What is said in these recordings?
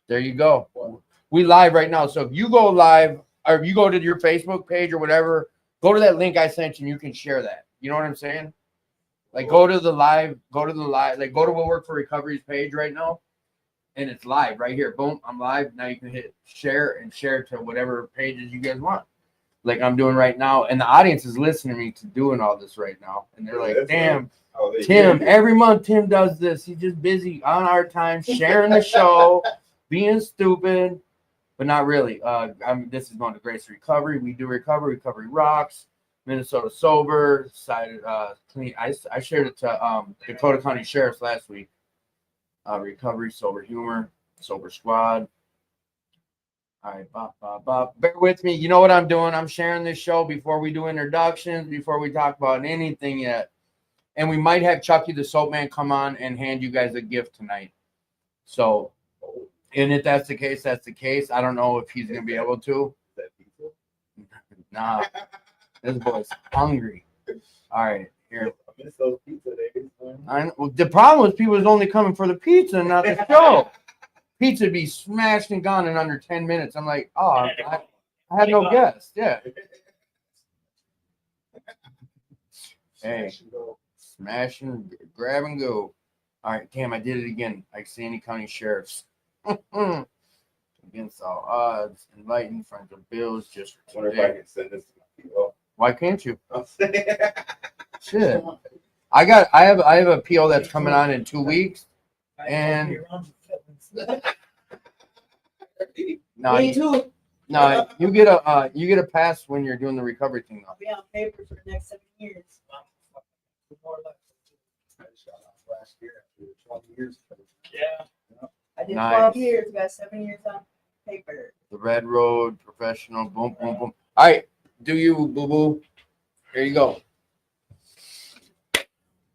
There you go. We live right now. So if you go live or if you go to your Facebook page or whatever, go to that link I sent you and you can share that. You know what I'm saying? Like go to the live, like go to Will Work for Recovery's page right now. And it's live right here. Boom, I'm live. Now you can hit share and share to whatever pages you guys want. Like I'm doing right now. And the audience is listening to me to doing all this right now. And they're like, damn, Tim, every month Tim does this. He's just busy on our time, sharing the show, being stupid, but not really. This is going to Grace Recovery. We do recovery rocks, Minnesota Sober, clean. I shared it to Dakota County Sheriff's last week. Recovery, Sober Humor, Sober Squad. All right, bear with me. You know what I'm doing? I'm sharing this show before we do introductions, before we talk about anything yet. And we might have Chucky the Soap Man come on and hand you guys a gift tonight. So, and if that's the case, that's the case. I don't know if he's going to be able to. Nah, this boy's hungry. All right, here. The problem was people was only coming for the pizza and not the show. Pizza be smashed and gone in under 10 minutes. I'm like, oh, I had no guess. Yeah. Hey, smash and grab and go. All right, damn, I did it again. Like Sandy County Sheriffs. Against all odds, enlightened friends of Bills just for today. Wonder if I can send this to my people. Why can't you? Shit. I have a PO that's coming on in 2 weeks. And no, you get a pass when you're doing the recovery thing. I'll be on paper for the next 7 years. Last year after 20 years. Yeah. I did 12 years, got 7 years on paper. The Red Road, professional, boom, boom, boom. All right, do you, boo-boo. Here you go.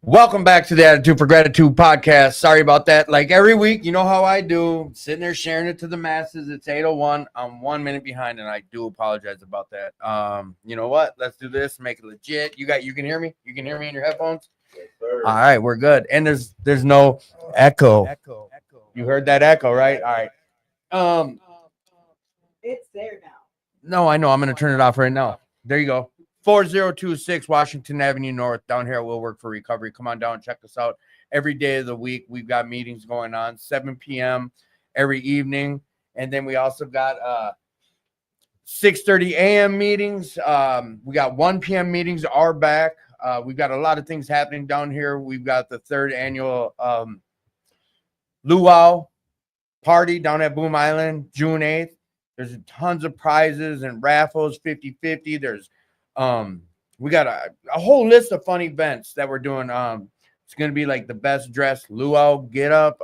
Welcome back to the Attitude for Gratitude podcast. Sorry about that. Like every week, you know how I do. Sitting there sharing it to the masses. It's 8:01. I'm 1 minute behind, and I do apologize about that. You know what? Let's do this. Make it legit. You can hear me? You can hear me in your headphones? Yes, sir. All right, we're good. And there's no echo. You heard that echo, right? All right. It's there now. No, I know. I'm going to turn it off right now. There you go. 4026 Washington Avenue North down here at Will Work for Recovery. Come on down and check us out every day of the week. We've got meetings going on 7 p.m. every evening. And then we also got 6:30 a.m. meetings. We got 1 p.m. meetings are back. We've got a lot of things happening down here. We've got the 3rd annual Luau party down at Boom Island, June 8th. There's tons of prizes and raffles, 50-50. There's we got a whole list of fun events that we're doing. It's going to be like the best dressed luau get up,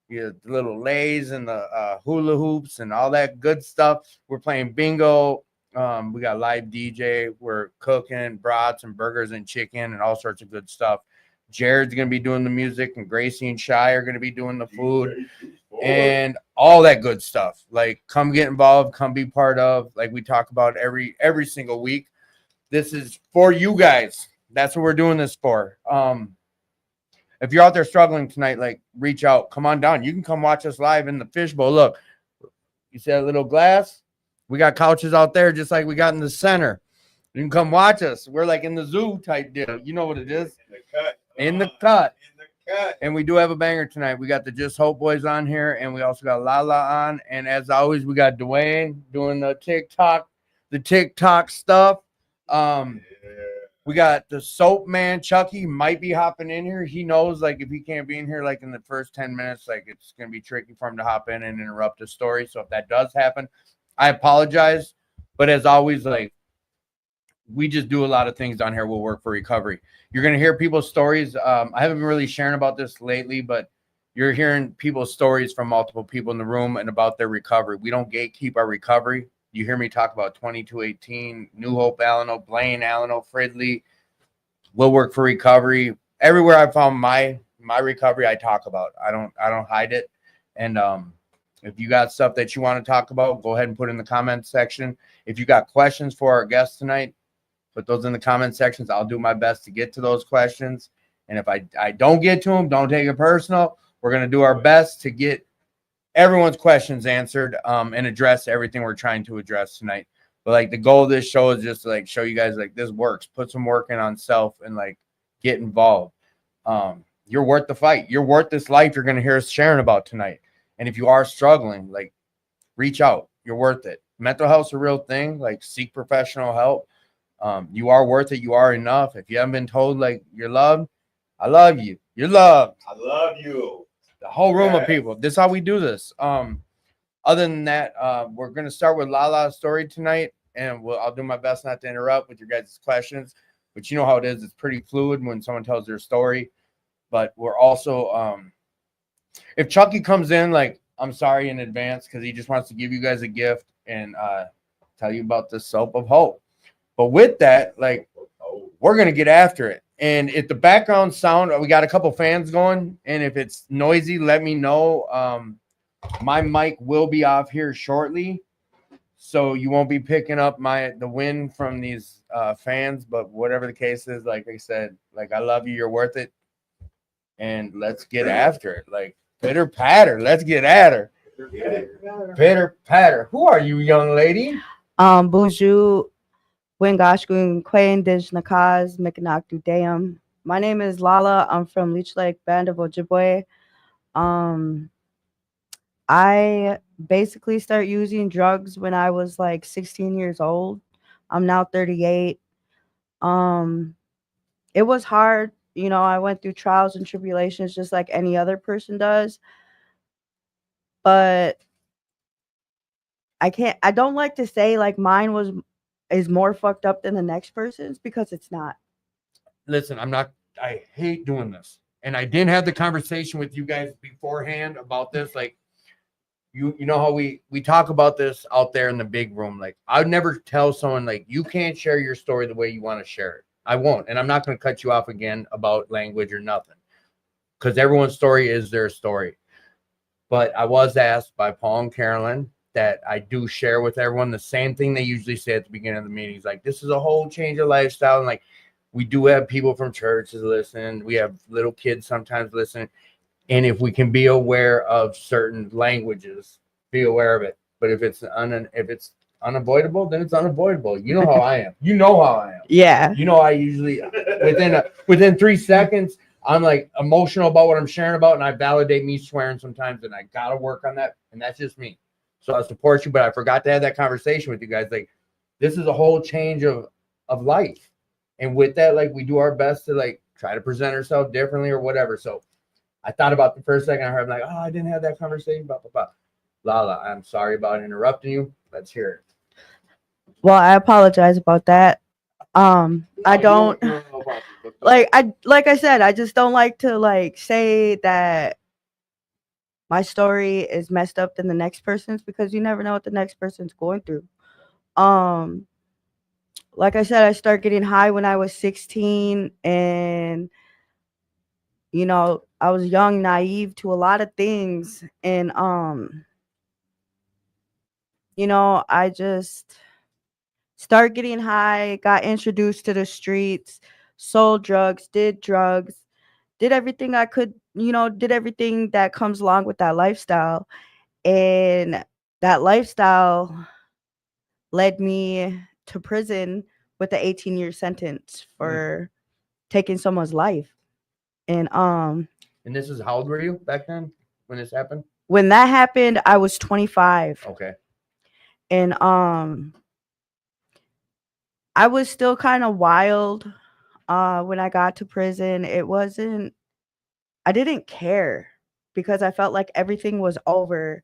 the little lays and the hula hoops and all that good stuff. We're playing bingo. We got live DJ. We're cooking brats and burgers and chicken and all sorts of good stuff. Jared's going to be doing the music, and Gracie and Shy are going to be doing the food and all that good stuff. Like, come get involved, come be part of, like we talk about every single week. This is for you guys. That's what we're doing this for. If you're out there struggling tonight, like, reach out, come on down. You can come watch us live in the fishbowl. Look, you see that little glass? We got couches out there just like we got in the center. You can come watch us. We're like in the zoo type deal. You know what it is? In the cut. And we do have a banger tonight. We got the Just Hope Boys on here, and we also got Lala on. And as always, we got Dwayne doing the TikTok stuff. We got the Soap Man. Chucky might be hopping in here. He knows, like, if he can't be in here, like, in the first 10 minutes, like, it's going to be tricky for him to hop in and interrupt the story. So if that does happen, I apologize. But as always, like, we just do a lot of things down here. We'll Work for Recovery. You're going to hear people's stories. I haven't been really sharing about this lately, but you're hearing people's stories from multiple people in the room and about their recovery. We don't gatekeep our recovery. You hear me talk about 2218, New Hope, Alleno, Blaine, Alleno, Fridley. We'll Work for Recovery. Everywhere I found my recovery, I talk about. I don't hide it. And if you got stuff that you want to talk about, go ahead and put it in the comment section. If you got questions for our guests tonight, put those in the comment sections. I'll do my best to get to those questions. And if I don't get to them, don't take it personal. We're going to do our best to get everyone's questions answered and address everything we're trying to address tonight. But like the goal of this show is just to like show you guys like this works. Put some work in on self and like get involved. You're worth the fight. You're worth this life you're gonna hear us sharing about tonight. And if you are struggling, like reach out. You're worth it. Mental health's a real thing. Like seek professional help. You are worth it. You are enough. If you haven't been told like you're loved, I love you. You're loved. I love you. The whole room of Yeah. people. This is how we do this. Other than that, we're gonna start with Lala's story tonight, and I'll do my best not to interrupt with your guys' questions. But you know how it is. It's pretty fluid when someone tells their story. But we're also if Chucky comes in, like I'm sorry in advance because he just wants to give you guys a gift and tell you about the soap of hope. But with that, like we're gonna get after it. And if the background sound, we got a couple fans going, and if it's noisy, let me know. My mic will be off here shortly, so you won't be picking up the wind from these fans. But whatever the case is, like I said, like I love you, you're worth it, and let's get after it. Like pitter patter, let's get at her. Pitter patter. Who are you, young lady? Bonjour, Wingashgun, Quain, Dij Nakaz, Mikanaktu Dam. My name is Lala. I'm from Leech Lake, Band of Ojibwe. I basically started using drugs when I was like 16 years old. I'm now 38. It was hard. You know, I went through trials and tribulations just like any other person does. But I don't like to say like mine is more fucked up than the next person's because it's not. Listen, I hate doing this. And I didn't have the conversation with you guys beforehand about this. Like, you know how we talk about this out there in the big room. Like, I would never tell someone, like, you can't share your story the way you want to share it. I won't. And I'm not going to cut you off again about language or nothing. Because everyone's story is their story. But I was asked by Paul and Carolyn that I do share with everyone the same thing they usually say at the beginning of the meetings. Like, this is a whole change of lifestyle. And like, we do have people from churches listen. We have little kids sometimes listen. And if we can be aware of certain languages, be aware of it. But if it's unavoidable, then it's unavoidable. You know how I am. You know how I am. Yeah. You know, I usually within 3 seconds, I'm like emotional about what I'm sharing about, and I validate me swearing sometimes, and I gotta work on that. And that's just me. So I support you, but I forgot to have that conversation with you guys. Like, this is a whole change of life. And with that, like, we do our best to like try to present ourselves differently or whatever. So I thought about the first second I heard, I'm like, oh, I didn't have that conversation. Blah, blah, blah. Lala, I'm sorry about interrupting you. Let's hear it. Well, I apologize about that. I don't like I said, I just don't like to like say that my story is messed up than the next person's because you never know what the next person's going through. Like I said, I started getting high when I was 16, and you know, I was young, naive to a lot of things, and you know, I just started getting high, got introduced to the streets, sold drugs, did everything I could, you know, did everything that comes along with that lifestyle. And that lifestyle led me to prison with an 18-year sentence for taking someone's life. And this is, how old were you back then when this happened? When that happened, I was 25. Okay. And I was still kind of wild when I got to prison. I didn't care because I felt like everything was over.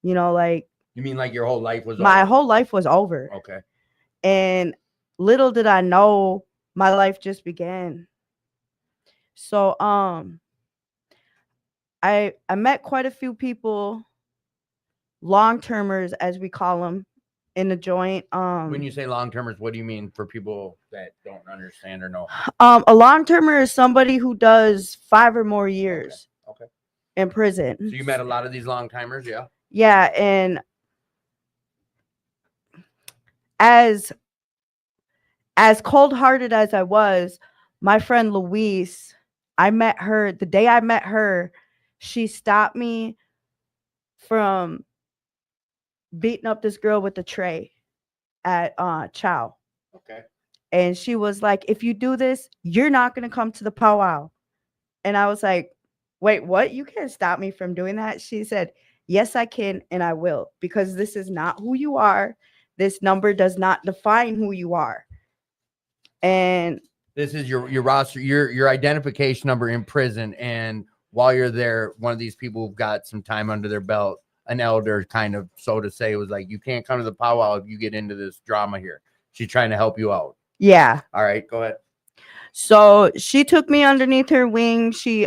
You know, like, you mean like your whole life was my over? whole life was over. Okay. And little did I know my life just began. So I met quite a few people, long-termers as we call them, in the joint. When you say long-termers, what do you mean for people that don't understand or know? A long-termer is somebody who does 5 or more years Okay. in prison. So you met a lot of these long-timers, yeah? Yeah, and as cold-hearted as I was, my friend Louise, I met her the day I met her. She stopped me from beating up this girl with a tray at Chow. Okay. And she was like, if you do this, you're not going to come to the powwow. And I was like, wait, what? You can't stop me from doing that. She said, yes, I can. And I will, because this is not who you are. This number does not define who you are. And This is your roster, your identification number in prison. And while you're there, one of these people who've got some time under their belt, an elder kind of, so to say, was like, you can't come to the powwow if you get into this drama here. She's trying to help you out. yeah. All right, go ahead. So she took me underneath her wing. She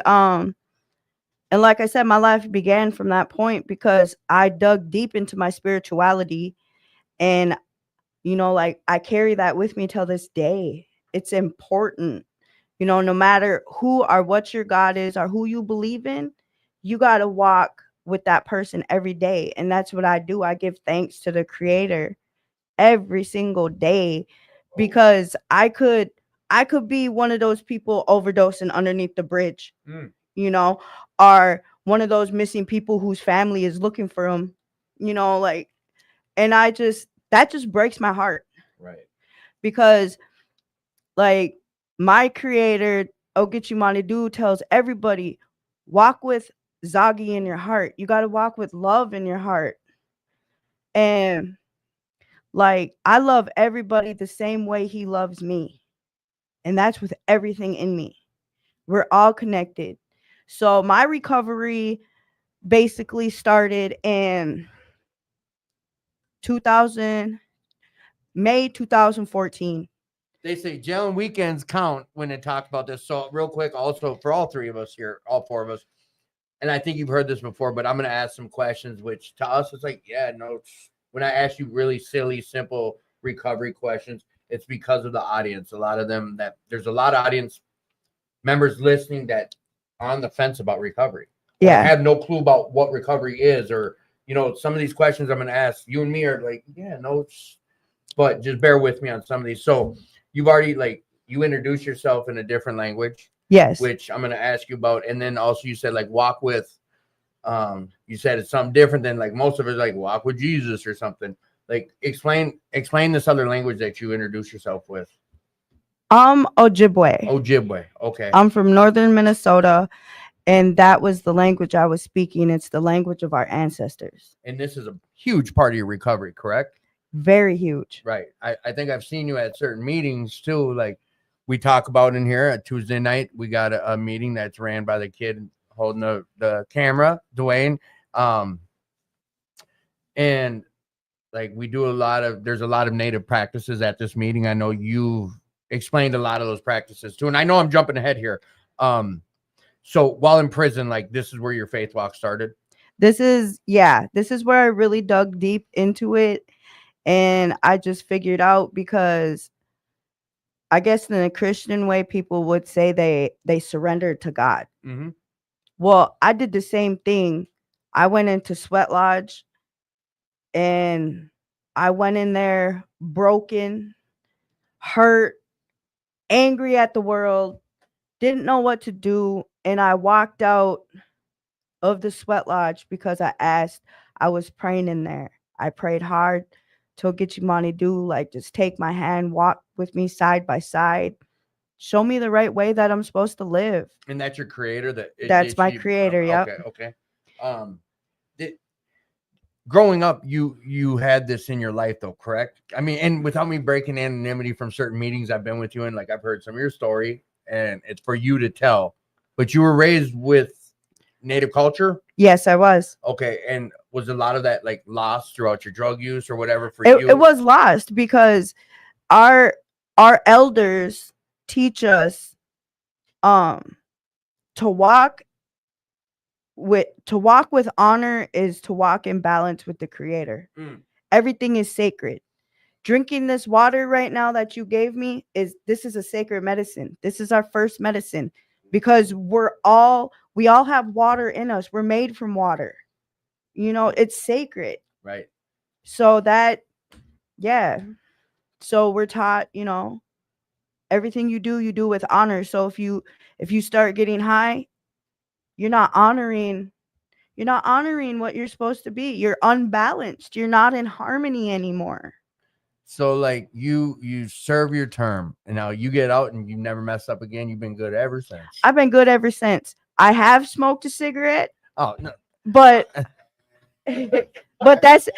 and like I said, my life began from that point because I dug deep into my spirituality, and like I carry that with me till this day. It's important, no matter who or what your God is or who you believe in, you got to walk with that person every day. And that's what I do. I give thanks to the Creator every single day, because I could be one of those people overdosing underneath the bridge, or one of those missing people whose family is looking for them, like, and that just breaks my heart. Right. Because like my Creator, Ogechi Du, tells everybody, walk with Zagi in your heart. You got to walk with love in your heart. And like, I love everybody the same way he loves me. And that's with everything in me. We're all connected. So my recovery basically started in May 2014. They say jail and weekends count when they talk about this. So real quick, also for all three of us here, all four of us, and I think you've heard this before, but I'm going to ask some questions, which to us, it's like, yeah, no, when I ask you really silly, simple recovery questions, it's because of the audience. A lot of them, that there's a lot of audience members listening that are on the fence about recovery. Yeah. Have no clue about what recovery is, or, some of these questions I'm going to ask you and me are like, yeah, no, but just bear with me on some of these. So you've already, like, you introduce yourself in a different language. Yes. Which I'm going to ask you about. And then also you said like walk with, you said it's something different than like most of it, like walk with Jesus or something. Like explain this other language that you introduce yourself with. Ojibwe. Ojibwe. Okay. I'm from northern Minnesota, and that was the language I was speaking. It's the language of our ancestors. And this is a huge part of your recovery, correct? Very huge. Right. I think I've seen you at certain meetings too. Like we talk about in here at Tuesday night, we got a meeting that's ran by the kid holding the camera, Dwayne. And like we do there's a lot of native practices at this meeting. I know you've explained a lot of those practices too. And I know I'm jumping ahead here. So while in prison, like this is where your faith walk started. This is where I really dug deep into it. And I just figured out, because I guess in a Christian way, people would say they surrendered to God. Mm-hmm. Well, I did the same thing. I went into Sweat Lodge, and I went in there broken, hurt, angry at the world, didn't know what to do. And I walked out of the Sweat Lodge because I was praying in there. I prayed hard. Togechi Du, like, just take my hand, walk with me side by side, show me the right way that I'm supposed to live. And that's your Creator. That's my Creator. Yep. Okay. Growing up, you had this in your life though, correct? I mean, and without me breaking anonymity from certain meetings I've been with you in, like I've heard some of your story, and it's for you to tell. But you were raised with Native culture. Yes, I was. Okay, and was a lot of that like lost throughout your drug use or whatever for you? It was lost because our elders teach us to walk with honor is to walk in balance with the Creator. Everything is sacred. Drinking this water right now that you gave me this is a sacred medicine. This is our first medicine, because we all have water in us. We're made from water. It's sacred. Right. So so we're taught, everything you do with honor. So if you start getting high, you're not honoring You're not honoring what you're supposed to be. You're unbalanced. You're not in harmony anymore. So like you serve your term and now you get out and you never messed up again. You've been good ever since. I've been good ever since. I have smoked a cigarette, Oh no. but but that's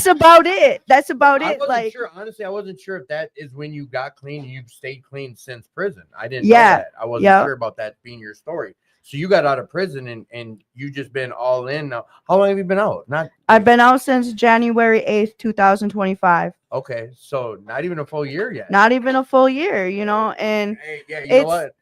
about it. That's about I it. wasn't Like, sure. Honestly, I wasn't sure if that is when you got clean and you've stayed clean since prison. I didn't know Yeah, that. I wasn't yeah. sure about that being your story. So you got out of prison and you just been all in now. How long have you been out? Not I've been out since January 8th, 2025. okay. So not even a full year yet. Not even a full year, you know, and Hey, yeah, you know what?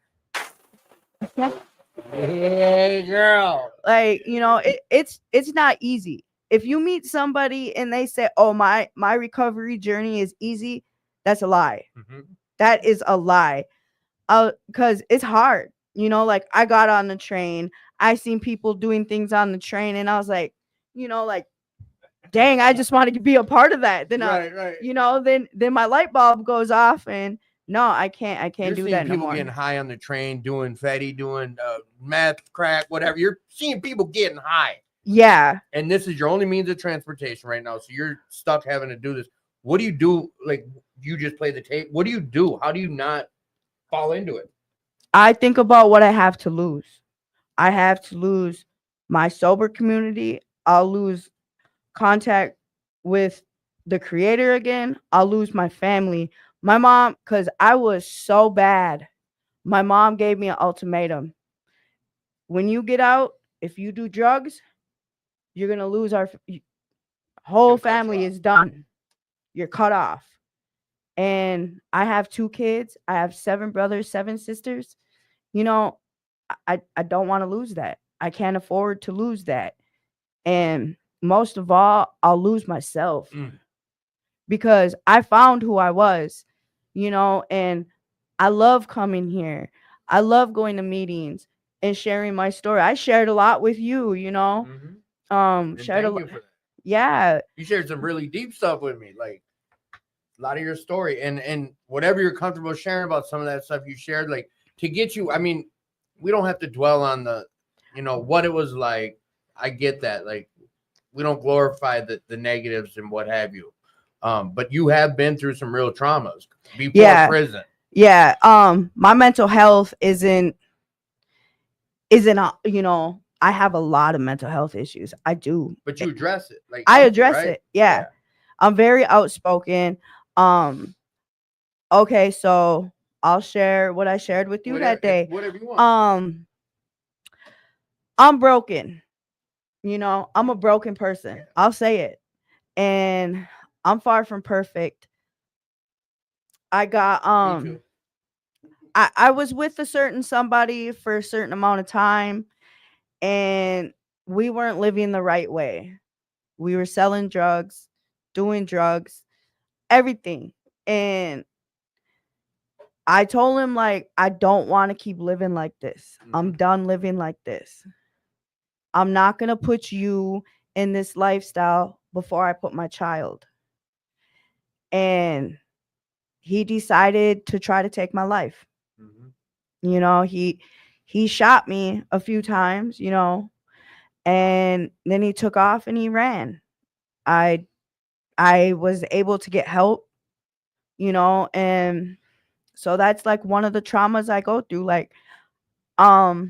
Hey, girl. like, you know, it's not easy. If you meet somebody and they say, "Oh, my recovery journey is easy," that's a lie. Mhm. That is a lie. Because it's hard. You know, like I got on the train. I seen people doing things on the train, and I was like, you know, like, dang, I just wanted to be a part of that. Then Right. you know, then my light bulb goes off, and no, I can't You're do seeing that no people more. getting high on the train, doing fatty, doing meth, crack, whatever. You're seeing people getting high. Yeah. And this is your only means of transportation right now. So you're stuck having to do this. What do you do? Like, you just play the tape. What do you do? How do you not fall into it? I think about what I have to lose. I have to lose my sober community. I'll lose contact with the creator again. I'll lose my family. My mom, because I was so bad, my mom gave me an ultimatum. When you get out, if you do drugs, you're going to lose our whole You're cut family off. is done. You're cut off. And I have 2 kids. I have 7 brothers, 7 sisters. You know, I don't want to lose that. I can't afford to lose that. And most of all, I'll lose myself because I found who I was, you know, and I love coming here. I love going to meetings and sharing my story. I shared a lot with you, you know. And Shared a thank lot. you for that. Yeah. You shared some really deep stuff with me, like a lot of your story and whatever you're comfortable sharing about some of that stuff you shared, like to get you. I mean, we don't have to dwell on the, you know, what it was like. I get that. Like, we don't glorify the negatives and what have you. But you have been through some real traumas before prison. Yeah. My mental health isn't you know, I have a lot of mental health issues. I do. But you address it. Like I healthy, address right? it. Yeah. I'm very outspoken. Okay, so I'll share what I shared with you that day. Whatever you want. I'm broken. You know, I'm a broken person. I'll say it. And I'm far from perfect. I got Me too. I was with a certain somebody for a certain amount of time, and we weren't living the right way. We were selling drugs, doing drugs, everything. And I told him, like, I don't want to keep living like this. I'm done living like this. I'm not going to put you in this lifestyle before I put my child. And he decided to try to take my life. You know, he shot me a few times, you know, and then he took off and he ran. I was able to get help, you know, and so that's like one of the traumas I go through, like, but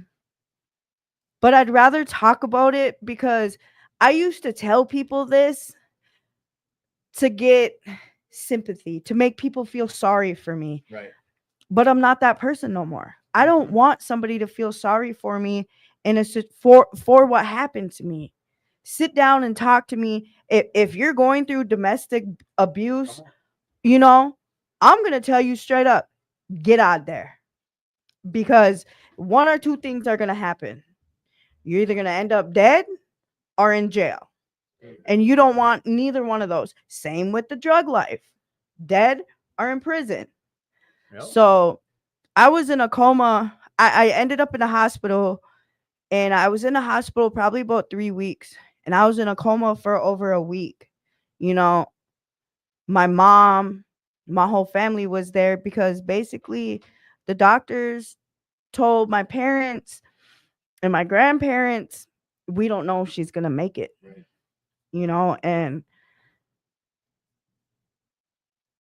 I'd rather talk about it because I used to tell people this to get sympathy, to make people feel sorry for me. Right. But I'm not that person no more. I don't want somebody to feel sorry for me and for what happened to me. Sit down and talk to me. If you're going through domestic abuse, you know, I'm going to tell you straight up, get out there. Because one or two things are going to happen. You're either going to end up dead or in jail. And you don't want neither one of those. Same with the drug life. Dead or in prison. Yep. So I was in a coma. I ended up in a hospital, and I was in a hospital probably about 3 weeks. And I was in a coma for over a week. You know, my mom, my whole family was there because basically the doctors told my parents and my grandparents we don't know if she's gonna make it. Right. You know, and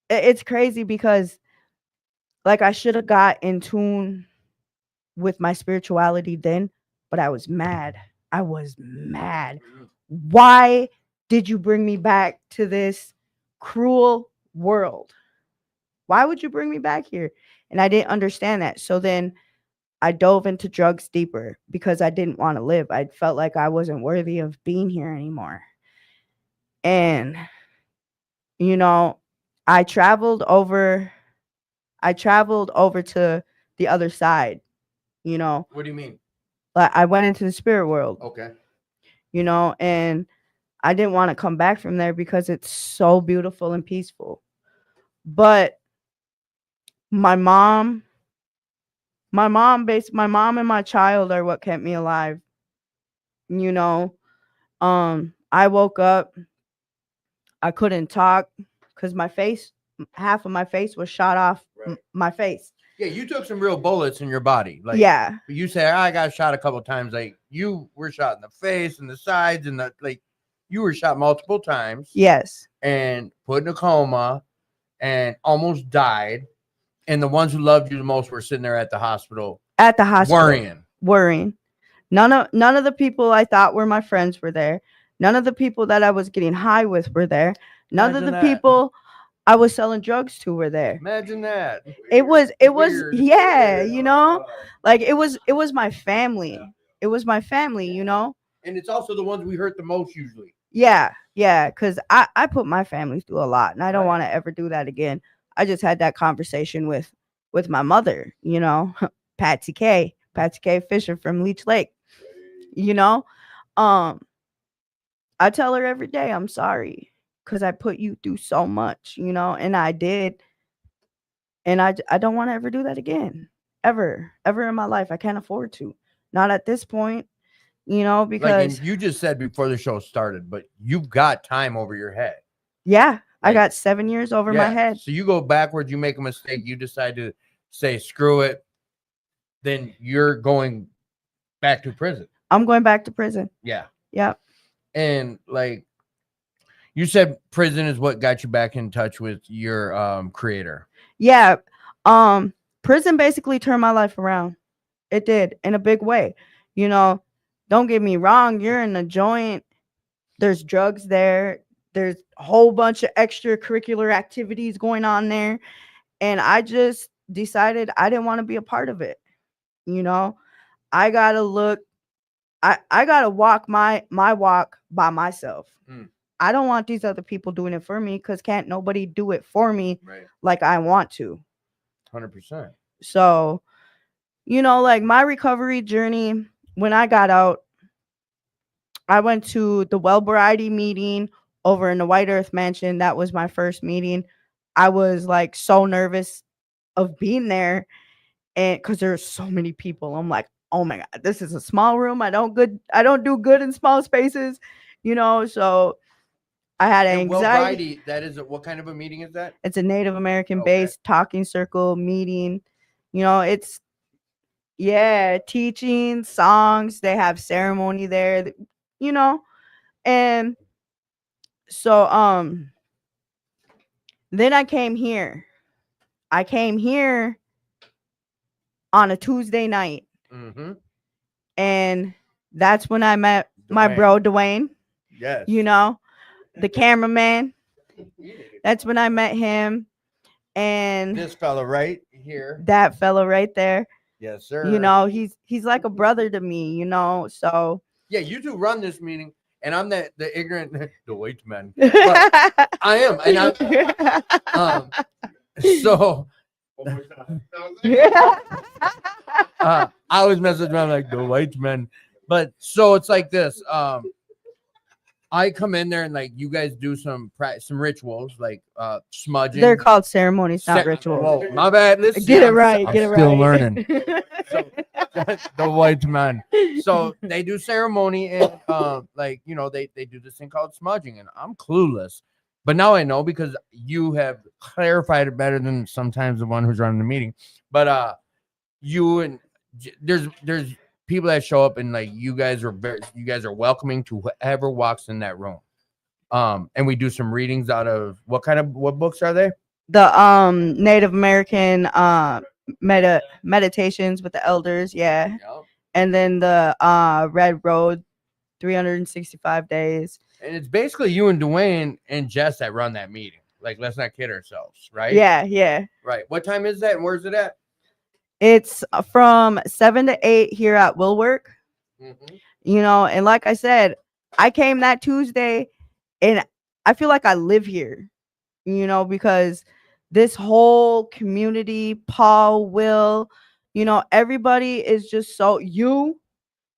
it's crazy because like I should have got in tune with my spirituality then, but I was mad. I was mad. Why did you bring me back to this cruel world? Why would you bring me back here? And I didn't understand that. So then I dove into drugs deeper because I didn't want to live. I felt like I wasn't worthy of being here anymore. And, you know, I traveled over to the other side, you know. What do you mean? Like I went into the spirit world, Okay. you know, and I didn't want to come back from there because it's so beautiful and peaceful. But my mom and my child are what kept me alive. You know, I woke up, I couldn't talk because half of my face was shot off Right. my face. Yeah, you took some real bullets in your body. Like, Yeah. you say I got shot a couple times. Like, you were shot in the face and the sides and you were shot multiple times. Yes. And put in a coma and almost died. And the ones who loved you the most were sitting there at the hospital worrying. None of the people I thought were my friends were there. None of the people that I was getting high with were there. None Imagine of the that. people I was selling drugs to were there. Imagine that. It was Weird. yeah, you know, like it was my family. It was my family, you know. And it's also the ones we hurt the most usually. Yeah, because I put my family through a lot, and I don't Right. want to ever do that again. I just had that conversation with my mother, you know, Patsy K Fisher from Leech Lake, you know. I tell her every day I'm sorry because I put you through so much, you know, and I did. And I don't want to ever do that again. Ever in my life. I can't afford to. Not at this point, you know, because and you just said before the show started, but you've got time over your head. Yeah, I Like, got 7 years over my head. So you go backwards, you make a mistake, you decide to say screw it, then you're going back to prison. I'm going back to prison. Yeah. Yep. And like you said, prison is what got you back in touch with your creator. Yeah. Prison basically turned my life around. It did, in a big way. You know, don't get me wrong, you're in a joint, there's drugs there, there's a whole bunch of extracurricular activities going on there, and I just decided I didn't want to be a part of it. You know, I gotta walk my walk by myself. I don't want these other people doing it for me because can't nobody do it for me like I want to. 100%. So, you know, like my recovery journey, when I got out, I went to the Well Variety meeting over in the White Earth Mansion. That was my first meeting. I was like so nervous of being there, and because there's so many people, I'm like, oh my God, this is a small room. I don't do good in small spaces, you know. So I had anxiety. Well Variety, that is what kind of a meeting is that? It's a Native American based talking circle meeting. You know, it's teaching, songs, they have ceremony there, you know. And so then I came here on a Tuesday night. And that's when I met my bro Dwayne. Yes. You know, the cameraman. That's when I met him. And this fella right here. That fella right there. Yes, sir. You know, he's like a brother to me, you know. So yeah, you two run this meeting, and I'm the ignorant, the white man. But I am, and I'm so I always message around like the white man. But so it's like this. I come in there and like you guys do some rituals like smudging. They're called ceremonies, not rituals. Whoa, my bad. Listen, get it right. I'm still learning. So, the white man. So they do ceremony and like you know they do this thing called smudging, and I'm clueless. But now I know because you have clarified it better than sometimes the one who's running the meeting. But you and there's people that show up, and like you guys are welcoming to whoever walks in that room. And we do some readings out of what books are they? The Native American meditations with the elders, yeah. Yep. And then the Red Road 365 days. And it's basically you and Dwayne and Jess that run that meeting. Like, let's not kid ourselves, right? Yeah. Right. What time is that and where's it at? It's from 7 to 8 here at Will Work. Mm-hmm. You know, and like I said, I came that Tuesday and I feel like I live here, you know, because this whole community, Paul, Will, you know, everybody is just so you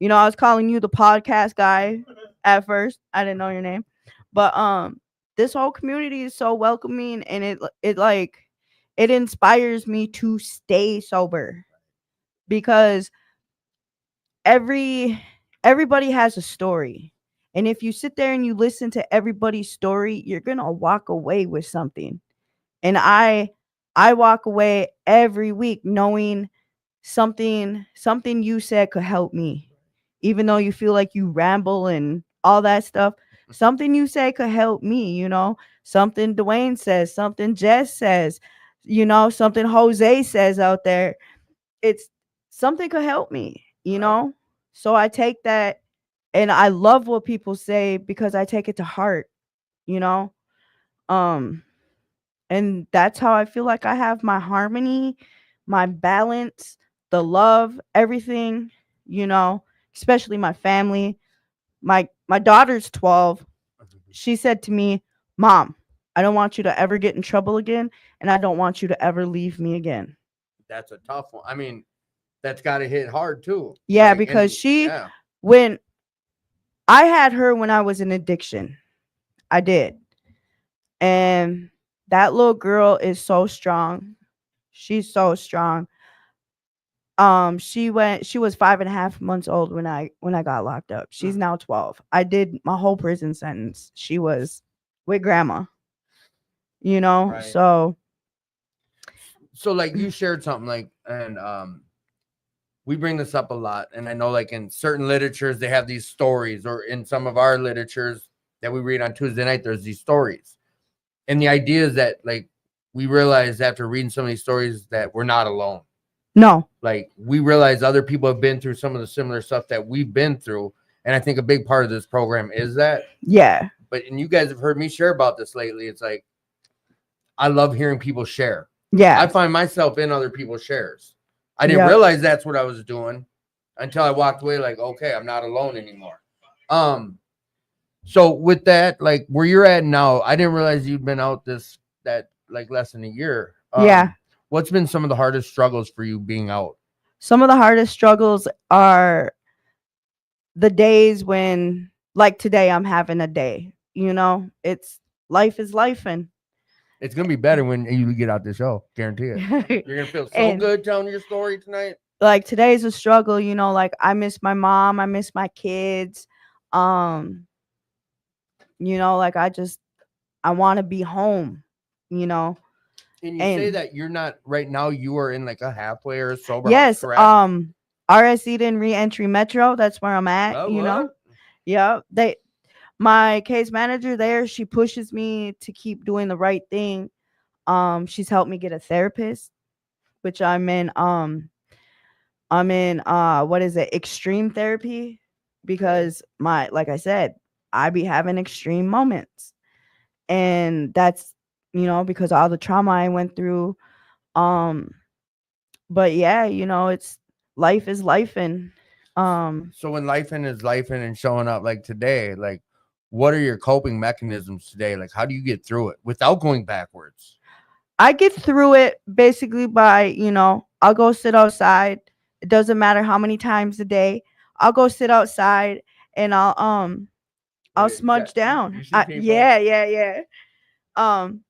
know, I was calling you the podcast guy at first. I didn't know your name. But this whole community is so welcoming, and it inspires me to stay sober, because everybody has a story. And if you sit there and you listen to everybody's story, you're going to walk away with something. And I walk away every week knowing something you said could help me. Even though you feel like you ramble and all that stuff, something you say could help me, you know, something Dwayne says, something Jess says, you know, something Jose says out there. It's something could help me, you know? So I take that, and I love what people say because I take it to heart, you know? And that's how I feel like I have my harmony, my balance, the love, everything, you know, especially my family. My daughter's 12. She said to me, "Mom, I don't want you to ever get in trouble again, and I don't want you to ever leave me again." That's a tough one. I mean, that's got to hit hard too. Yeah, Like, because and- when I had her when I was in addiction, I did. And that little girl is so strong. She's so strong. She was 5.5 months old when I got locked up. She's now 12. I did my whole prison sentence. She was with grandma, you know. Right. So like you shared something like, and we bring this up a lot, and I know like in certain literatures they have these stories, or in some of our literatures that we read on Tuesday night, there's these stories. And the idea is that like we realize after reading some of these stories that we're not alone. no. Like we realize other people have been through some of the similar stuff that we've been through. And I think a big part of this program is that. Yeah. And you guys have heard me share about this lately. It's like, I love hearing people share. Yeah. I find myself in other people's shares. I didn't realize that's what I was doing until I walked away like, okay, I'm not alone anymore. So with that, like where you're at now, I didn't realize you'd been out like less than a year. Yeah. What's been some of the hardest struggles for you being out? Some of the hardest struggles are the days when, like today, I'm having a day, you know, life is life, and it's going to be better when you get out the show. Guarantee it. You're going to feel so good telling your story tonight. Like today's a struggle, you know, like I miss my mom. I miss my kids. You know, like I want to be home, you know. And you say that you're not right now, you are in like a halfway or a sober yes, house, correct? RS Eden Reentry Metro, that's where I'm at, you know. Yeah, my case manager there, she pushes me to keep doing the right thing. She's helped me get a therapist, which I'm in what is it, extreme therapy, because like I said, I be having extreme moments, and that's, you know, because of all the trauma I went through. But yeah, you know, it's life is life. And so when life is life and showing up like today, like what are your coping mechanisms today? Like how do you get through it without going backwards? I get through it basically by, you know, I'll go sit outside. It doesn't matter how many times a day. I'll go sit outside and I'll smudge down. Yeah.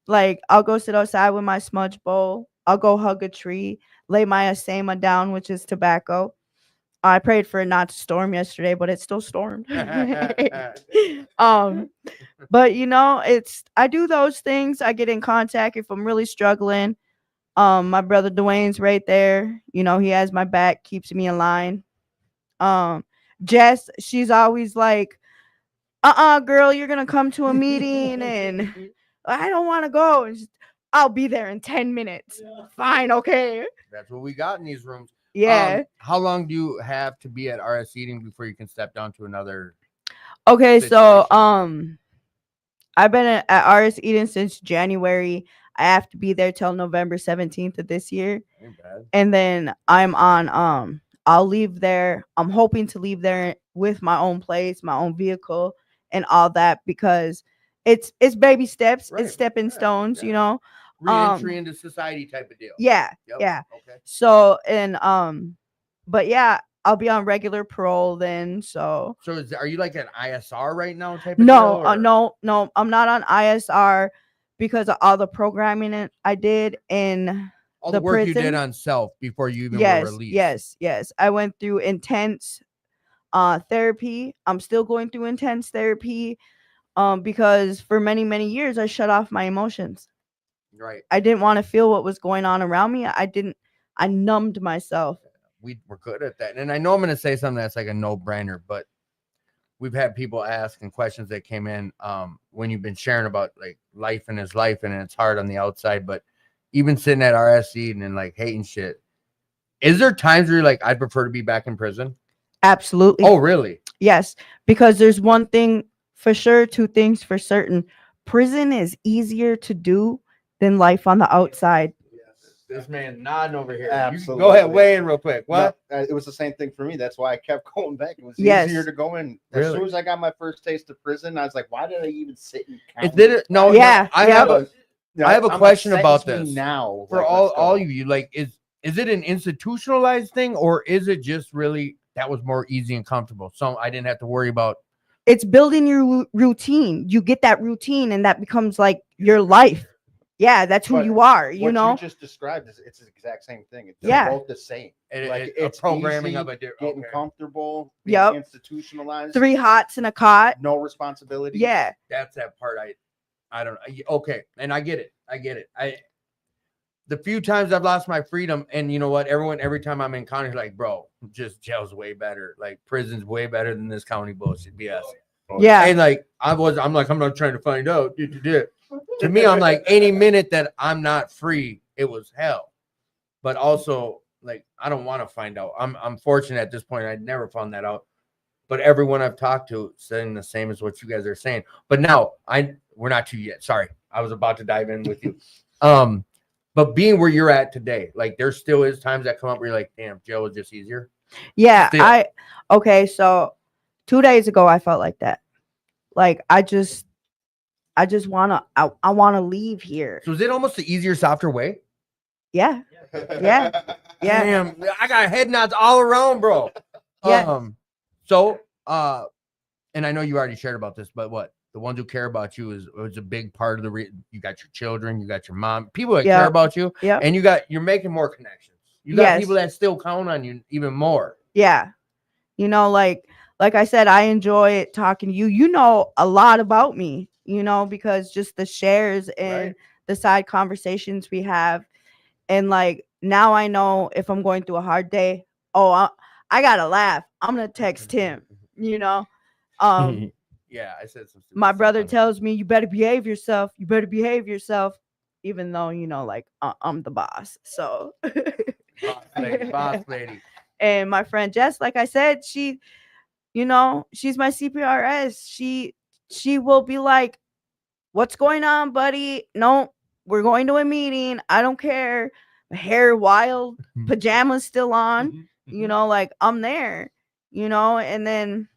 Like I'll go sit outside with my smudge bowl. I'll go hug a tree, lay my asema down, which is tobacco. I prayed for it not to storm yesterday, but it still stormed. But you know, I do those things. I get in contact if I'm really struggling. My brother Dwayne's right there. You know, he has my back, keeps me in line. Jess, she's always like, girl, you're gonna come to a meeting and I don't want to go. And I'll be there in 10 minutes. Fine, okay. That's what we got in these rooms. Yeah. How long do you have to be at RS Eating before you can step down to another? Okay, so situation? I've been at RS Eden since January. I have to be there till November 17th of this year. Ain't bad. And then I'm on I'll leave there. I'm hoping to leave there with my own place, my own vehicle, and all that, because it's baby steps, Right. it's stepping Yeah, stones, yeah. you know. Re-entry into society type of deal. Yeah, Yep. yeah. Okay. So and but yeah, I'll be on regular parole then. So Are you like an ISR right now type of no, deal? no, I'm not on ISR because of all the programming I did in All the work you did prison. on self before you even were released. Yes. I went through intense therapy. I'm still going through intense therapy because for many years I shut off my emotions. Right. I didn't want to feel what was going on around me. I numbed myself. We're good at that. And I know I'm going to say something that's like a no-brainer, but we've had people ask and questions that came in when you've been sharing about like life and his life, and it's hard on the outside, but even sitting at RSC and like hating shit, is there times where you're like, I'd prefer to be back in prison? Absolutely. Oh, really? Yes, because there's one thing for sure, two things for certain. Prison is easier to do than life on the outside. This man nodding over here. Absolutely. Go ahead, weigh in real quick. What? No, it was the same thing for me. That's why I kept going back. It was Yes. easier to go in. Really? As soon as I got my first taste of prison, I was like, why did I even sit and count? It did it. No, Yeah, I yeah. have a I have a I'm question like, about sentence me this. now. for Like, all let's go. all of you. Like, is it an institutionalized thing, or is it just really that was more easy and comfortable? So I didn't have to worry about. It's building your routine. You get that routine, and that becomes like your life. Yeah, that's who But you are. You what know. you just described it's the exact same thing. It's Yeah. both the same. Like, A it's programming easy, of a different. getting comfortable, being Yep. institutionalized, 3 hots in a cot. no responsibility. Yeah. That's that part I don't okay, and I get it. The few times I've lost my freedom, and you know what, every time I'm in county, like, bro, just jail's way better, like prison's way better than this county bullshit BS. Yeah. And like I'm not trying to find out. To me, I'm like, any minute that I'm not free, it was hell. But also, like, I don't want to find out. I'm fortunate at this point. I'd never found that out. But everyone I've talked to saying the same as what you guys are saying. But now we're not to yet. Sorry, I was about to dive in with you. But being where you're at today, like there still is times that come up where you're like, damn, jail was just easier. Yeah. Still. Okay. So 2 days ago, I felt like that. Like I just wanna leave here. So is it almost the easier, softer way? Yeah. Yeah. Yeah. Damn, I got head nods all around, bro. Yeah. And I know you already shared about this, but what? The ones who care about you is a big part of the you got your children, you got your mom, people that care about you, and you're making more connections. You got people that still count on you even more. Yeah. You know, like I said, I enjoy talking to you. You know a lot about me, you know, because just the shares and the side conversations we have. And like now I know if I'm going through a hard day, I gotta laugh. I'm gonna text him, you know. Yeah, I said some. My brother tells me, you better behave yourself. You better behave yourself, even though, you know, like I'm the boss. So boss lady. And my friend Jess, like I said, she, you know, she's my CPRS. She will be like, what's going on, buddy? No, we're going to a meeting. I don't care. Hair wild, pajamas still on, you know, like I'm there, you know. And then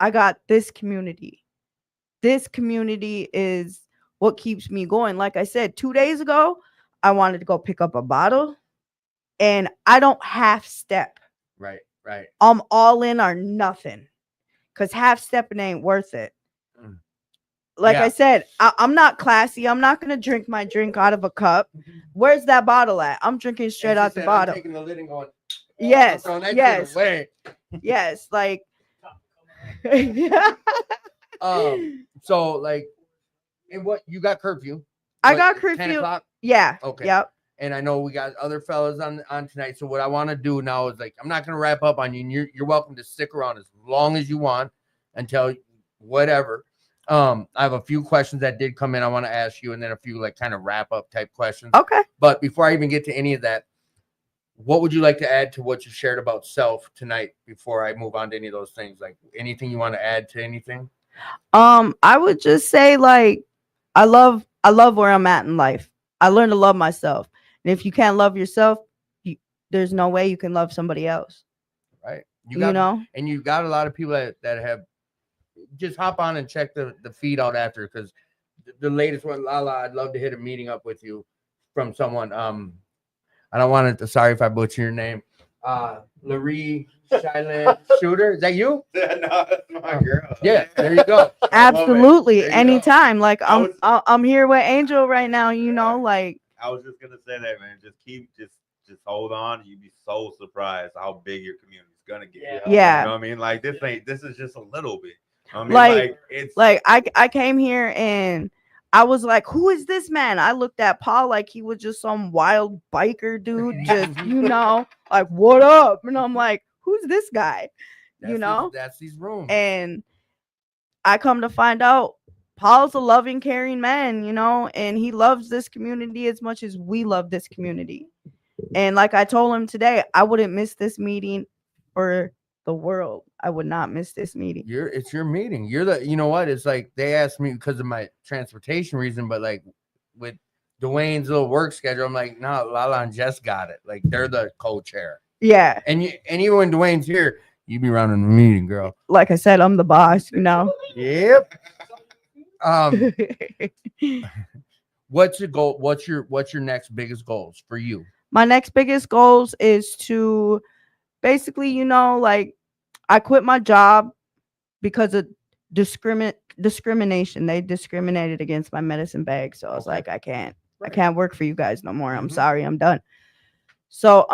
I got this community. This community is what keeps me going. Like I said, 2 days ago, I wanted to go pick up a bottle, and I don't half step. Right. I'm all in or nothing, because half stepping ain't worth it. Like I said, I'm not classy. I'm not gonna drink my drink out of a cup. Where's that bottle at? I'm drinking straight out the bottle. I'm taking the lid and going, yes. Like so like, and what you got curfew? I got 10 curfew. o'clock? Yeah. Okay. Yep. and I know we got other fellas on tonight. So what I want to do now is like I'm not gonna wrap up on you. And you're welcome to stick around as long as you want until whatever. I have a few questions that did come in. I want to ask you, and then a few like kind of wrap up type questions. Okay. But before I even get to any of that, what would you like to add to what you shared about self tonight? Before I move on to any of those things, like anything you want to add to anything? I would just say like I love where I'm at in life. I learned to love myself. And if you can't love yourself, there's no way you can love somebody else. Right. You know? And you got a lot of people that have just hop on and check the feed out after, because the latest one, Lala, I'd love to hit a meeting up with you from someone. I don't want to, sorry if I butcher your name. Larry Shyland Shooter. Is that you? No, that's my girl. Yeah, there you go. Absolutely. There you go. Anytime. Like I I'm here with Angel right now, you know, like I was just gonna say that, man. Just hold on. You'd be so surprised how big your community's gonna get. Yeah. You know what I mean? Like this is just a little bit. I mean, Like, it's I came here and I was like, who is this man? I looked at Paul like he was just some wild biker dude, just, you know, like, what up? And I'm like, who's this guy? That's these rooms. And I come to find out Paul's a loving, caring man, you know, and he loves this community as much as we love this community. And like I told him today, I wouldn't miss this meeting for the world. I would not miss this meeting. It's your meeting. You're the, you know what? It's like they asked me because of my transportation reason, but like with Dwayne's little work schedule, I'm like, no, Lala and Jess got it. Like they're the co-chair. Yeah. And even when Dwayne's here, you be running the meeting, girl. Like I said, I'm the boss, you know. Yep. What's your goal? What's your next biggest goals for you? My next biggest goals is to basically, you know, like I quit my job because of discrimination. They discriminated against my medicine bag. So I was like, I can't work for you guys no more. I'm sorry, I'm done. So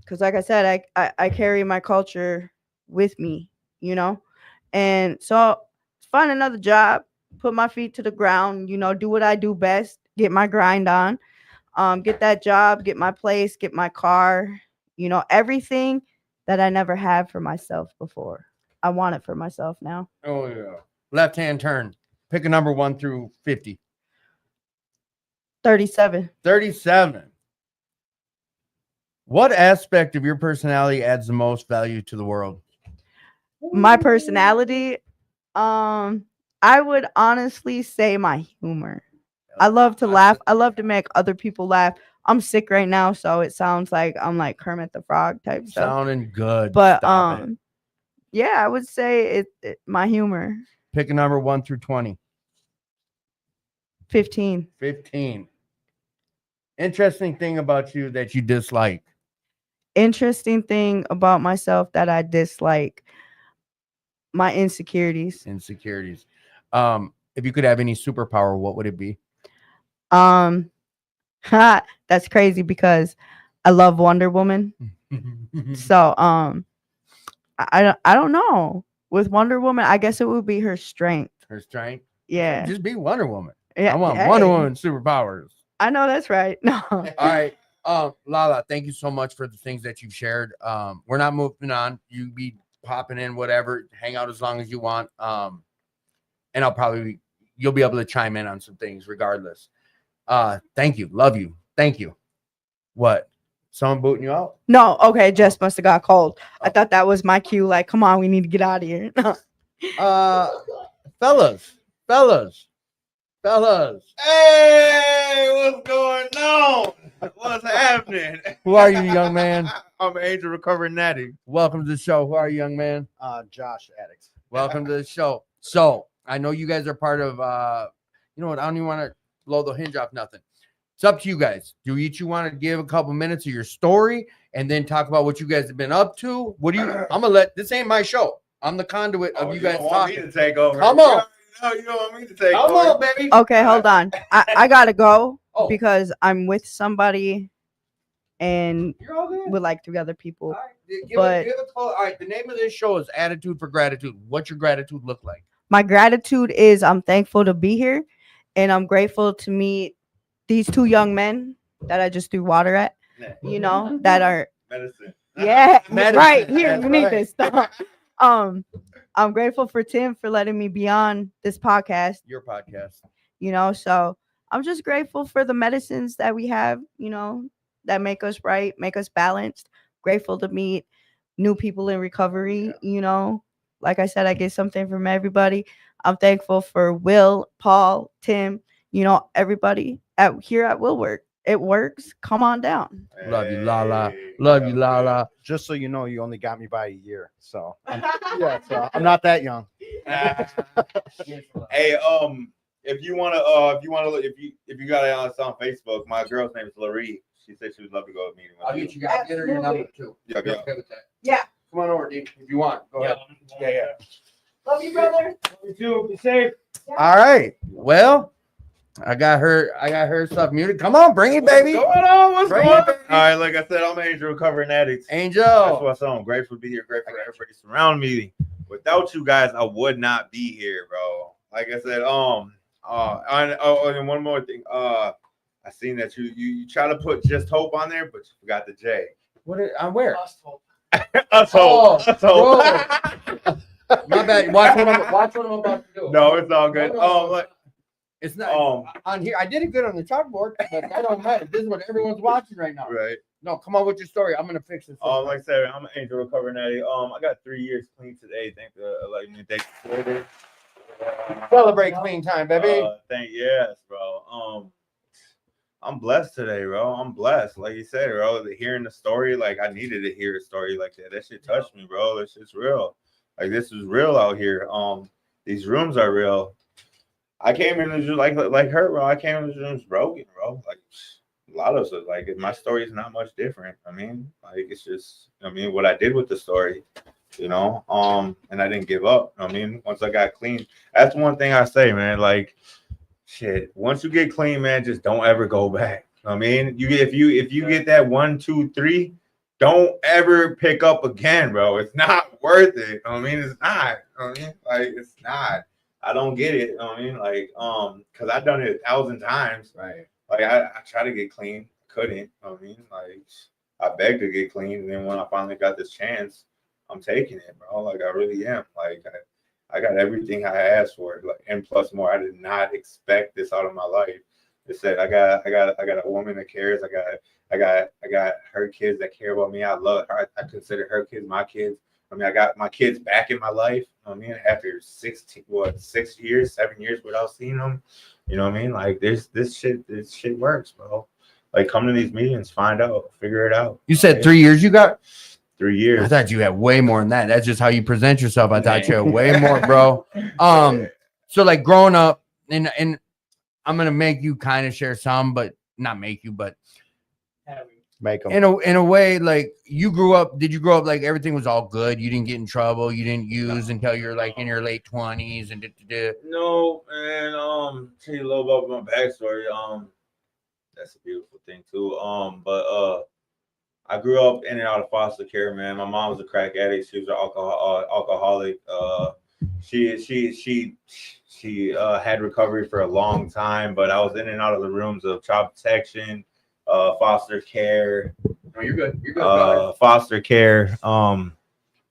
because like I said, I carry my culture with me, you know, and so find another job, put my feet to the ground, you know, do what I do best, get my grind on, get that job, get my place, get my car, you know, everything that I never had for myself before. I want it for myself now. Oh yeah. Left hand turn. Pick a number 1 through 50. 37. 37. What aspect of your personality adds the most value to the world? My personality, I would honestly say my humor. I love to laugh. I love to make other people laugh. I'm sick right now, so it sounds like I'm like Kermit the Frog type stuff. Sounding good. But Stop it. yeah, I would say it my humor. Pick a number 1 through 20. 15. 15. Interesting thing about you that you dislike. Interesting thing about myself that I dislike. My insecurities. Insecurities. If you could have any superpower, what would it be? That's crazy because I love Wonder Woman. So I don't know. With Wonder Woman, I guess it would be her strength. Her strength. Yeah. Just be Wonder Woman. Yeah. I want Hey, Wonder Woman superpowers. I know that's right. No. All right. Lala, thank you so much for the things that you've shared. We're not moving on. You be popping in, whatever, hang out as long as you want. And you'll be able to chime in on some things regardless. Thank you. Love you. Thank you. What? Someone booting you out? No, okay, Jess must have got cold. I thought that was my cue. Like, come on, we need to get out of here. Fellas. hey, what's going on? What's happening? Who are you, young man? I'm Angel Recovering Natty. Welcome to the show. Who are you, young man? Josh Addicts. Welcome to the show. So I know you guys are part of you know what? I don't even want to blow the hinge off nothing. It's up to you guys. Do each you want to give a couple minutes of your story and then talk about what you guys have been up to? What do you I'm gonna let this ain't my show. I'm the conduit of you guys don't want talking. me to take over. Come on. No, you don't want me to take Come over. on, baby. Okay, hold on. I gotta go Oh, because I'm with somebody and you're all good. with like 3 other people. All right. But- give a call. All right, the name of this show is Attitude for Gratitude. What's your gratitude look like? My gratitude is I'm thankful to be here and I'm grateful to meet these 2 young men that I just threw water at, you know, that are Medicine. yeah, Medicine, right here. that's You need right. this stuff. I'm grateful for Tim for letting me be on this podcast, Your podcast. you know. So I'm just grateful for the medicines that we have, you know, that make us right, make us balanced. Grateful to meet new people in recovery, you know. Like I said, I get something from everybody. I'm thankful for Will, Paul, Tim, you know, everybody at here at Will Work. It works. Come on down. Love you, Lala. Hey, Love you, that was Lala. Just so you know, you only got me by a year, so I'm not that young. good. Hey, if you wanna, if you got us on Facebook, my girl's name is Laree. She said she would love to go to a meeting with I'll you. get you guys. Get her your number too. Yeah, You're yeah. okay with that? Yeah. Come on over, D, if you want. Go ahead. Yeah. Love you, brother. You too. Be safe. All right. Well, I got her stuff muted. Come on, bring it, baby. What's going on? What's Bring going it, on? baby. All right, like I said, I'm Angel Recovering Addicts. That's Angel. what's on. Grateful to be here. Grateful for everybody surrounding me. Without you guys, I would not be here, bro. Like I said, and one more thing. I seen that you try to put Just Hope on there, but you forgot the J. What? I'm where? Us Oh, Hope. Us Hope. My bad. Watch what I'm about to do. No, it's all good. No, Like, it's not on here. I did it good on the chalkboard, but that don't matter. This is what everyone's watching right now. right. No, come on with your story. I'm gonna fix this. Like I said, I'm an Angel Recovering Addict. I got 3 years clean today. Thank the Celebrate clean time, baby. Yes, bro. I'm blessed today, bro. I'm blessed. Like you said, bro, hearing the story, like I needed to hear a story like that. That shit touched me, bro. This shit's real. Like this is real out here. These rooms are real. I came in just like her, bro. I came in the rooms broken, bro. Like a lot of us, like my story is not much different. I mean, like it's just, what I did with the story, and I didn't give up. Once I got clean, that's one thing I say, man. Like, shit, once you get clean, man, just don't ever go back. If you get that 1, 2, 3, don't ever pick up again, bro. It's not worth it. It's not. It's not. I don't get it. Because I've done it 1,000 times. Right. Like I tried to get clean, couldn't. I begged to get clean, and then when I finally got this chance, I'm taking it, bro. Like I really am. Like I got everything I asked for, like and plus more. I did not expect this out of my life. It said I got a woman that cares. I got her kids that care about me. I love her. I consider her kids my kids. I got my kids back in my life. After 6 years, 7 years without seeing them. Like this shit works, bro. Like come to these meetings, find out, figure it out. You said 3 years you got? 3 years. I thought you had way more than that. That's just how you present yourself. I thought you had way more, bro. So like growing up, and I'm gonna make you kind of share some, but not make you, but Make them. in a way, like you grew up. Did you grow up like everything was all good? You didn't get in trouble. You didn't use until you're like in your late 20s and No, and tell you a little about my backstory. That's a beautiful thing too. But I grew up in and out of foster care, man. My mom was a crack addict. She was an alcoholic. She had recovery for a long time, but I was in and out of the rooms of child protection, foster care. No, you're good. You're good. Foster care.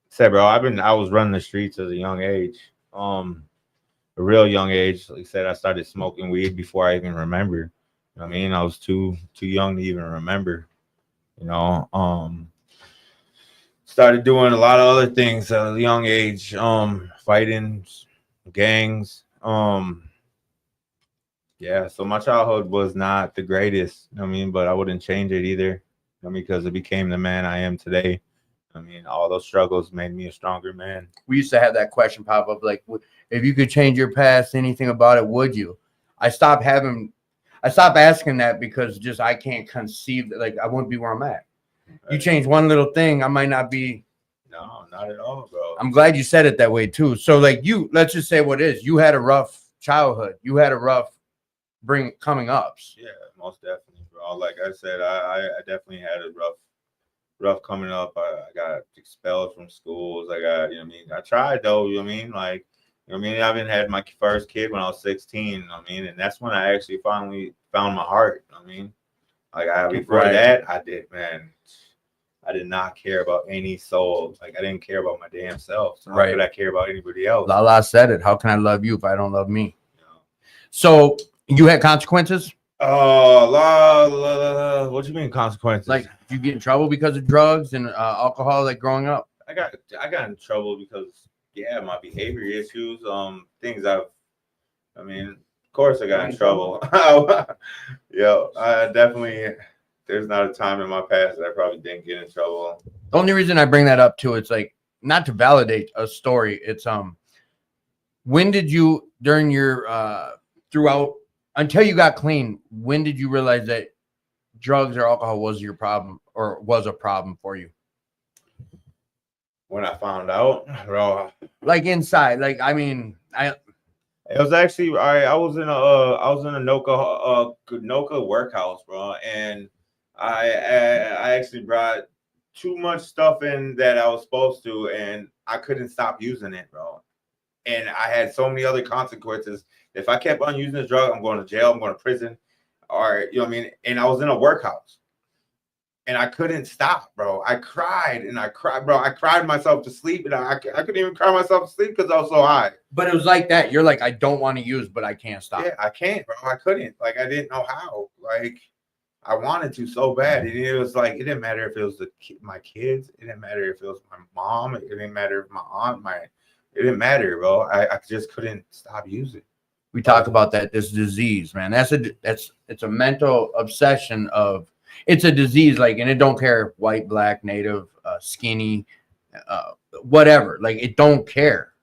Said, bro, I was running the streets at a young age. A real young age. Like I said, I started smoking weed before I even remember. I was too young to even remember. Started doing a lot of other things at a young age. Fighting gangs. Yeah, so my childhood was not the greatest, but I wouldn't change it either, because it became the man I am today. All those struggles made me a stronger man. We used to have that question pop up, like, if you could change your past, anything about it, would you? I stopped asking that because just I can't conceive that, like, I wouldn't be where I'm at. You change one little thing, I might not be. No, not at all, bro. I'm glad you said it that way too. So like let's just say what it is. You had a rough childhood. You had a rough coming ups. Yeah, most definitely, bro. Like I said, I definitely had a rough coming up. I got expelled from schools. I tried though, I even had my first kid when I was 16, and that's when I actually finally found my heart. Like before Right. that, I did, man. I did not care about any soul. Like I didn't care about my damn self. So how Right. could I care about anybody else? Allah said it. How can I love you if I don't love me? You know? So you had consequences? Oh, what you mean consequences? Like you get in trouble because of drugs and alcohol, like growing up? I got in trouble because my behavior issues, things I mean, of course I got in trouble. I definitely, there's not a time in my past that I probably didn't get in trouble. The only reason I bring that up too, it's like not to validate a story. It's when did you during your throughout until you got clean, when did you realize that drugs or alcohol was your problem or was a problem for you? When I found out, bro, Like inside, like I mean, it was actually I was in a Noka workhouse, bro, and I actually brought too much stuff in that I was supposed to, and I couldn't stop using it, bro. And I had so many other consequences. If I kept on using this drug, I'm going to jail, I'm going to prison, or you know what I mean. And I was in a workhouse, and I couldn't stop, bro. I cried and I cried, bro. I cried myself to sleep, and I couldn't even cry myself to sleep because I was so high. but it was like that. You're like, I don't want to use, but I can't stop. Yeah, I can't, bro. I couldn't. Like, I didn't know how. Like, I wanted to so bad. And it was like, it didn't matter if it was my kids. It didn't matter if it was my mom. It didn't matter if my aunt, it didn't matter, bro. I just couldn't stop using. We talk about that, this disease, man. It's a mental obsession of, it's a disease, like, and it don't care if white, black, native, skinny, whatever. Like, it don't care,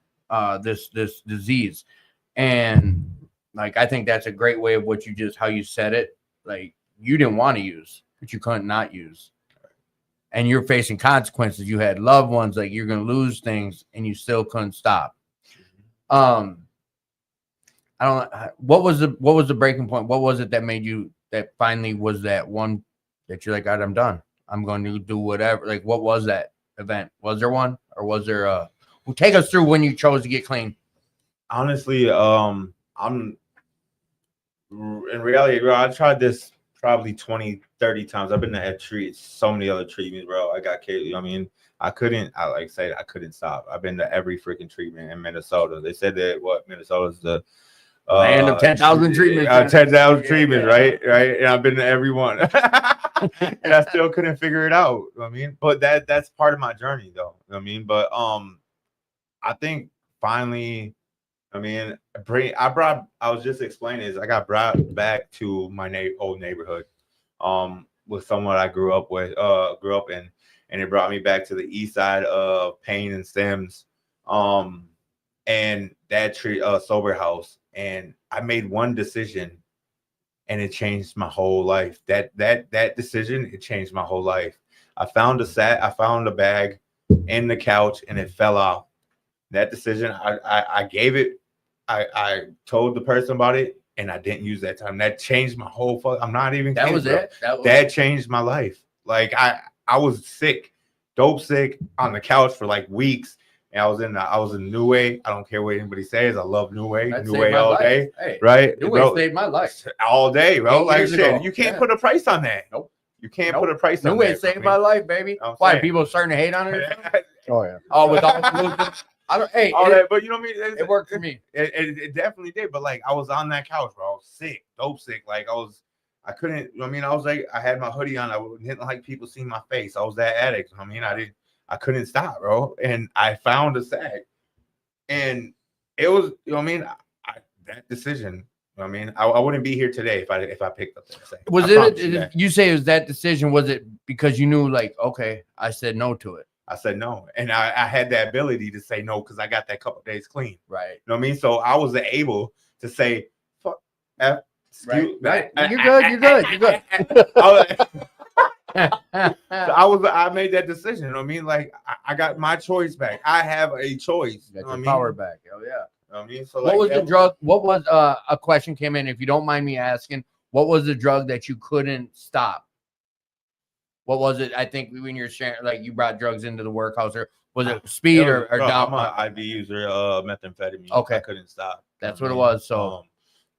this disease. And like, I think that's a great way of how you said it. Like, you didn't want to use, but you couldn't not use. And you're facing consequences. You had loved ones, like you're going to lose things and you still couldn't stop. I don't know. What was the breaking point? What was it that made you, that finally was that one that you're like, God, I'm done. I'm going to do whatever. Like, what was that event? Was there one, or was there well, take us through when you chose to get clean? Honestly, I'm in reality, bro, I tried this probably 20, 30 times. I've been to so many other treatments, bro. I got kids. I mean, I couldn't stop. I've been to every freaking treatment in Minnesota. They said that Minnesota's the Land of 10,000 treatments. 10,000 treatments, right? And I've been to every one. And I still couldn't figure it out. I mean, but that's part of my journey, though. I mean, but I think finally, I mean, I was just explaining this. I got brought back to my old neighborhood, with someone I grew up in, and it brought me back to the east side of Payne and Sims, and that sober house. And I made one decision, and it changed my whole life. That decision, it changed my whole life. I found a bag in the couch, and it fell off. That decision, I gave it. I told the person about it, and I didn't use that time. That changed my whole. I'm not even. That kidding, was bro. it. That changed my life. Like I was sick, dope sick, on the couch for like weeks, and I was in New Way. I don't care what anybody says. I love New Way. That New saved Way my all life. day, Hey, right? New Way Bro, saved my life. all day, bro. 8 Like years shit, ago. you can't Yeah. put a price on that. Nope. You can't Nope. put a price New on Way that. saved my life, baby. I'm Why saying. people starting to hate on it? Oh yeah. Oh, with all the movement. I don't. Hey, all that, but you know what I mean? it worked for me. It definitely did. But like I was on that couch, bro. I was sick, dope sick. Like I couldn't, you know what I mean? I was like, I had my hoodie on. I didn't like people seeing my face. I was that addict. You know what I mean, I couldn't stop, bro. And I found a sack. And it was, you know what I mean? That decision, you know what I mean? I wouldn't be here today if I picked up that sack. Was I promise you that. you say it was that decision? Was it because you knew, like, okay, I said no to it? I said no. And I had that ability to say no because I got that couple days clean. Right. You know what I mean? So I was able to say, fuck, Right. You're good. I made that decision. You know what I mean? Like I got my choice back. I have a choice. You You know got what I your mean? power back. Oh yeah. You know what I mean? So What was the drug? What was a question came in? If you don't mind me asking, what was the drug that you couldn't stop? What was it? I think when you're sharing, like you brought drugs into the workhouse, or was it speed or I'm down? an IV user, methamphetamine. Okay. I couldn't stop. That's You know what it was. So I mean?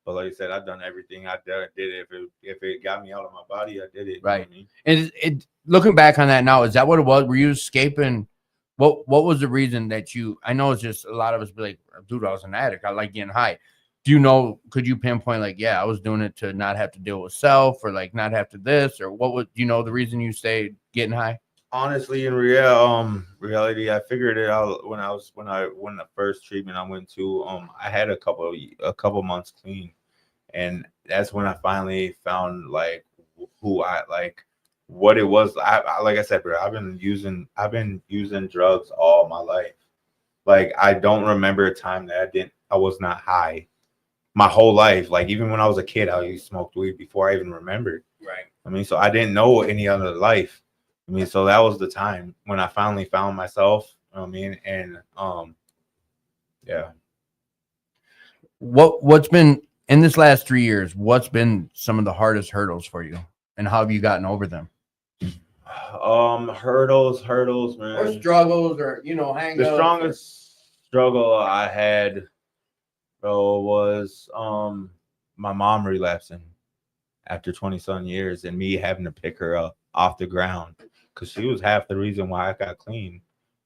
But like I said, I've done everything I did. If it got me out of my body, I did it. Right. You know And it looking back on that now, is that what it was? Were you escaping? What was the reason that you? I know it's just a lot of us be like, dude, I was an addict. I like getting high. Do you know? Could you pinpoint like, yeah, I was doing it to not have to deal with self, or like not have to this, or what was the reason you stayed getting high? Honestly, in reality, I figured it out when the first treatment I went to. I had a couple months clean, and that's when I finally found like who I like, what it was. I like I said, bro, I've been using drugs all my life. Like I don't remember a time that I was not high. My whole life, like even when I was a kid, I used to smoke weed before I even remembered. Right. I mean, so I didn't know any other life. I mean, so that was the time when I finally found myself. You know what I mean, and yeah. What's been in this last 3 years? What's been some of the hardest hurdles for you, and how have you gotten over them? Hurdles, man. Or struggles, or hang The ups, strongest struggle I had, bro, was my mom relapsing after 20-some years, and me having to pick her up off the ground because she was half the reason why I got clean.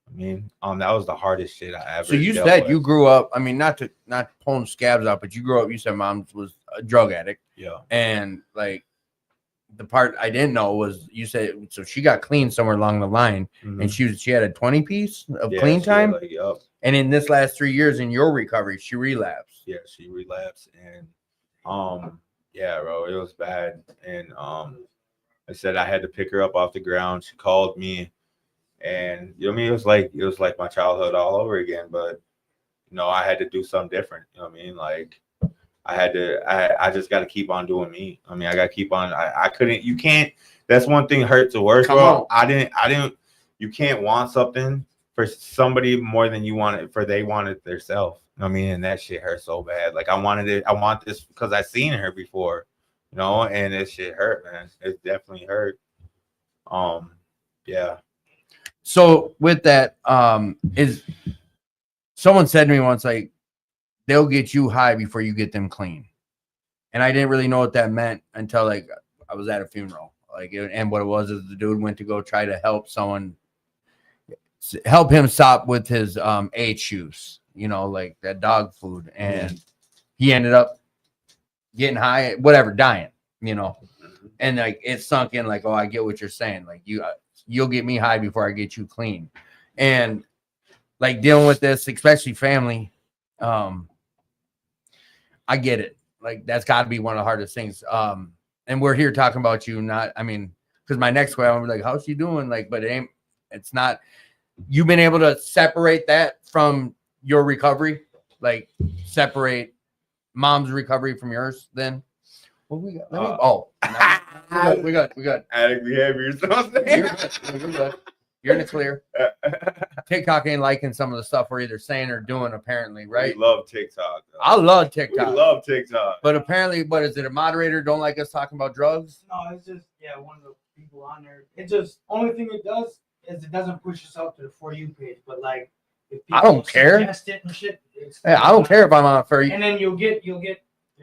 I mean, that was the hardest shit I ever. So you dealt said with. you grew up. I mean, not pulling scabs out, but you grew up. You said mom was a drug addict, Yeah. and like the part I didn't know was you said so she got clean somewhere along the line, and she had a 20 piece of clean time. Like, yep. And in this last 3 years in your recovery, she relapsed. Yeah, she relapsed, and yeah, bro, it was bad. And I said I had to pick her up off the ground. She called me, and you know what I mean, it was like my childhood all over again. But I had to do something different. You know what I mean? Like I just got to keep on doing me. I mean, I got to keep on. I couldn't. You can't. That's one thing hurts the worst, bro. I didn't. You can't want something for somebody more than you want it for they want it themselves. I mean, and that shit hurt so bad. Like I wanted it. I want this because I seen her before, and this shit hurt, man. It definitely hurt. Yeah. So with that, is someone said to me once, like, they'll get you high before you get them clean. And I didn't really know what that meant until like I was at a funeral. And what it was is the dude went to go try to help him stop with his H use, like that dog food. And he ended up getting high, whatever, dying, and like it sunk in like, oh, I get what you're saying. Like you'll get me high before I get you clean. And like dealing with this, especially family, I get it. Like that's got to be one of the hardest things. And we're here talking about you, because my next question, I'm like, how's she doing? Like, but it's not. You've been able to separate that from your recovery, like separate mom's recovery from yours. Then, what we got? We got addict behavior. You're good. You're in the clear. TikTok ain't liking some of the stuff we're either saying or doing, apparently, right? We love TikTok. Though. I love TikTok. We love TikTok. But apparently, what is it? A moderator don't like us talking about drugs? No, it's just one of the people on there. It just only thing it does is it doesn't push us up to the For You page. But like, if I don't care. suggest it and shit, Hey, I don't care if I'm on For You. And then you'll get your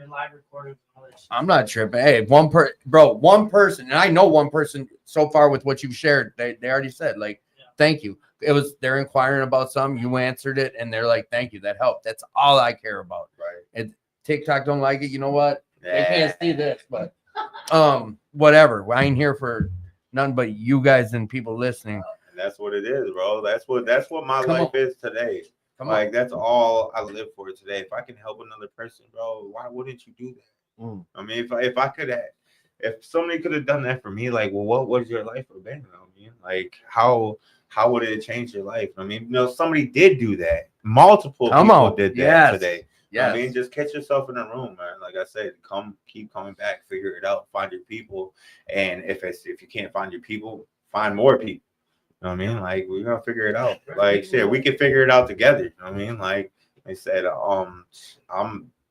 live recordings and all that shit. I'm not tripping. Hey, one person, and I know one person so far with what you've shared. They already said like, thank you. They're inquiring about something. You answered it, and they're like, thank you. That helped. That's all I care about. Right. And TikTok don't like it. You know what? They can't see this, but whatever. I ain't here for none but you guys and people listening. And that's what it is, bro. That's what my life is today. That's all I live for today. If I can help another person, bro, why wouldn't you do that? I mean, if I could have, if somebody could have done that for me, like, well, what would your life have been? I mean, like, how would it change your life? I mean, somebody did do that. Multiple people did that today. Yeah, I mean, just catch yourself in a room, man. Like I said, keep coming back, figure it out, find your people, and if you can't find your people, find more people. You know what I mean? Like we're gonna figure it out. Like shit, we can figure it out together. You know what I mean? Like I said, I'm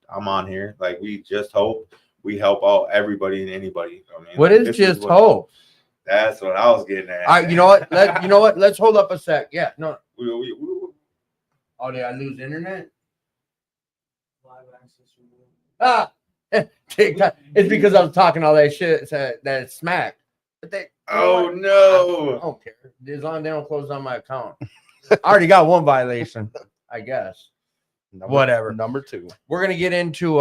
on here. Like we just hope we help out everybody and anybody. You know what I mean? What is just hope? That's what I was getting at. All right, you know what? Let's hold up a sec. Yeah, no. Oh, did I lose internet? Live access. Ah, TikTok. It's because I was talking all that shit that smack. But they, Oh I no. don't care. As long as they don't close on my account. I already got one violation, I guess. Whatever. Number 2. We're gonna get into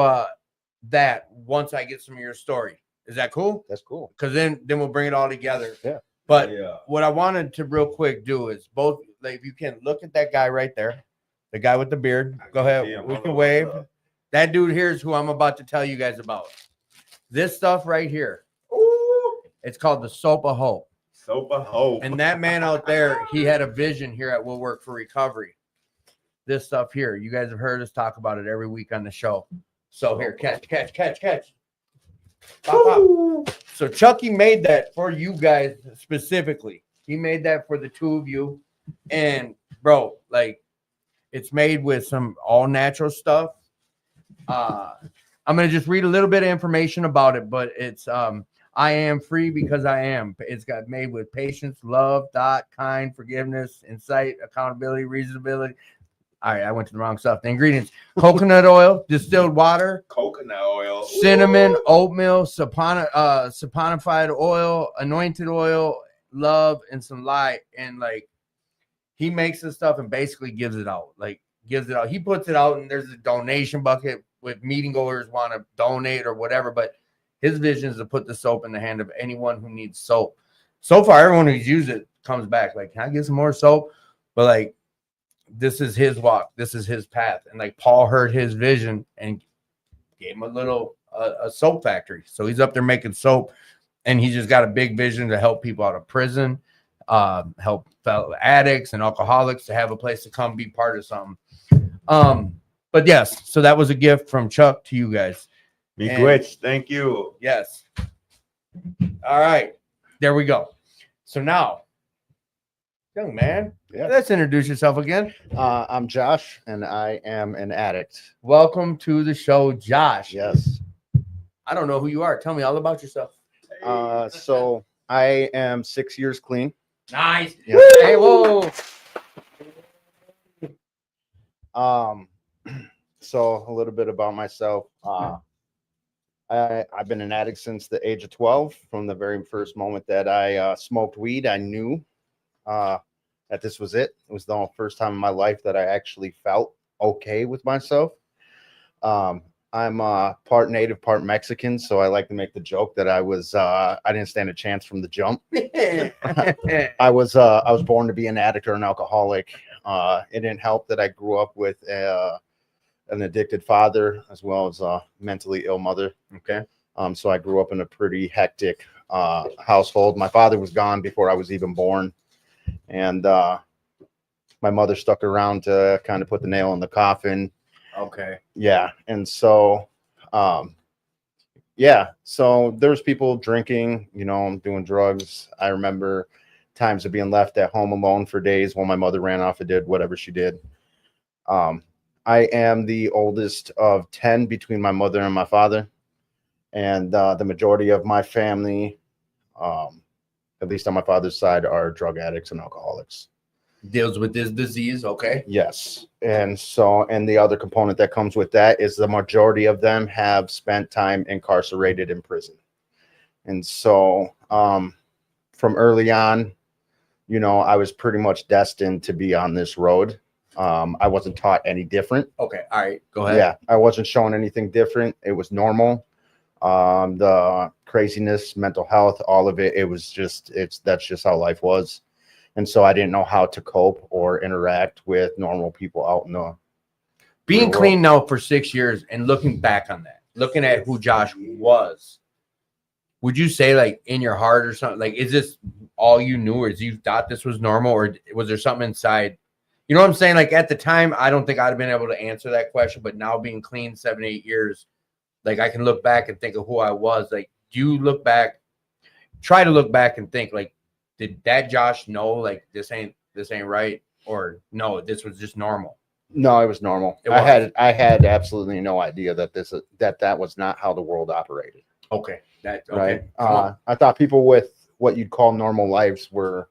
that once I get some of your story. Is that cool? That's cool. Because then we'll bring it all together. Yeah. But Yeah. what I wanted to real quick do is both, like, if you can look at that guy right there, the guy with the beard. Go ahead. see him. We Hold can on, wave. what's up? That dude here is who I'm about to tell you guys about. This stuff right here. It's called the Soap of Hope. Soap of hope. And that man out there, he had a vision here at Will Work for Recovery. This stuff here, you guys have heard us talk about it every week on the show. So here, catch. Pop, pop. So Chucky made that for you guys specifically. He made that for the two of you. And bro, like, it's made with some all natural stuff. I'm gonna just read a little bit of information about it, but it's I am free because I am. It's got made with patience, love, thought, kind, forgiveness, insight, accountability, reasonability. All right, I went to the wrong stuff. The ingredients: coconut oil, distilled water, Coconut oil. cinnamon, oatmeal, saponified oil, anointed oil, love, and some light. And like, he makes this stuff and basically gives it out. Like, gives it out. He puts it out, and there's a donation bucket with meeting goers want to donate or whatever. But his vision is to put the soap in the hand of anyone who needs soap. So far, everyone who's used it comes back like, "Can I get some more soap?" But like, this is his walk. This is his path. And like, Paul heard his vision and gave him a little a soap factory. So he's up there making soap, and he just got a big vision to help people out of prison, help fellow addicts and alcoholics to have a place to come be part of something. But yes, so that was a gift from Chuck to you guys. Miigwech, thank you. Yes. All right. There we go. So now, young man, Yeah. let's introduce yourself again. I'm Josh, and I am an addict. Welcome to the show, Josh. Yes. I don't know who you are. Tell me all about yourself. So I am 6 years clean. Nice. Yeah. Hey, whoa. So a little bit about myself. I've been an addict since the age of 12. From the very first moment that I smoked weed, I knew that this was it. It was the first time in my life that I actually felt okay with myself. I'm part Native, part Mexican, so I like to make the joke that I didn't stand a chance from the jump. I was born to be an addict or an alcoholic. It didn't help that I grew up with an addicted father as well as a mentally ill mother. Okay. So I grew up in a pretty hectic household. My father was gone before I was even born, and my mother stuck around to kind of put the nail in the coffin. Okay. Yeah, and so so there's people drinking, doing drugs. I remember times of being left at home alone for days while my mother ran off and did whatever she did. I am the oldest of 10 between my mother and my father, and the majority of my family, at least on my father's side, are drug addicts and alcoholics. Deals with this disease. Okay. Yes. And the other component that comes with that is the majority of them have spent time incarcerated in prison. And so from early on, I was pretty much destined to be on this road. I wasn't taught any different. Okay. All right. Go ahead. Yeah. I wasn't shown anything different. It was normal. The craziness, mental health, all of it, that's just how life was. And so I didn't know how to cope or interact with normal people out in the Being world. clean now for 6 years and looking back on that, looking at who Josh was, would you say, like, in your heart or something, like, is this all you knew, or you thought this was normal, or was there something inside? You know what I'm saying? Like, at the time, I don't think I'd have been able to answer that question, but now being clean 7, 8 years, like, I can look back and think of who I was. Like, do you try to look back and think, like, did that Josh know, like, this ain't right, or no, this was just normal? No, it was normal. It was. I had absolutely no idea that that was not how the world operated. Okay. Okay. Right. Come on. I thought people with what you'd call normal lives were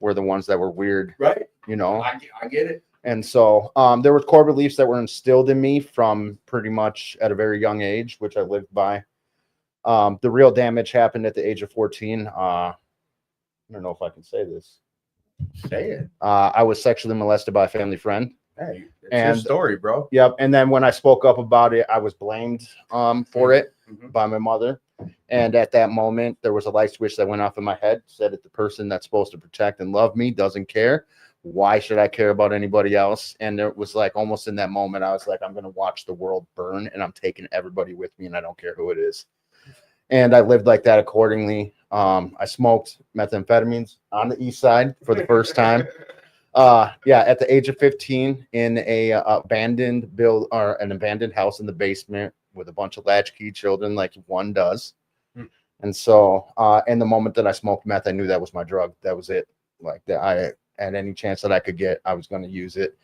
the ones that were weird, Right. you know. I get it. And so there were core beliefs that were instilled in me from pretty much at a very young age, which I lived by. The real damage happened at the age of 14. I don't know if I can say this. Say it. I was sexually molested by a family friend. Hey, it's your And- story, bro. Yep. And then when I spoke up about it, I was blamed for it Mhm. by my mother. And at that moment, there was a light switch that went off in my head, said that the person that's supposed to protect and love me doesn't care. Why should I care about anybody else? And it was like almost in that moment, I was like, I'm going to watch the world burn and I'm taking everybody with me and I don't care who it is. And I lived like that accordingly. I smoked methamphetamines on the east side for the first time. At the age of 15 in a abandoned house in the basement with a bunch of latchkey children like one does. And so in the moment that I smoked meth, I knew that was my drug. That was it. Like that I at any chance that I could get, I was going to use it.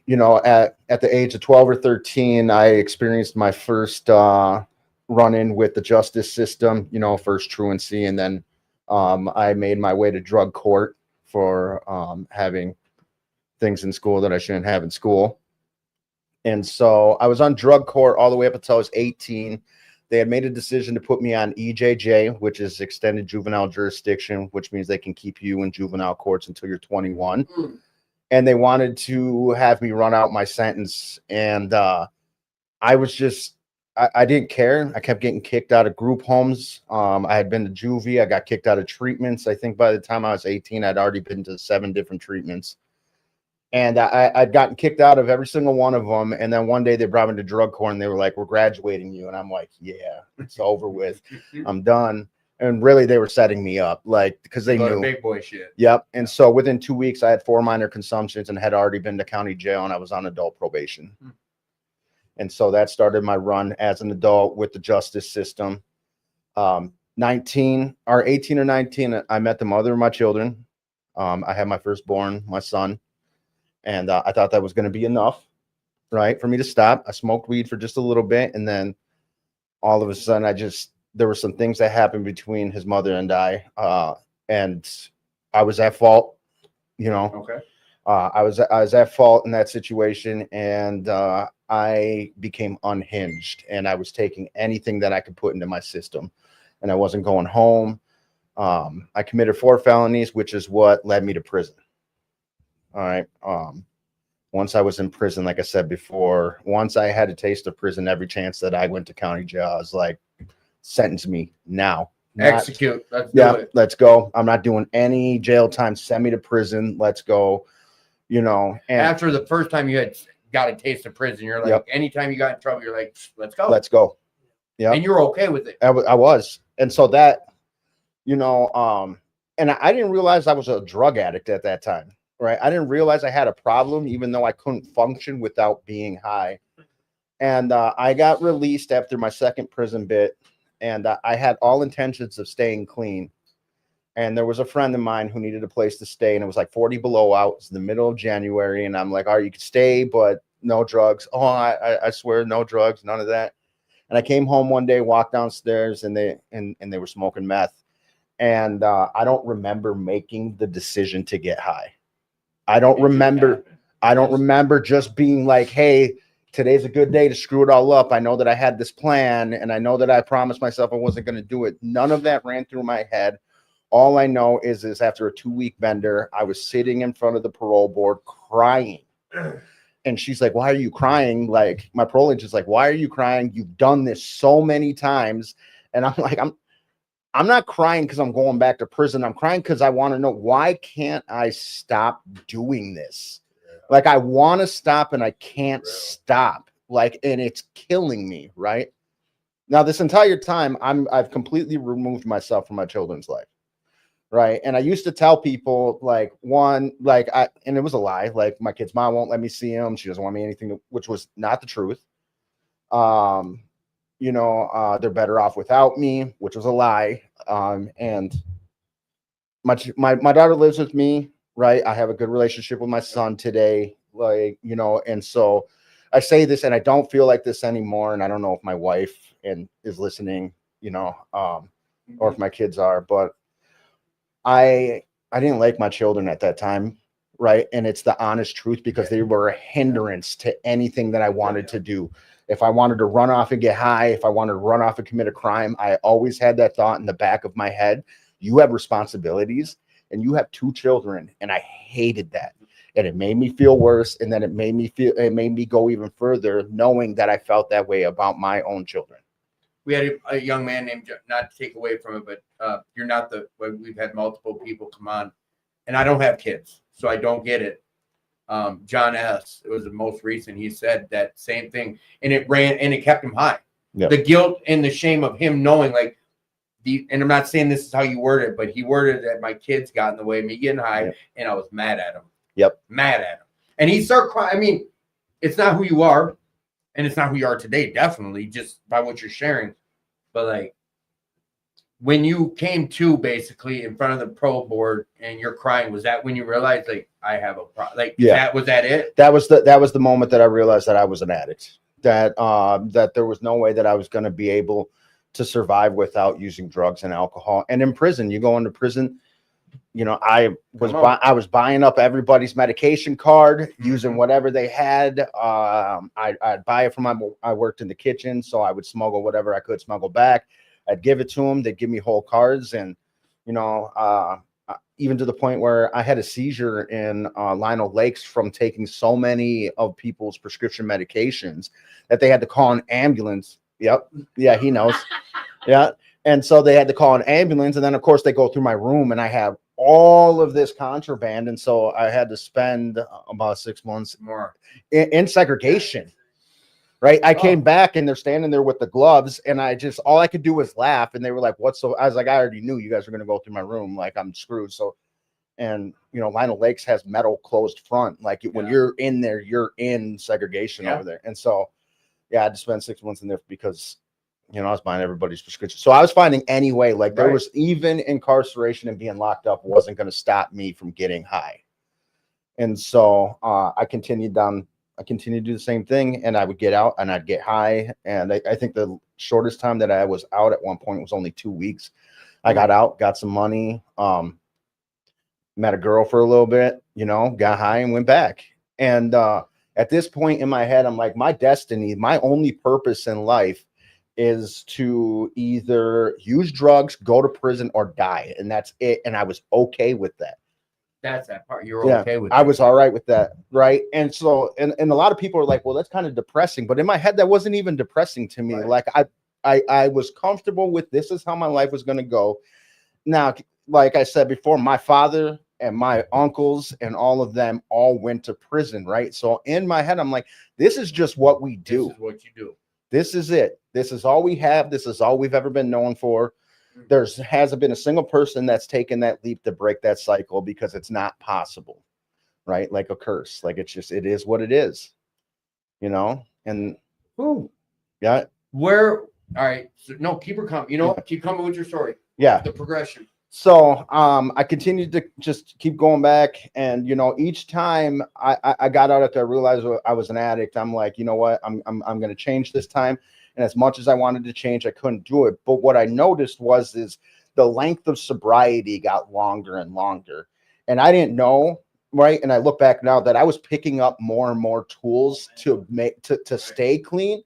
You know, at the age of 12 or 13, I experienced my first run-in with the justice system, you know, first truancy. And then I made my way to drug court for having things in school that I shouldn't have in school. And so I was on drug court all the way up until I was 18. They had made a decision to put me on EJJ, which is extended juvenile jurisdiction, which means they can keep you in juvenile courts until you're 21. And they wanted to have me run out my sentence. And I was just, I didn't care. I kept getting kicked out of group homes. I had been to juvie. I got kicked out of treatments. I think by the time I was 18, I'd already been to 7 different treatments. And I'd gotten kicked out of every single one of them. And then one day they brought me to drug court and they were like, we're graduating you. And I'm like, yeah, it's over with. I'm done. And really they were setting me up, like, because they Go to knew. big boy shit. Yep. And so within 2 weeks, I had 4 minor consumptions and had already been to county jail and I was on adult probation. And so that started my run as an adult with the justice system. 18 or 19, I met the mother of my children. I had my firstborn, my son. And I thought that was going to be enough, right, for me to stop. I smoked weed for just a little bit. And then all of a sudden, there were some things that happened between his mother and I. And I was at fault, you know. Okay. I was at fault in that situation. And I became unhinged. And I was taking anything that I could put into my system. And I wasn't going home. I committed 4 felonies, which is what led me to prison. All right. Once I was in prison, like I said before, once I had a taste of prison, every chance that I went to county jail, I was like, sentence me now. Execute. Let's do it. Let's go. I'm not doing any jail time. Send me to prison. Let's go. You know, and After the first time you had got a taste of prison, you're like, Yep. anytime you got in trouble, you're like, let's go. let's go. Yeah. And you're okay with it. I was. And so that, you know, and I didn't realize I was a drug addict at that time. Right. I didn't realize I had a problem, even though I couldn't function without being high. And I got released after my second prison bit. And I had all intentions of staying clean. And there was a friend of mine who needed a place to stay. And it was like 40 below out. It was in the middle of January. And I'm like, all right, you can stay, but no drugs. Oh, I swear, no drugs, none of that. And I came home one day, walked downstairs, and they were smoking meth. And I don't remember making the decision to get high. I don't remember just being like, hey, today's a good day to screw it all up. I know that I had this plan and I know that I promised myself I wasn't going to do it. None of that ran through my head. All I know is after a 2-week bender, I was sitting in front of the parole board crying. And she's like, why are you crying? Like, my parole agent's like, why are you crying? You've done this so many times. And I'm like, I'm not crying because I'm going back to prison. I'm crying because I want to know, why can't I stop doing this? Like, I want to stop and I can't stop. Like, and it's killing me. Right now, this entire time, I've completely removed myself from my children's life. Right. And I used to tell people and it was a lie. Like, my kid's mom won't let me see him. She doesn't want me anything, which was not the truth. You know, they're better off without me, which was a lie. And my daughter lives with me, right? I have a good relationship with my son today, like, you know, and so I say this and I don't feel like this anymore. And I don't know if my wife is listening, you know, or if my kids are, but I didn't like my children at that time, right? And it's the honest truth because they were a hindrance to anything that I wanted to do. If I wanted to run off and get high, if I wanted to run off and commit a crime, I always had that thought in the back of my head. You have responsibilities and you have 2 children. And I hated that. And it made me feel worse. And then it made me go even further knowing that I felt that way about my own children. We had a young man named, not to take away from it, but you're not we've had multiple people come on, and I don't have kids, so I don't get it. John S. It was the most recent. He said that same thing, and it kept him high. Yep. The guilt and the shame of him knowing, like, and I'm not saying this is how you word it, but he worded that my kids got in the way of me getting high, and I was mad at him. Yep. Mad at him. And he started crying. I mean, it's not who you are, and it's not who you are today, definitely, just by what you're sharing. But, like, when you came to basically in front of the pro board and you're crying, was that when you realized, like, I have a problem? Like, was that it? That was the moment that I realized that I was an addict, that there was no way that I was going to be able to survive without using drugs and alcohol. And in prison, you go into prison, you know, I was buying up everybody's medication card, using whatever they had. I'd buy it from I worked in the kitchen, so I would smuggle whatever I could smuggle back. I'd give it to them. They'd give me whole cards. And, you know, even to the point where I had a seizure in Lionel Lakes from taking so many of people's prescription medications that they had to call an ambulance. Yep. Yeah, he knows. Yeah. And so they had to call an ambulance. And then, of course, they go through my room and I have all of this contraband. And so I had to spend about 6 months more in segregation. Right. I came back and they're standing there with the gloves and all I could do was laugh. And they were like, "What's so?" I was like, "I already knew you guys were going to go through my room. Like, I'm screwed." So, and, you know, Lionel Lakes has metal closed front. Like, when you're in there, you're in segregation over there. And so, yeah, I had to spend 6 months in there because, you know, I was buying everybody's prescription. So I was finding any way, like, there was even incarceration and being locked up wasn't going to stop me from getting high. And so I continued to do the same thing, and I would get out and I'd get high. And I think the shortest time that I was out at one point was only 2 weeks. I got out, got some money, met a girl for a little bit, you know, got high and went back. And at this point in my head, I'm like, my destiny, my only purpose in life is to either use drugs, go to prison, or die. And that's it. And I was okay with that. That's that part. You're okay with it. I was all right with that. Right. And so, and a lot of people are like, well, that's kind of depressing. But in my head, that wasn't even depressing to me. Like, I was comfortable with this is how my life was going to go. Now, like I said before, my father and my uncles and all of them all went to prison. Right. So in my head, I'm like, this is just what we do. This is what you do. This is it. This is all we have. This is all we've ever been known for. There hasn't been a single person that's taken that leap to break that cycle because it's not possible, right? Like a curse. Like, it is what it is, you know? And yeah. All right. So, no, keep her coming. You know what? Keep coming with your story. Yeah. The progression. So I continued to just keep going back. And, you know, each time I got out after I realized I was an addict, I'm like, you know what? I'm going to change this time. And as much as I wanted to change, I couldn't do it. But what I noticed is the length of sobriety got longer and longer. And I didn't know, right? And I look back now that I was picking up more and more tools to to stay clean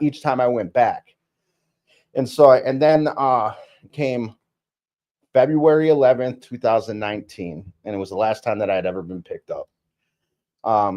each time I went back. And so, and then came February 11th, 2019. And it was the last time that I had ever been picked up.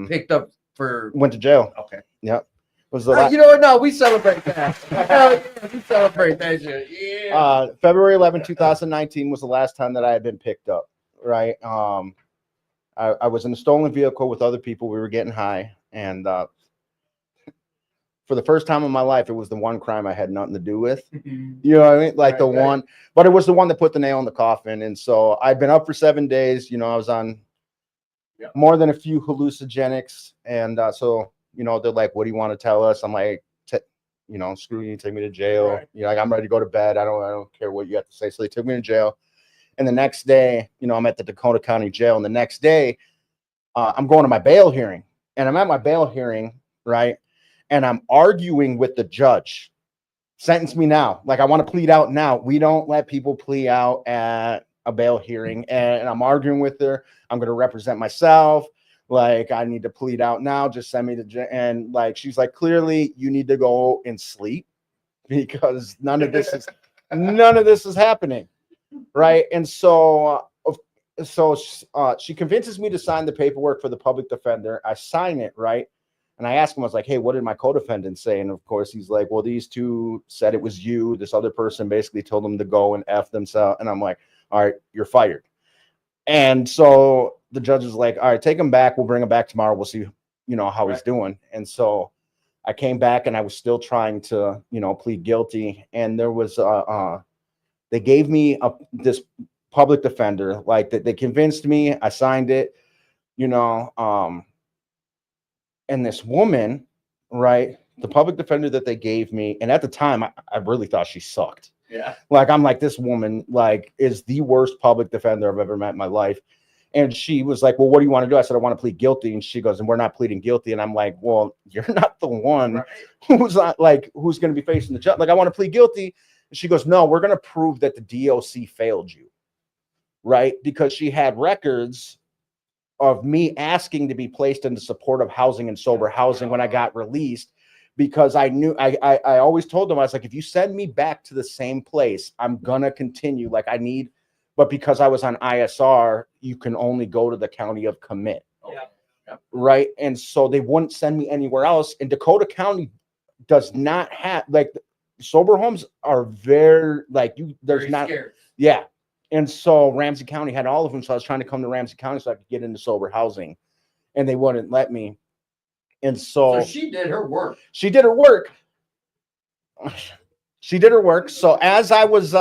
Picked up for... Went to jail. Okay. Yep. Was the you know what? No, we celebrate that. Hell yeah, we celebrate that shit. Yeah. February 11, 2019 was the last time that I had been picked up. Right. I was in a stolen vehicle with other people. We were getting high, and for the first time in my life, it was the one crime I had nothing to do with. You know what I mean? Like one, but it was the one that put the nail in the coffin. And so I'd been up for 7 days. You know, I was on more than a few hallucinogenics, and so. You know, they're like, "What do you want to tell us?" I'm like, you know, screw you, take me to jail. Right. You know, like, I'm ready to go to bed. I don't care what you have to say. So they took me to jail. And the next day, you know, I'm at the Dakota County Jail. And the next day, I'm going to my bail hearing. And I'm at my bail hearing, right? And I'm arguing with the judge. Sentence me now. Like, I want to plead out now. We don't let people plea out at a bail hearing, and I'm arguing with her. I'm going to represent myself. Like, I need to plead out now. Just send me to jail. And like, she's like, clearly you need to go and sleep because none of this is happening. Right. And so, she convinces me to sign the paperwork for the public defender. I sign it. Right. And I asked him, I was like, hey, what did my co-defendant say? And of course, he's like, well, these two said it was you. This other person basically told them to go and F themselves. And I'm like, all right, you're fired. And so the judge is like, all right, take him back. We'll bring him back tomorrow. We'll see, how he's doing. And so I came back and I was still trying to, plead guilty. And there was, they gave me this public defender, like that. They convinced me. I signed it, and this woman, right, the public defender that they gave me, and at the time, I really thought she sucked. Yeah. Like, I'm like, this woman, like, is the worst public defender I've ever met in my life. And she was like, well, what do you want to do? I said, I want to plead guilty. And she goes, and we're not pleading guilty. And I'm like, well, you're not the one who's not, like, who's going to be facing the judge. Like, I want to plead guilty. And she goes, no, we're going to prove that the DOC failed you. Right. Because she had records of me asking to be placed into supportive housing and sober housing when I got released, because I knew I always told them, I was like, if you send me back to the same place, I'm gonna continue. Like, but because I was on ISR, you can only go to the county of commit. Yeah. Right. And so they wouldn't send me anywhere else. And Dakota County does not have, like, sober homes are very, like, there's Very not scarce. Yeah. And so Ramsey County had all of them. So I was trying to come to Ramsey County so I could get into sober housing, and they wouldn't let me. And So she did her work. she did her work. So as I was,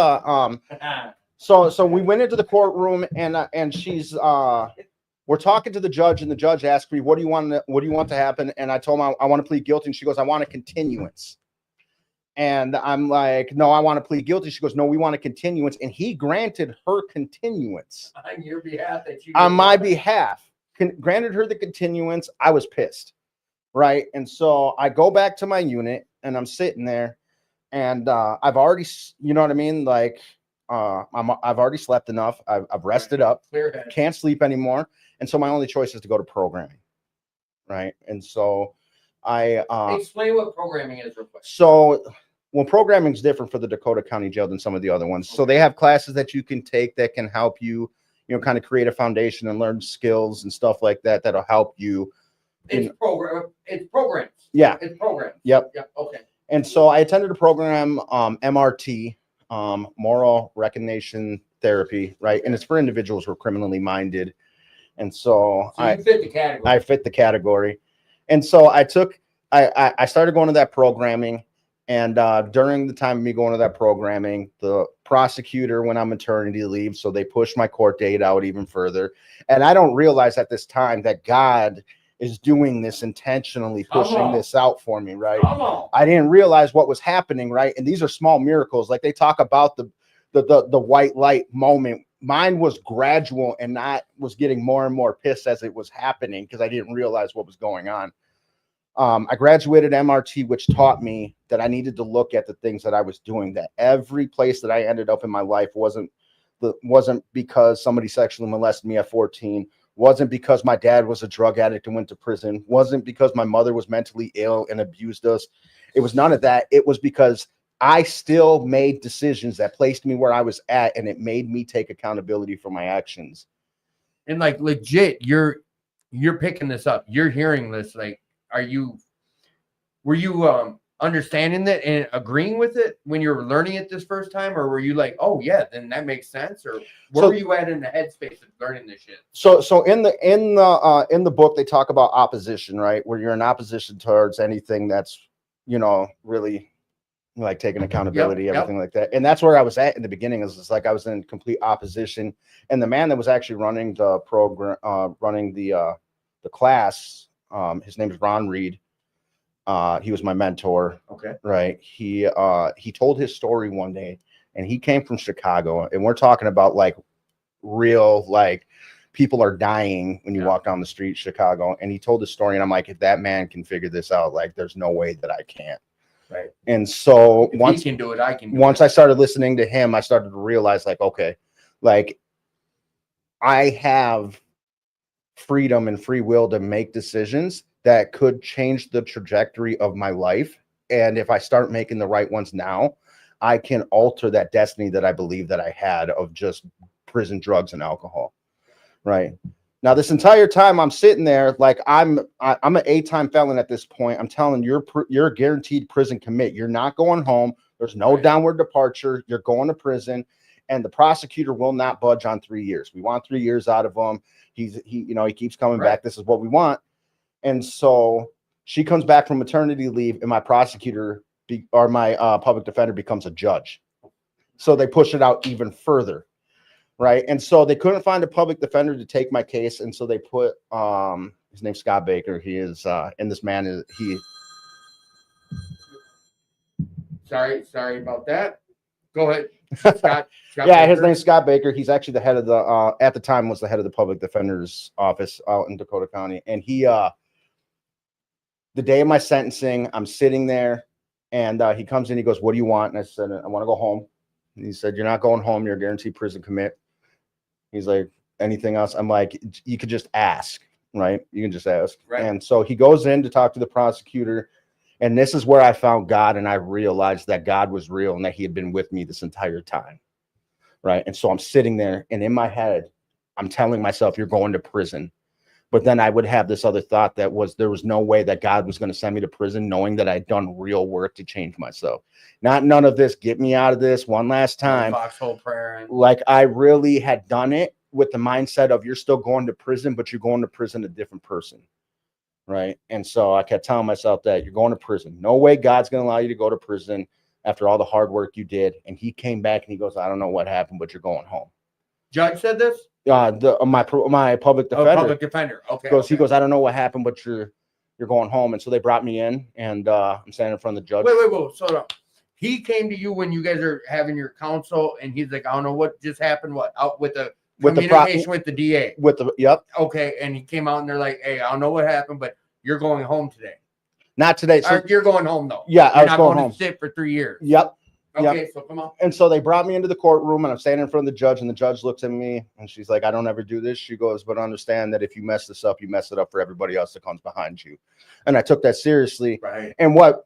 so we went into the courtroom, and she's, we're talking to the judge, and the judge asked me, what do you want to happen? And I told him I want to plead guilty. And she goes, I want a continuance. And I'm like, no, I want to plead guilty. She goes, no, we want a continuance. And he granted her continuance On your behalf, that you on my behalf, granted her the continuance. I was pissed. Right. And so I go back to my unit, and I'm sitting there, and I've already, you know what I mean? Like, I've already slept enough. I've rested up, clear head. can't sleep anymore. And so my only choice is to go to programming. Right. And so Explain what programming is real quick. So, well, programming is different for the Dakota County Jail than some of the other ones. So they have classes that you can take that can help you, kind of create a foundation and learn skills and stuff like that. That'll help you. It's programs. Yeah. It's programs. Yep. Yep. Okay. And so I attended a program, MRT, moral recognition therapy, right? And it's for individuals who are criminally minded. And so, So you fit the category. I fit the category. And so I started going to that programming. And during the time of me going to that programming, the prosecutor went on maternity leave. So they pushed my court date out even further. And I don't realize at this time that God is doing this intentionally, pushing this out for me, right? Come on. I didn't realize what was happening, right? And these are small miracles. Like, they talk about the white light moment. Mine was gradual, and I was getting more and more pissed as it was happening because I didn't realize what was going on. I graduated MRT, which taught me that I needed to look at the things that I was doing, that every place that I ended up in my life wasn't because somebody sexually molested me at 14, wasn't because my dad was a drug addict and went to prison, wasn't because my mother was mentally ill and abused us. It was none of that. It was because I still made decisions that placed me where I was at, and it made me take accountability for my actions. And like, legit, you're picking this up. You're hearing this. Like, were you understanding that and agreeing with it when you were learning it this first time, or were you like, oh yeah, then that makes sense? Or where were you at in the headspace of learning this shit? So in the book, they talk about opposition, right? Where you're in opposition towards anything that's, really like taking accountability, everything like that. And that's where I was at in the beginning. Is it's like I was in complete opposition. And the man that was actually running the program, running the class, his name is Ron Reed. He was my mentor. Okay. Right. He told his story one day, and he came from Chicago, and we're talking about like real, like, people are dying when you walk down the street, Chicago. And he told the story, and I'm like, if that man can figure this out, like, there's no way that I can't. Right. And so If he can do it, I can do once it. I started listening to him, I started to realize, like, okay, like, I have freedom and free will to make decisions that could change the trajectory of my life. And if I start making the right ones now, I can alter that destiny that I believe that I had of just prison, drugs, and alcohol. Right now, this entire time I'm sitting there, like I'm an 8-time felon at this point. I'm telling you, you're a guaranteed prison commit. You're not going home. There's no Right. downward departure. You're going to prison, and the prosecutor will not budge on 3 years. We want 3 years out of him. He keeps coming Right. back. This is what we want. And so she comes back from maternity leave, and my prosecutor or my public defender becomes a judge. So they push it out even further. Right. And so they couldn't find a public defender to take my case. And so they put his name's Scott Baker. He is and this man is Sorry about that. Go ahead. Scott yeah, his Baker. name's Scott Baker. He's actually the head of the at the time was the head of the public defender's office out in Dakota County. And he the day of my sentencing, I'm sitting there and he comes in, he goes, "What do you want?" And I said, "I want to go home." And he said, "You're not going home, you're a guaranteed prison commit." He's like, "Anything else?" I'm like, "You could just ask, right? You can just ask." Right. And so he goes in to talk to the prosecutor. And this is where I found God, and I realized that God was real and that he had been with me this entire time. Right. And so I'm sitting there, and in my head, I'm telling myself, "You're going to prison." But then I would have this other thought that was there was no way that God was going to send me to prison, knowing that I'd done real work to change myself. Not none of this, get me out of this one last time. Foxhole prayer. Like I really had done it with the mindset of you're still going to prison, but you're going to prison a different person. Right. And so I kept telling myself that you're going to prison. No way God's going to allow you to go to prison after all the hard work you did. And he came back and he goes, "I don't know what happened, but you're going home." Judge said this? My public defender. Public defender. Okay. He goes, "I don't know what happened, but you're going home." And so they brought me in, and I'm standing in front of the judge. Wait. So he came to you when you guys are having your counsel, and he's like, "I don't know what just happened. What out with the communication with the DA?" Yep. Okay, and he came out and they're like, "Hey, I don't know what happened, but you're going home today." Not today. So, You're going home though. yeah, You're I was not going going home. to sit for 3 years. Yep. Okay, so come on. And so they brought me into the courtroom, and I'm standing in front of the judge, and the judge looks at me, and she's like, "I don't ever do this." She goes, "But understand that if you mess this up, you mess it up for everybody else that comes behind you." And I took that seriously. Right. And what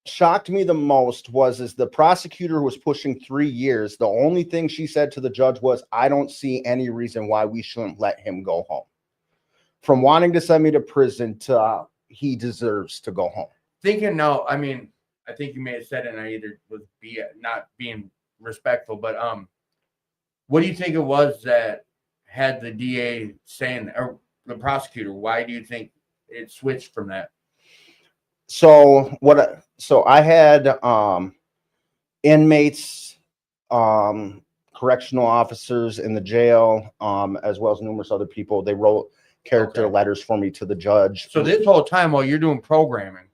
shocked me the most is the prosecutor was pushing 3 years. The only thing she said to the judge was, "I don't see any reason why we shouldn't let him go home." From wanting to send me to prison to he deserves to go home. Thinking now, I mean, I think you may have said it, and I either was not being respectful, but what do you think it was that had the DA saying, or the prosecutor? Why do you think it switched from that? So I had inmates, correctional officers in the jail, as well as numerous other people. They wrote character letters for me to the judge. So this whole time while you're doing programming,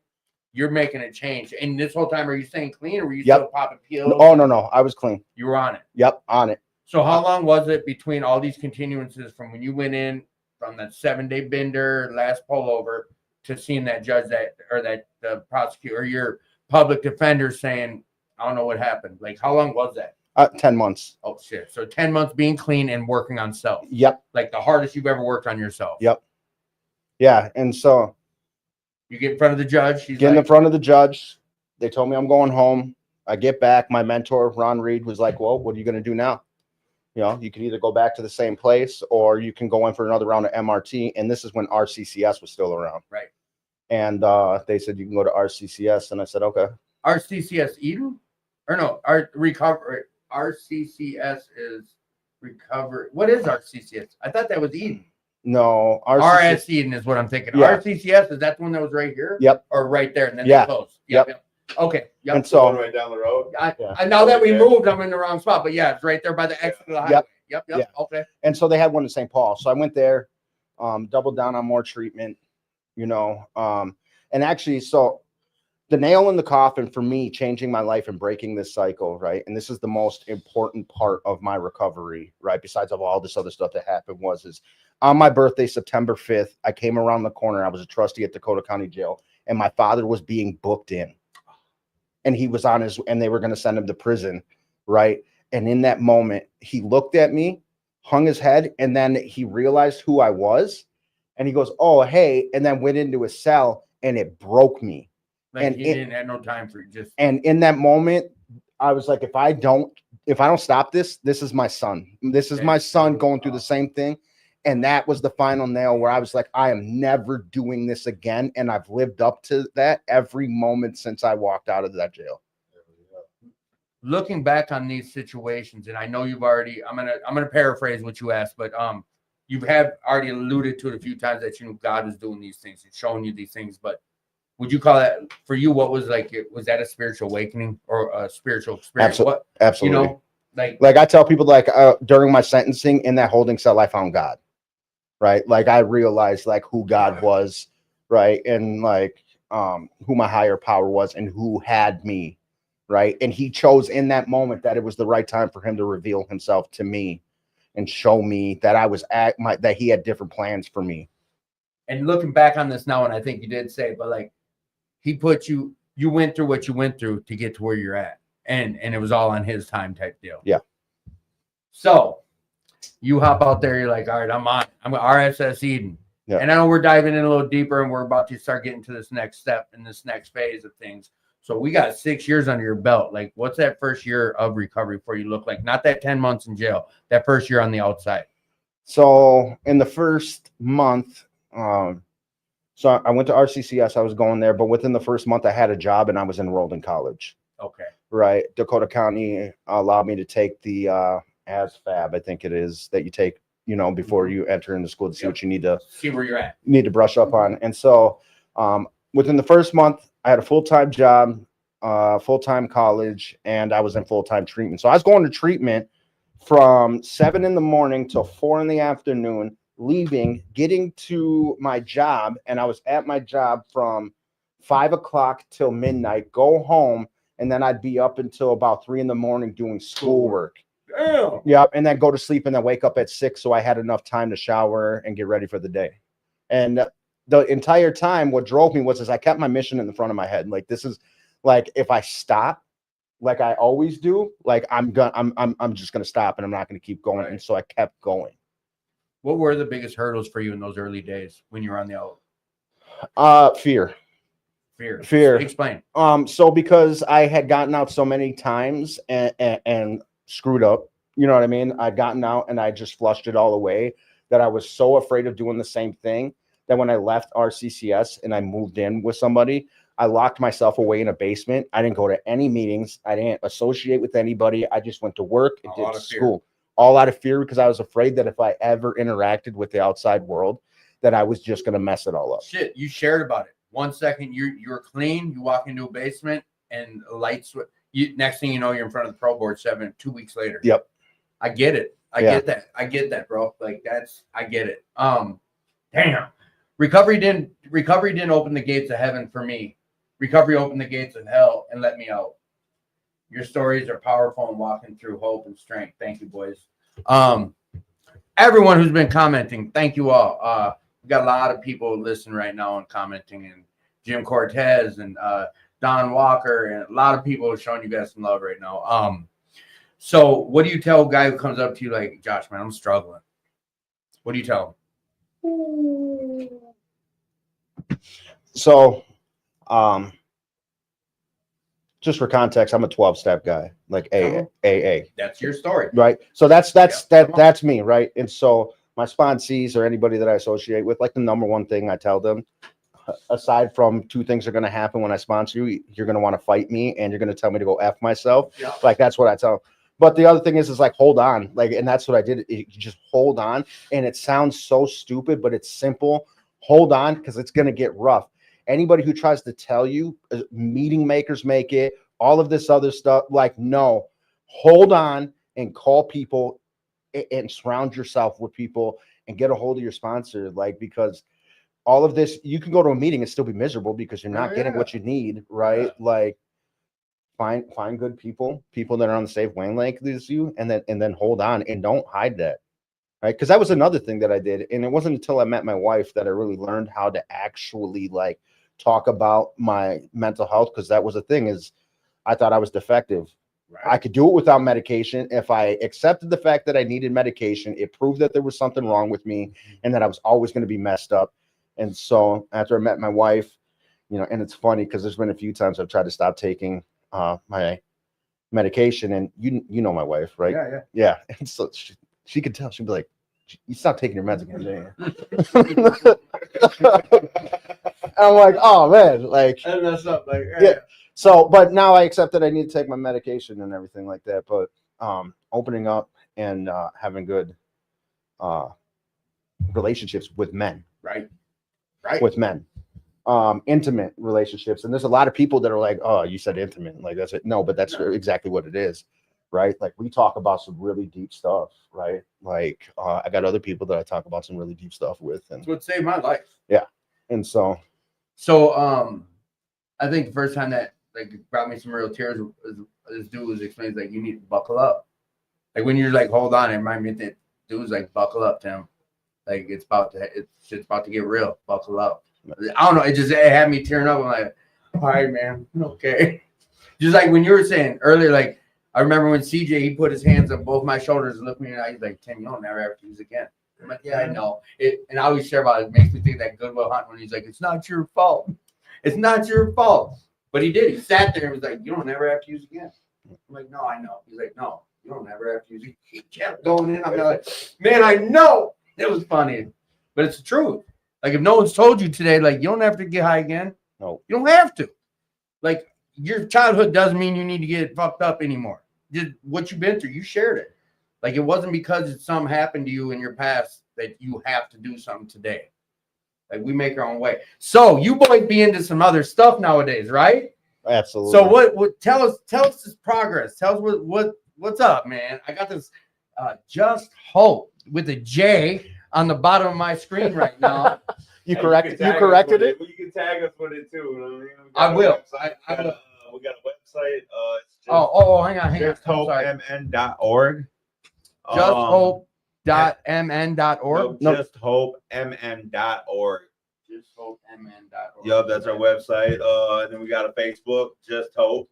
you're making a change. And this whole time, are you staying clean, or were you still popping pills? Oh, no. I was clean. You were on it. Yep, on it. So how long was it between all these continuances from when you went in from that 7-day bender, last pullover, to seeing that judge that the prosecutor or your public defender saying, "I don't know what happened"? Like, how long was that? 10 months. Oh shit. So 10 months being clean and working on self. Yep. Like the hardest you've ever worked on yourself. Yep. Yeah. And so you get in front of the judge. He's get in like, front of the judge. They told me I'm going home. I get back. My mentor, Ron Reed, was like, "Well, what are you going to do now? You know, you can either go back to the same place or you can go in for another round of MRT." And this is when RCCS was still around. Right. And they said, "You can go to RCCS." And I said, "Okay." RCCS Eden? Or no, RCCS is recovery. What is RCCS? I thought that was Eden. No, RS Eden is what I'm thinking. Yeah. RCCS, is that the one that was right here? Yep. Or right there, and then Yeah. they closed. Yep. Okay. Yep. And so right down the road. I now that we moved, I'm in the wrong spot, but yeah, it's right there by the exit of the highway. Yep. Yeah. Okay. and so they had one in St. Paul. So I went there, doubled down on more treatment, and actually, so the nail in the coffin for me changing my life and breaking this cycle, right? And this is the most important part of my recovery, right? Besides of all this other stuff that happened is on my birthday, September 5th, I came around the corner. I was a trustee at Dakota County Jail, and my father was being booked in, and he was and they were going to send him to prison, right? And in that moment, he looked at me, hung his head, and then he realized who I was. And he goes, "Oh, hey," and then went into his cell, and it broke me. Like And he it- didn't have no time for just. And in that moment, I was like, if I don't stop this, this is my son. This is my son going through the same thing. And that was the final nail where I was like, I am never doing this again. And I've lived up to that every moment since I walked out of that jail. Looking back on these situations, and I know you've already, I'm gonna paraphrase what you asked, but you have already alluded to it a few times that you knew God was doing these things and showing you these things. But would you call that for you? What was like? Was that a spiritual awakening or a spiritual experience? Absolutely. What Absolutely. you know, Like I tell people, like during my sentencing in that holding cell, I found God, right? Like I realized like who God was, right? And like who my higher power was and who had me, right? And he chose in that moment that it was the right time for him to reveal himself to me and show me that I was that he had different plans for me. And looking back on this now, and I think you did say, but like he put you went through what you went through to get to where you're at, and it was all on his time type deal. Yeah. So you hop out there, you're like, all right, I'm RSS Eden. Yeah. And I know we're diving in a little deeper, and we're about to start getting to this next step and this next phase of things. So we got 6 years under your belt. Like, what's that first year of recovery for you look like? Not that 10 months in jail, that first year on the outside. So in the first month, so I went to RCCS, I was going there, but within the first month I had a job and I was enrolled in college, Okay. right? Dakota County allowed me to take the ASFAB, I think it is, that you take, you know, before you enter into school to see what you need See where you're at. brush up on. And so within the first month, I had a full-time job, full-time college, and I was in full-time treatment. So I was going to treatment from 7 in the morning till 4 in the afternoon, leaving, getting to my job, and I was at my job from 5 o'clock till midnight, go home, and then I'd be up until about 3 in the morning doing schoolwork. Damn. Yep, and then go to sleep and then wake up at 6, so I had enough time to shower and get ready for the day. And the entire time, what drove me was I kept my mission in the front of my head. Like, this is like, if I stop, like I always do, like I'm just gonna stop and I'm not gonna keep going. Right. And so I kept going. What were the biggest hurdles for you in those early days when you were on the out? Fear. Fear. Explain. So because I had gotten out so many times and screwed up, you know what I mean? I'd gotten out and I just flushed it all away, that I was so afraid of doing the same thing that when I left RCCS and I moved in with somebody, I locked myself away in a basement. I didn't go to any meetings. I didn't associate with anybody. I just went to work and All out did of fear. school, all out of fear, because I was afraid that if I ever interacted with the outside world, that I was just going to mess it all up. Shit, you shared about it. 1 second, you're clean. You walk into a basement and lights. Next thing you know, you're in front of the pro board 2 weeks later. Yep. I get it. I Yeah. get that, bro. Like I get it. Damn. Recovery didn't open the gates of heaven for me. Recovery opened the gates of hell and let me out. Your stories are powerful and walking through hope and strength. Thank you, boys. Everyone who's been commenting, thank you all. We got a lot of people listening right now and commenting, and Jim Cortez and Don Walker, and a lot of people are showing you guys some love right now. So what do you tell a guy who comes up to you like, Josh, man, I'm struggling? What do you tell him? So, just for context, I'm a 12-step guy, like AA. That's your story. Right. So that's Yeah. that's me, right? And so my sponsees or anybody that I associate with, like the number one thing I tell them, aside from 2 things are going to happen when I sponsor you, you're going to want to fight me and you're going to tell me to go F myself. Yeah. Like, that's what I tell them. But the other thing is like, hold on. Like, and that's what I did. You just hold on. And it sounds so stupid, but it's simple. Hold on, because it's going to get rough. Anybody who tries to tell you meeting makers make it, all of this other stuff, like, no, hold on and call people and surround yourself with people and get a hold of your sponsor. Like, because all of this, you can go to a meeting and still be miserable because you're not getting what you need, right? Yeah. Like, find good people that are on the same wavelength as you, and then hold on and don't hide that, right? Because that was another thing that I did, and it wasn't until I met my wife that I really learned how to actually like talk about my mental health, because that was the thing, is I thought I was defective, I could do it without medication. If I accepted the fact that I needed medication, it proved that there was something wrong with me and that I was always going to be messed up. And so after I met my wife, you know, and it's funny because there's been a few times I've tried to stop taking my medication, and you know my wife, right? Yeah. Yeah. And so she could tell. She'd be like, "You stop taking your meds again, I'm like, oh man, like And that's up. Like, yeah. So, but now I accept that I need to take my medication and everything like that. But opening up and having good relationships with men, Right. with men, intimate relationships. And there's a lot of people that are like, oh, you said intimate, like that's it. No, but that's exactly what it is, right? Like we talk about some really deep stuff, right? Like I got other people that I talk about some really deep stuff with, That's what saved my life. and so I think the first time that like brought me some real tears was this dude was explaining like you need to buckle up. Like when you're like, hold on, it reminded me that dude's like, buckle up, Tim. Like it's about to get real. Buckle up. I don't know. It had me tearing up. I'm like, all right, man, okay. Just like when you were saying earlier, like I remember when CJ he put his hands on both my shoulders and looked me in the eye. He's like, Tim, you don't never have to use again. I'm like, yeah, I know. And I always share about it. It makes me think of that Goodwill Hunting when he's like, it's not your fault. It's not your fault. But he did. He sat there and was like, you don't never have to use again. I'm like, no, I know. He's like, no, you don't never have to use it. He kept going in. I'm like, man, I know. It was funny. But it's the truth. Like if no one's told you today, like you don't have to get high again. No. You don't have to. Like your childhood doesn't mean you need to get fucked up anymore. Just what you've been through, you shared it. Like it wasn't because something happened to you in your past that you have to do something today. Like we make our own way. So you boys be into some other stuff nowadays, right? absolutely. So what tell us this progress. Tell us what's up, man. I got this Just Hope with a J on the bottom of my screen right now. you Hey, corrected can tag us corrected with it? You can tag us with it too. You know what I mean? We I got a will. website. I will. We got a website. It's just, Hang on. I'm sorry. justhopemn.org. Justhopemn.org. No, justhopemn.org. Justhopemn.org. Yup, that's our website. And then we got a Facebook, Just Hope,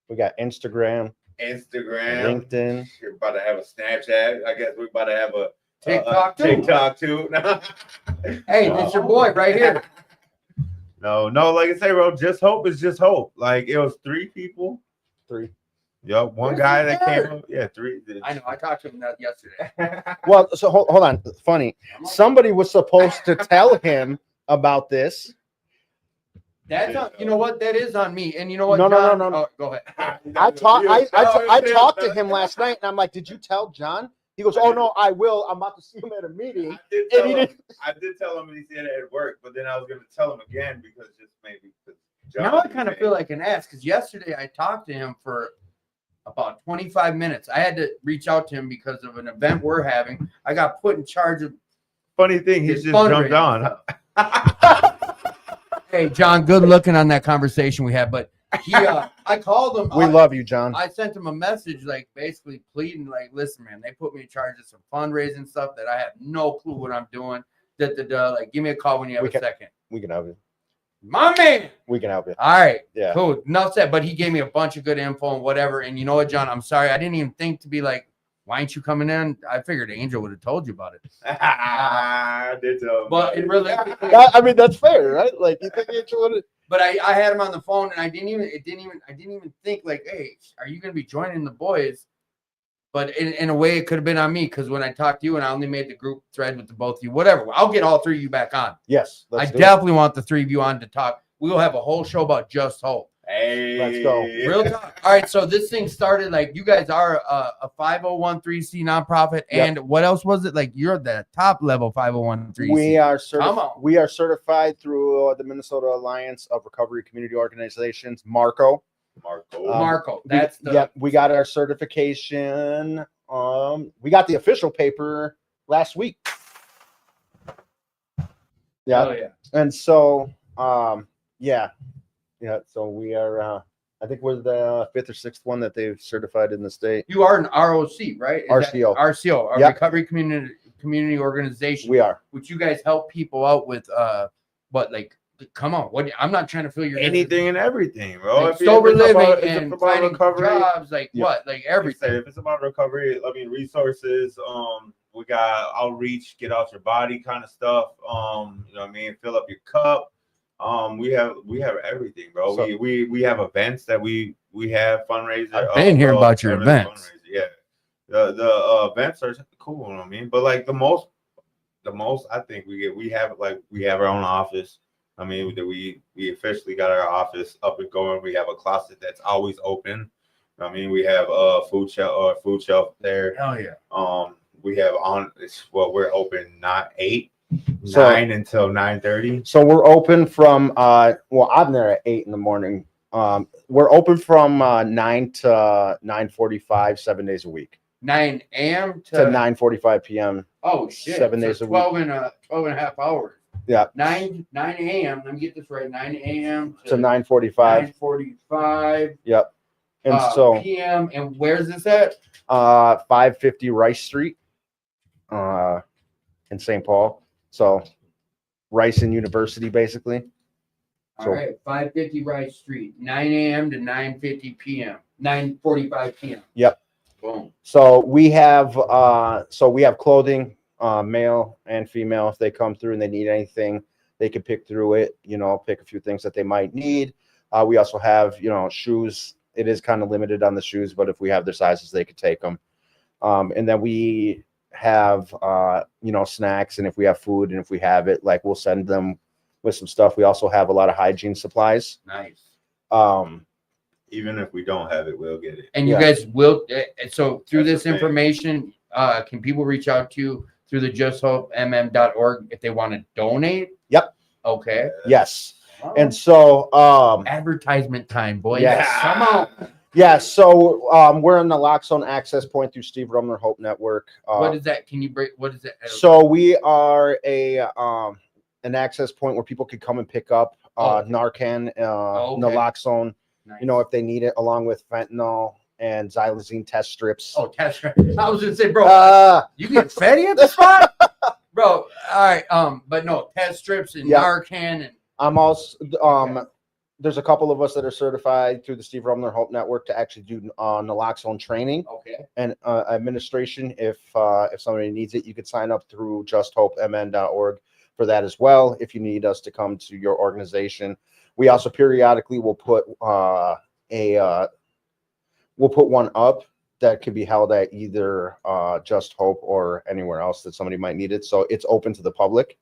We got Instagram, Instagram. LinkedIn. We're about to have a Snapchat. I guess we're about to have a TikTok too. TikTok too. Hey, it's your boy right here. No, like I say, bro, Just Hope is Just Hope. Like it was 3 people. 3. Yup, one Where's guy he that at? came up. Yeah, 3. I know. I talked to him yesterday. Well, so hold on. Funny. Somebody was supposed to tell him about this. That's on, you know what? That is on me. And you know what? No. John? Oh, go ahead. I talked to him last night, and I'm like, "Did you tell John?" He goes, "Oh no, I will. I'm about to see him at a meeting." I did tell him, and he said it at work, but then I was going to tell him again because just maybe. Now I kind of feel like an ass because yesterday I talked to him for about 25 minutes. I had to reach out to him because of an event we're having. I got put in charge of. Funny thing, he his just jumped fundraising on. stuff. Hey, John, good looking on that conversation we had, but he, I called him. We love you, John. I sent him a message, like basically pleading, like, listen, man, they put me in charge of some fundraising stuff that I have no clue what I'm doing. Like, give me a call when you have a second. We can help you. My man. We can help you. All right. Yeah. Cool. Enough said. But he gave me a bunch of good info and whatever. And you know what, John? I'm sorry. I didn't even think to be like, why ain't you coming in? I figured Angel would have told you about it. I did tell him. But it really. I mean, that's fair, right? Like you think you would. But I had him on the phone, and I didn't even think like, hey, are you gonna be joining the boys? But in a way, it could have been on me because when I talked to you, and I only made the group thread with the both of you, whatever. I'll get all 3 of you back on. Yes, I definitely want the 3 of you on to talk. We will have a whole show about Just Hope. Hey, let's go. Real talk. All right, so this thing started like you guys are a 501(c) nonprofit, and what else was it? Like you're the top level 501(c). We are Come on. We are certified through the Minnesota Alliance of Recovery Community Organizations, Marco. Marco. That's we got our certification. We got the official paper last week. Yeah. Oh, yeah. And so so we are I think we're the 5th or 6th one that they've certified in the state. You are an ROC, right? RCO. RCO, a Recovery Community Organization. We are. Which you guys help people out with come on. What? I'm not trying to fill your Anything and everything, bro. like If it- sober if it's living about- if it's and about finding recovery, jobs, like Yeah. what, like like I said, everything. if it's about recovery, I mean resources. We got outreach, get out your body kind of stuff. You know what I mean? Fill up your cup. We have everything, bro. So- we have events that we have fundraiser. I've been hearing about your everything events. fundraiser, yeah. The events are cool, you know what I mean? But like the most I think we have our own office. I mean, we officially got our office up and going. We have a closet that's always open. I mean, we have a food shelf there. Hell yeah. We have we're open not 8, So- 9 until 9:30. So we're open from I'm there at 8 in the morning. We're open from 9 to 9:45, 7 days a week, 9 a.m. to 9:45 p.m. Oh shit. 7 So days a week. 12 and a half hours. Yeah. 9 a.m. Let me get this right. 9 a.m. to 9:45. 9:45 And so p.m. And where's this at? 550 Rice Street in St. Paul. So Rice and University, basically. All So- right, 550 Rice Street, 9 a.m. to 9:50 p.m. 9:45 p.m. Yep. Boom. So we have clothing, male and female. If they come through and they need anything, they can pick through it. Pick a few things that they might need. We also have shoes. It is kind of limited on the shoes, but if we have their sizes, they could take them. And then we have snacks, and if we have food and if we have it, like we'll send them with some stuff. We also have a lot of hygiene supplies. Nice. Even if we don't have it, we'll get it. And you Yeah. guys will. So through That's this the thing. information, can people reach out to you through the justhopemm.org if they want to donate? Yep. Okay. Yes. And so advertisement time, boys. Yes. Come on. yeah, so we're in the Naloxone access point through Steve Rumler Hope Network. What is that? Can you break? What is it? So we are an access point where people could come and pick up Narcan, okay. Naloxone, Nice. if they need it, along with fentanyl and xylazine test strips. Oh, test. I was gonna say, bro, Uh, you get Fetty at the spot, bro. All right. But no test strips and Yeah. Narcan and I'm also there's a couple of us that are certified through the Steve Rumler Hope Network to actually do naloxone training okay. and administration. If somebody needs it, you could sign up through justhopemn.org for that as well. If you need us to come to your organization, we also periodically will put one up that could be held at either Just Hope or anywhere else that somebody might need it. So it's open to the public.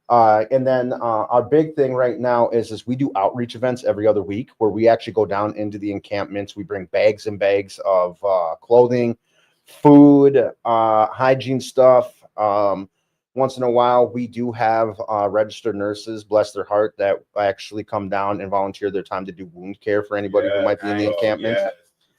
And then our big thing right now is we do outreach events every other week where we actually go down into the encampments. We bring bags and bags of clothing, food, hygiene stuff. Once in a while, we do have registered nurses, bless their heart, that actually come down and volunteer their time to do wound care for anybody who might be in the encampment. Yeah.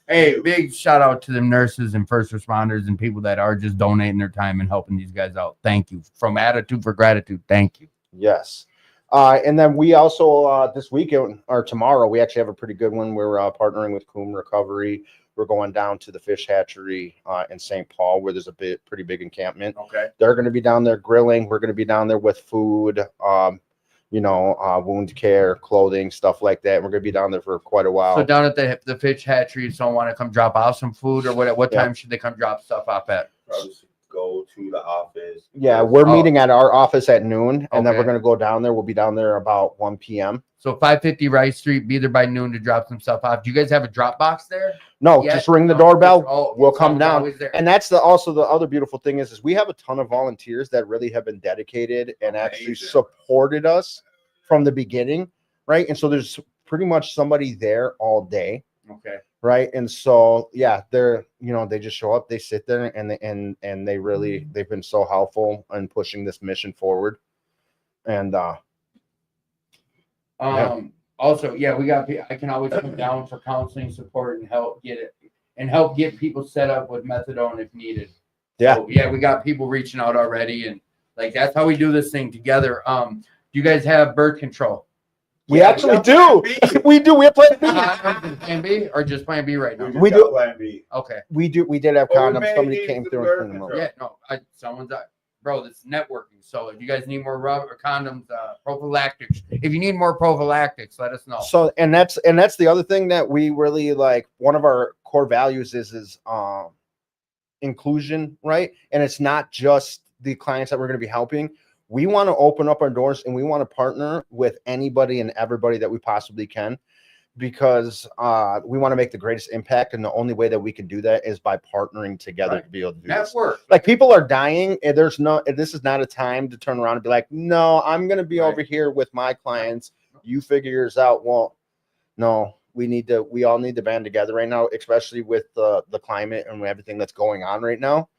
Hey, big shout out to the nurses and first responders and people that are just donating their time and helping these guys out. Thank you. From attitude for gratitude. Thank you. Yes. And then we also, this weekend or tomorrow, we actually have a pretty good one. We're partnering with Coom Recovery. We're going down to the fish hatchery in St. Paul, where there's a pretty big encampment. Okay. They're going to be down there grilling. We're going to be down there with food, wound care, clothing, stuff like that. We're going to be down there for quite a while. So down at the fish hatchery, someone want to come drop off some food or what Yeah. time should they come drop stuff off at? Probably should go to the office. Yeah, we're Oh. meeting at our office at noon, and then Okay. we're going to go down there. We'll be down there about 1 p.m. So 550 Rice Street, be there by noon to drop some stuff off. Do you guys have a drop box there? No, Yeah. just ring the Oh, doorbell. oh, We'll come someone's down. always there. And that's also the other beautiful thing is we have a ton of volunteers that really have been dedicated and actually Amazing. supported us from the beginning, right? And so there's pretty much somebody there all day, Okay. right? And so yeah, they're they just show up, they sit there, and they really they've been so helpful in pushing this mission forward. And Also, yeah, I can always come down for counseling support and help get people set up with methadone if needed. Yeah. So, yeah, we got people reaching out already, and like that's how we do this thing together. Do you guys have birth control? we Yeah, actually we do. have We do. We have Plan B. Plan B or just Plan B right now? We do- Plan B. Okay. We did have But we condoms. may Somebody need came the through and birth cleaned them up. control. Yeah, no, bro, this is networking. So if you guys need more rubber condoms, prophylactics, if you need more prophylactics, let us know. So and that's the other thing that we really like. One of our core values is inclusion, right? And it's not just the clients that we're going to be helping. We want to open up our doors and we want to partner with anybody and everybody that we possibly can, because we want to make the greatest impact. And the only way that we can do that is by partnering together Right. to be able to do this. Network. Like, people are dying, and this is not a time to turn around and be like, no, I'm going to be Right. over here with my clients. You figure yours out. Well, no, we all need to band together right now, especially with the climate and everything that's going on right now.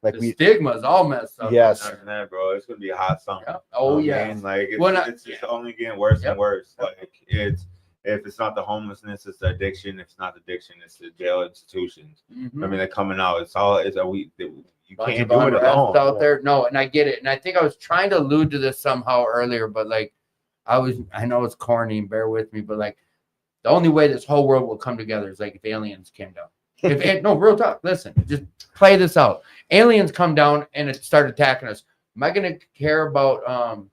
Like, The stigma's all messed up. Yes. Other than that, bro, it's gonna be a hot summer. Yep. Oh, You know what I yeah. mean? Like it's, Well, it's only getting worse Yep. and worse. Yep. Like if it's not the homelessness, it's the addiction. If it's not the addiction, it's the jail institutions. Mhm. I mean, they're coming out. You Bunch can't of do it unrest alone. out there. No, and I get it. And I think I was trying to allude to this somehow earlier, but like I know it's corny and bear with me, but like the only way this whole world will come together is like if aliens came down. No, real talk. Listen, just play this out. Aliens come down and it start attacking us. Am I gonna care about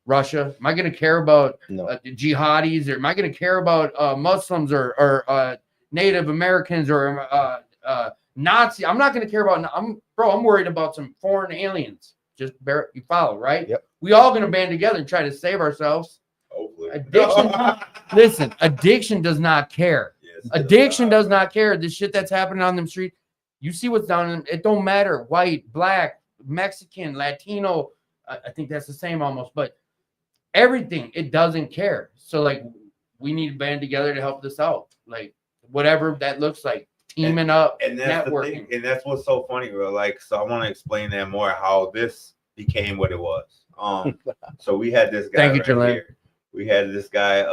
Russia? Am I gonna care about no. jihadis, or am I going to care about Muslims or Native Americans or Nazi? I'm not going to care about. I'm worried about some foreign aliens. Just you follow, right? Yep. We all going to band together and try to save ourselves. Hopefully. Addiction. Listen, addiction does not care. Yes, Addiction does not care. The shit that's happening on them streets. You see what's down in it. Don't matter. White, black, Mexican, Latino. I think that's the same almost, but. Everything, it doesn't care. So like we need to band together to help this out. Like whatever that looks like, teaming up, And that's the networking. thing, and that's what's so funny, bro. Like, so I want to explain that more, how this became what it was. So we had this guy. Thank you, right Jalen. here. We had this guy,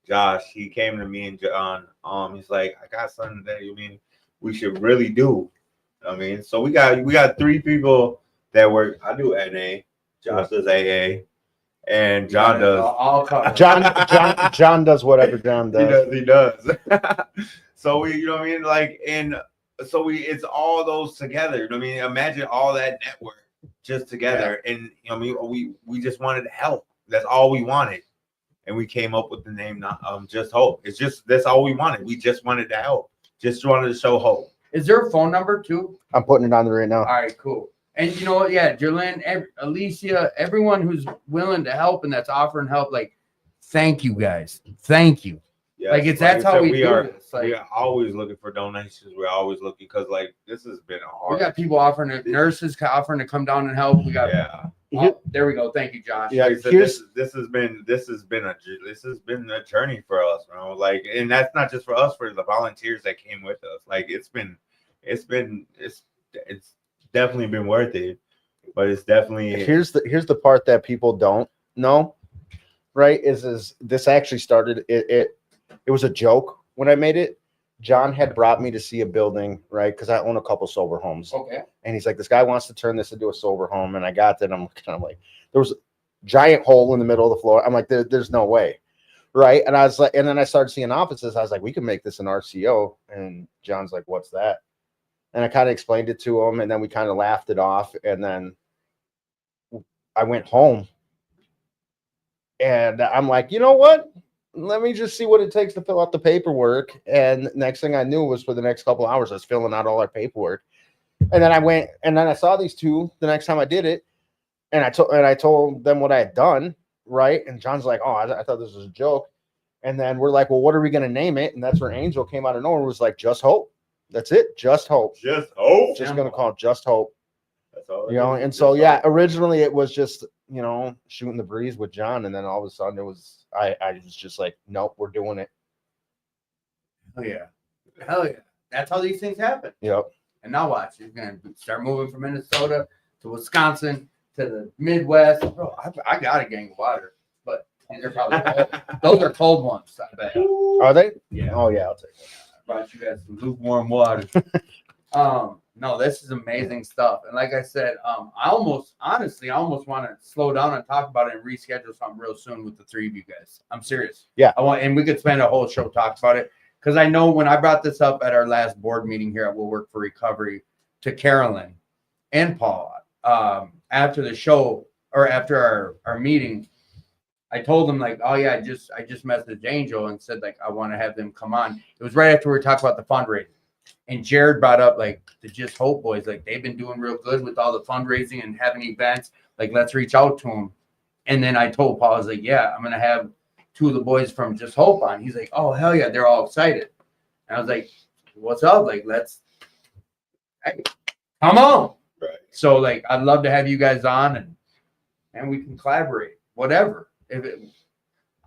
Josh. He came to me and John. He's like, I got something that you mean we should really do. I mean, so we got 3 people that work. I do NA. Josh does AA. And John does. All covered. John does whatever John does. He does. So we, you know what I mean? Like, and so it's all those together. You know what I mean? Imagine all that network just together. And you know what I mean? We just wanted to help. That's all we wanted. And we came up with the name Just Hope. That's all we wanted. We just wanted to help. Just wanted to show hope. Is there a phone number too? I'm putting it on there right now. All right, cool. And you know what? Yeah, Jerlyn, Alicia, everyone who's willing to help and that's offering help, like, thank you guys. Thank you. Yes, Like, that's how we do are. this. Like, We are always looking for donations. We're always looking because like this has been a hard. we got people offering nurses offering to come down and help. We got Yeah. there we go. Thank you, Josh. Yeah, Like I said, here's- this has been a journey for us, bro. Like, and that's not just for us, for the volunteers that came with us. Like, it's definitely been worth it, but it's definitely Here's the part that people don't know, right? Is this actually started? It was a joke when I made it. John had brought me to see a building, right? Because I own a couple sober homes. Okay. And he's like, this guy wants to turn this into a sober home. And I got that. I'm kind of like, there was a giant hole in the middle of the floor. I'm like, there's no way. Right. And I was like, and then I started seeing offices. I was like, we can make this an RCO. And John's like, what's that? And I kind of explained it to him. And then we kind of laughed it off. And then I went home. And I'm like, you know what? Let me just see what it takes to fill out the paperwork. And next thing I knew was for the next couple of hours, I was filling out all our paperwork. And then I went, and then I saw these two the next time I did it. And I told them what I had done. Right. And John's like, oh, I thought this was a joke. And then we're like, well, what are we going to name it? And that's where Angel came out of nowhere and was like, Just Hope. That's it. Just Hope. just hope. Just going to call it Just Hope. That's all. You know, and so, yeah, originally it was just, you know, shooting the breeze with John. And then all of a sudden it was, I was just like, nope, we're doing it. Hell yeah. Hell yeah. That's how these things happen. Yep. And now watch. You're going to start moving from Minnesota to Wisconsin to the Midwest. Bro, I got a gang of water, but these are probably cold. Those are cold ones, I bet. Are they? Yeah. Oh, yeah, I'll take it. Brought you guys some lukewarm water. No, this is amazing stuff. And like I said, I almost want to slow down and talk about it and reschedule something real soon with the 3 of you guys. I'm serious. Yeah. And we could spend a whole show talking about it. Because I know when I brought this up at our last board meeting here at We'll Work for Recovery to Carolyn and Paul, after the show or after our meeting, I told them like, oh yeah, I just messaged Angel and said like I want to have them come on. It was right after we were talking about the fundraising. And Jared brought up like the Just Hope boys, like they've been doing real good with all the fundraising and having events. Like, let's reach out to them. And then I told Paul, I was like, yeah, I'm gonna have 2 of the boys from Just Hope on. He's like, oh hell yeah, they're all excited. And I was like, what's up? Like, hey, come on. Right. So like, I'd love to have you guys on and we can collaborate, whatever.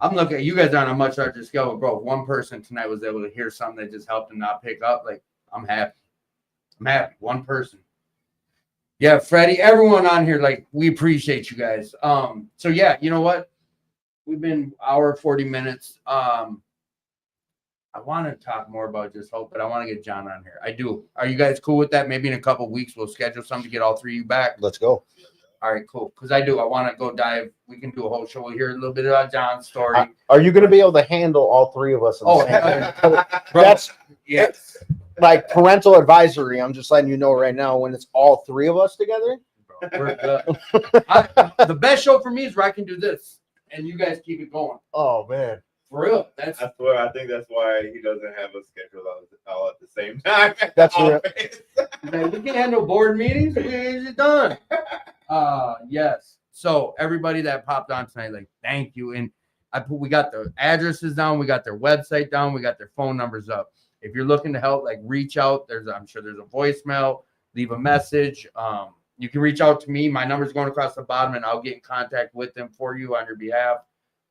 I'm looking at you guys on a much larger scale, bro. If one person tonight was able to hear something that just helped them not pick up, like, I'm happy. I'm happy. One person. Yeah, Freddie, everyone on here, like, we appreciate you guys. So yeah, you know what? We've been hour 40 minutes. I want to talk more about Just Hope, but I want to get John on here. I do. Are you guys cool with that? Maybe in a couple of weeks we'll schedule something to get all 3 of you back. Let's go. All right, cool. Because I do. I want to go dive. We can do a whole show. We'll hear a little bit about John's story. Are you going to be able to handle all 3 of us? Oh, bro, That's yes. like parental advisory. I'm just letting you know right now when it's all 3 of us together. We're good. The best show for me is where I can do this and you guys keep it going. Oh man. For real. That's I swear, I think that's why he doesn't have a schedule all at the same time. That's real. like, we can handle board meetings. It's done. Yes. So everybody that popped on tonight, like, thank you. And we got their addresses down, we got their website down, we got their phone numbers up. If you're looking to help, like, reach out. I'm sure there's a voicemail. Leave a message. You can reach out to me. My number's going across the bottom, and I'll get in contact with them for you on your behalf.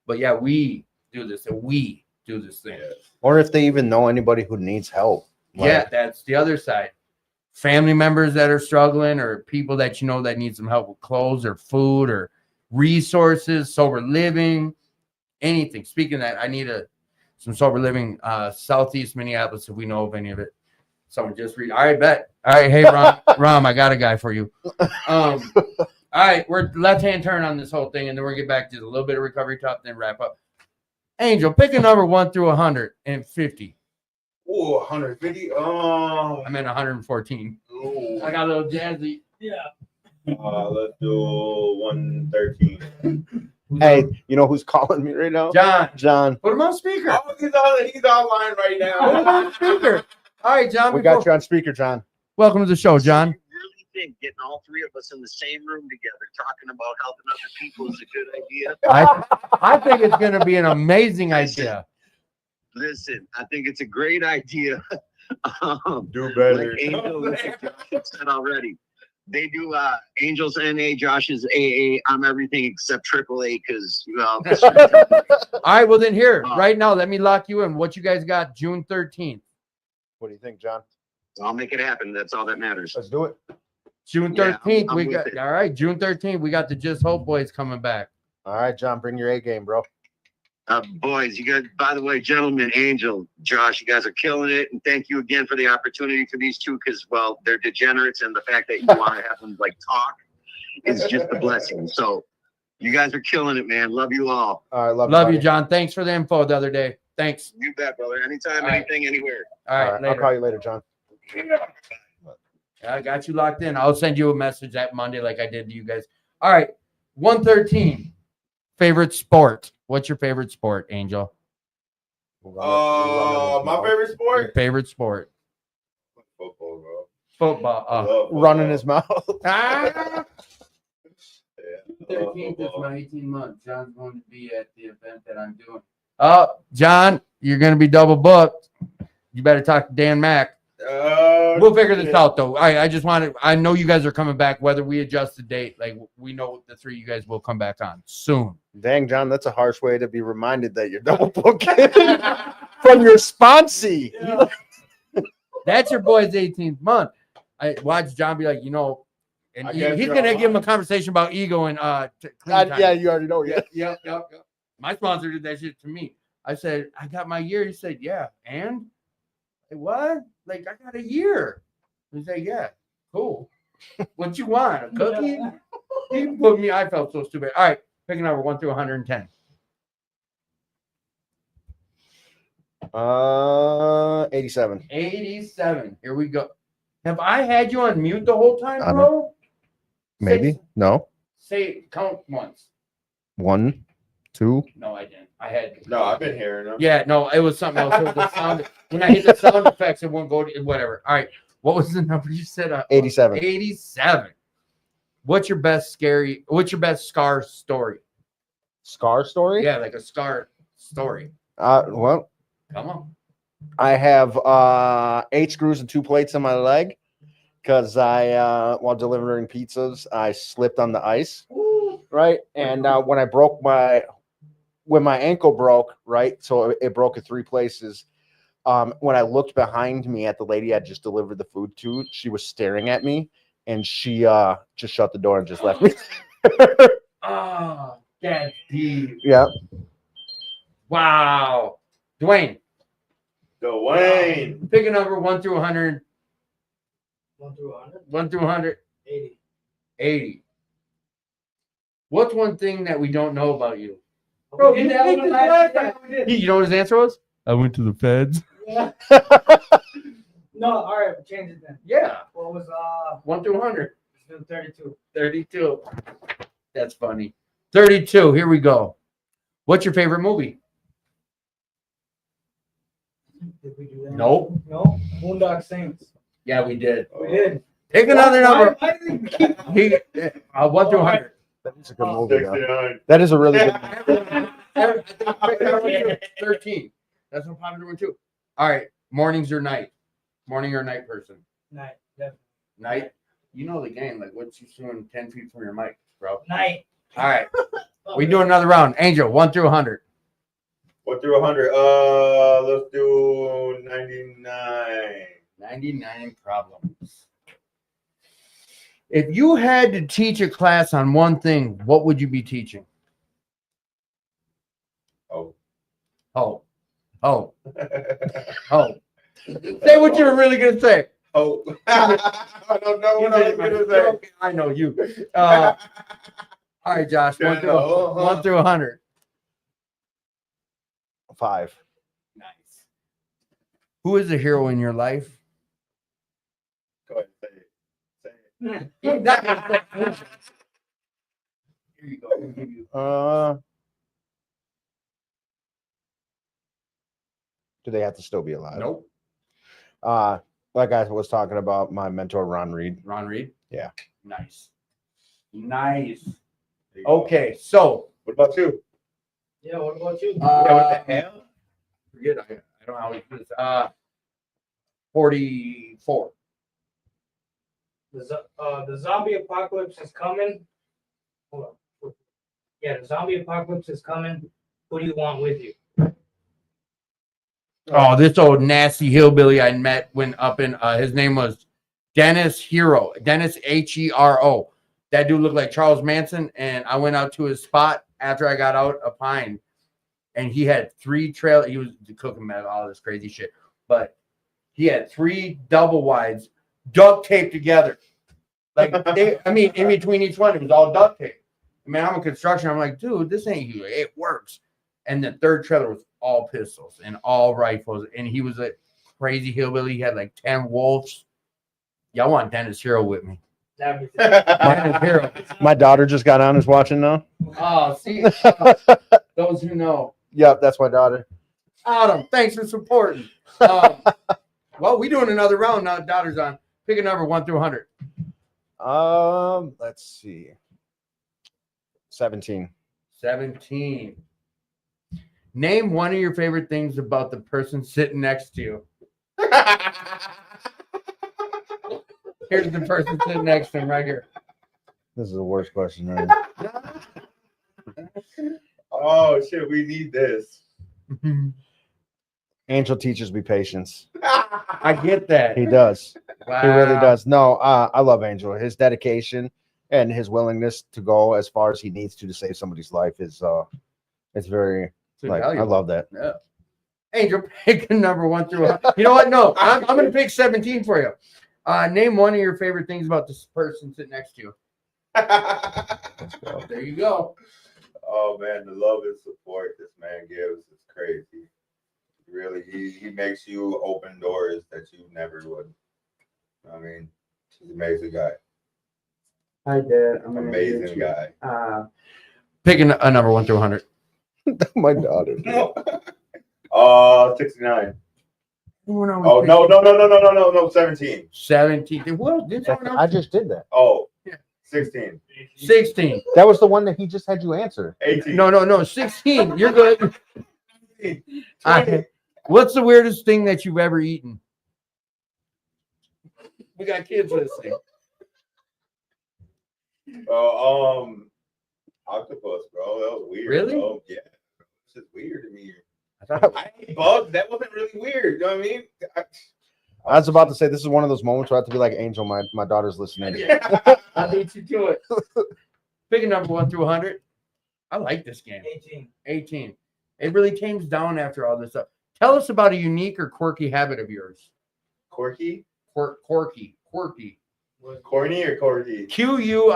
But yeah, we do this, and we do this thing. Or if they even know anybody who needs help. Yeah, that's the other side. Family members that are struggling, or people that you know that need some help with clothes or food or resources, sober living, anything. Speaking of that, I need some sober living, Southeast Minneapolis, if we know of any of it. Someone just read. All right, bet. All right, hey Rom, I got a guy for you. All right, we're left-hand turn on this whole thing, and then we're gonna get back to a little bit of recovery talk, then wrap up. Angel, pick a number 1 through 150. Ooh, 150. Oh, I'm at 114. ooh. I got a little jazzy. Yeah. Let's do 113. Hey, you know who's calling me right now? John. Put him on speaker. Oh, he's online right Put him on now. speaker. All right, John. We got you on speaker, John. Welcome to the show, John. Really think getting all 3 of us in the same room together talking about helping other people is a good idea? I think it's going to be an amazing idea. Listen, I think it's a great idea. Do better. Like Angel said already. They do Angels NA, Josh's AA. I'm everything except AAA because All right, well then here, right now, let me lock you in. What you guys got June 13th? What do you think, John? I'll make it happen. That's all that matters. Let's do it. June Yeah, 13th, I'm we with got it. all right. June 13th, we got the Just Hope boys coming back. All right, John, bring your A game, bro. Boys, you guys, by the way, gentlemen, Angel, Josh, you guys are killing it. And thank you again for the opportunity for these 2 because, well, they're degenerates. And the fact that you want to have them like talk is just a blessing. So you guys are killing it, man. Love you all. All right, Love you, buddy. John. Thanks for the info the other day. Thanks. You bet, brother. Anytime, All right. anything, anywhere. All right, I'll later. call you later, John. I got you locked in. I'll send you a message that Monday like I did to you guys. All right, 113. Favorite sport. What's your favorite sport, Angel? My favorite Your sport? favorite sport. Football, bro. Football. I love Running football. his mouth. Ah! Yeah, I love 13th is football. my 18 months. John's going to be at the event that I'm doing. Oh, John, you're going to be double booked. You better talk to Dan Mack. We'll figure this out, though. I just wanted, I know you guys are coming back, whether we adjust the date. Like, we know the 3 of you guys will come back on soon. Dang, John, that's a harsh way to be reminded that you're double booking from your sponsee. That's your boy's 18th month. I watch John be like, you know, and I guess he's you're going to all give him a conversation about ego and clean time. Yeah, you already know. Yeah. Yep. My sponsor did that shit to me. I said, I got my year. He said, yeah. And like, what? Like, I got a year. He said, yeah, cool. What you want? A cookie? He put me, I felt so stupid. All right, picking number 1 through 110. 87. 87. Here we go. Have I had you on mute the whole time, I bro? Maybe. No. Say count once. 1, 2. No, I didn't. I had. No, I've been hearing them. Yeah, no, it was something else. It was the sound. When I hit the sound effects, it won't go to whatever. All right. What was the number you said? 87. 87. What's your best scar story? Scar story? Yeah, like a scar story. Well, Come on. I have 8 screws and 2 plates on my leg because while delivering pizzas, I slipped on the ice. Right. And when my ankle broke, right. So it broke in 3 places. When I looked behind me at the lady I just delivered the food to, she was staring at me and she just shut the door and just left me. Oh, that's deep. Yeah. Wow. Dwayne, Dwayne. pick a number 1 through 100. 1 through 100. 1 through 100. 80. 80. What's one thing that we don't know about you? Bro, you you did did this that last last time. You know what his answer was? I went to the feds. Yeah. No, all right, change it then. Yeah. What was 1 through 100. 32? 32. That's funny. 32. Here we go. What's your favorite movie? Did we do that? Nope. No. Boondock Saints. Yeah, we did. We did. Pick another number. Why did we keep? 1 through 100. That's a good movie. Though. 69. That is a really good movie. 13. That's one popular one too. All right. Mornings or night? Morning or night person? Night. Definitely. Night. You know the game. Like, what's you doing 10 feet from your mic, bro? Night. All right. We do another round. Angel, 1 through 100. 1 through 100. Let's do 99. 99 problems. If you had to teach a class on one thing, what would you be teaching? Oh. Oh. Oh. Oh. Say what you're really going to say. Oh. I don't know what I was going to say. I know you. All right, Josh. 1 through 100. 5. Nice. Who is the hero in your life? Go ahead, say it. Say it. Here you go. I'll give you- Do they have to still be alive? Nope. Like I was talking about, my mentor Ron Reed. Ron Reed? Yeah. Nice. Nice. There you go. Okay, so What about you? Yeah. What about you? Yeah, what the hell? Forget I don't always do this. 44. The zombie apocalypse is coming. Hold on. Yeah, the zombie apocalypse is coming. Who do you want with you? Oh, this old nasty hillbilly I met when up in his name was Dennis Hero. Dennis Hero. That dude looked like Charles Manson, and I went out to his spot after I got out of Pine, and he had 3 trail. He was cooking med, all this crazy shit, but he had 3 double wides duct taped together. Like in between each one, it was all duct tape. I mean, I'm in construction. I'm like, dude, this ain't you. It works. And the third trailer was all pistols and all rifles, and he was a crazy hillbilly. He had like 10 wolves. Y'all want Dennis Hero with me? That'd be Dennis Hero. My daughter just got on, is watching now. Oh, see, those who know. Yep, that's my daughter. Autumn, thanks for supporting. Well, we doing another round now. Daughter's on. Pick a number 1 through 100. Let's see. 17. 17. Name one of your favorite things about the person sitting next to you. Here's the person sitting next to him right here. This is the worst question, right? Oh shit, we need this. Angel teaches me patience. I get that. He does. Wow. He really does. No, I love Angel. His dedication and his willingness to go as far as he needs to save somebody's life is it's very like I love that. Yeah. Angel, pick a number 1 through 100. You know what? No, I'm going to pick 17 for you. Name one of your favorite things about this person sitting next to you. There you go. Oh man, the love and support this man gives is crazy. Really, he makes you open doors that you never would. I mean, he's an amazing guy. Hi, Dad. I'm Amazing guy. Picking a number 1 through 100. My daughter. 69. Oh, no, 17. 17. Well, did someone else? I just did that. Oh, Yeah. 16. 16. That was the one that he just had you answer. 18. No. 16. You're good. 20. What's the weirdest thing that you've ever eaten? We got kids listening. Octopus, bro. That was weird. Really? Bro. Yeah. It's just weird to me. I ate bugs. That wasn't really weird. You know what I mean? I was about to say this is one of those moments where I have to be like, Angel, my daughter's listening. I beat you to it. Pick a number 1 through 100. I like this game. 18. 18. It really tames down after all this stuff. Tell us about a unique or quirky habit of yours. Corky? Quirky. Corny or corky? Quirky.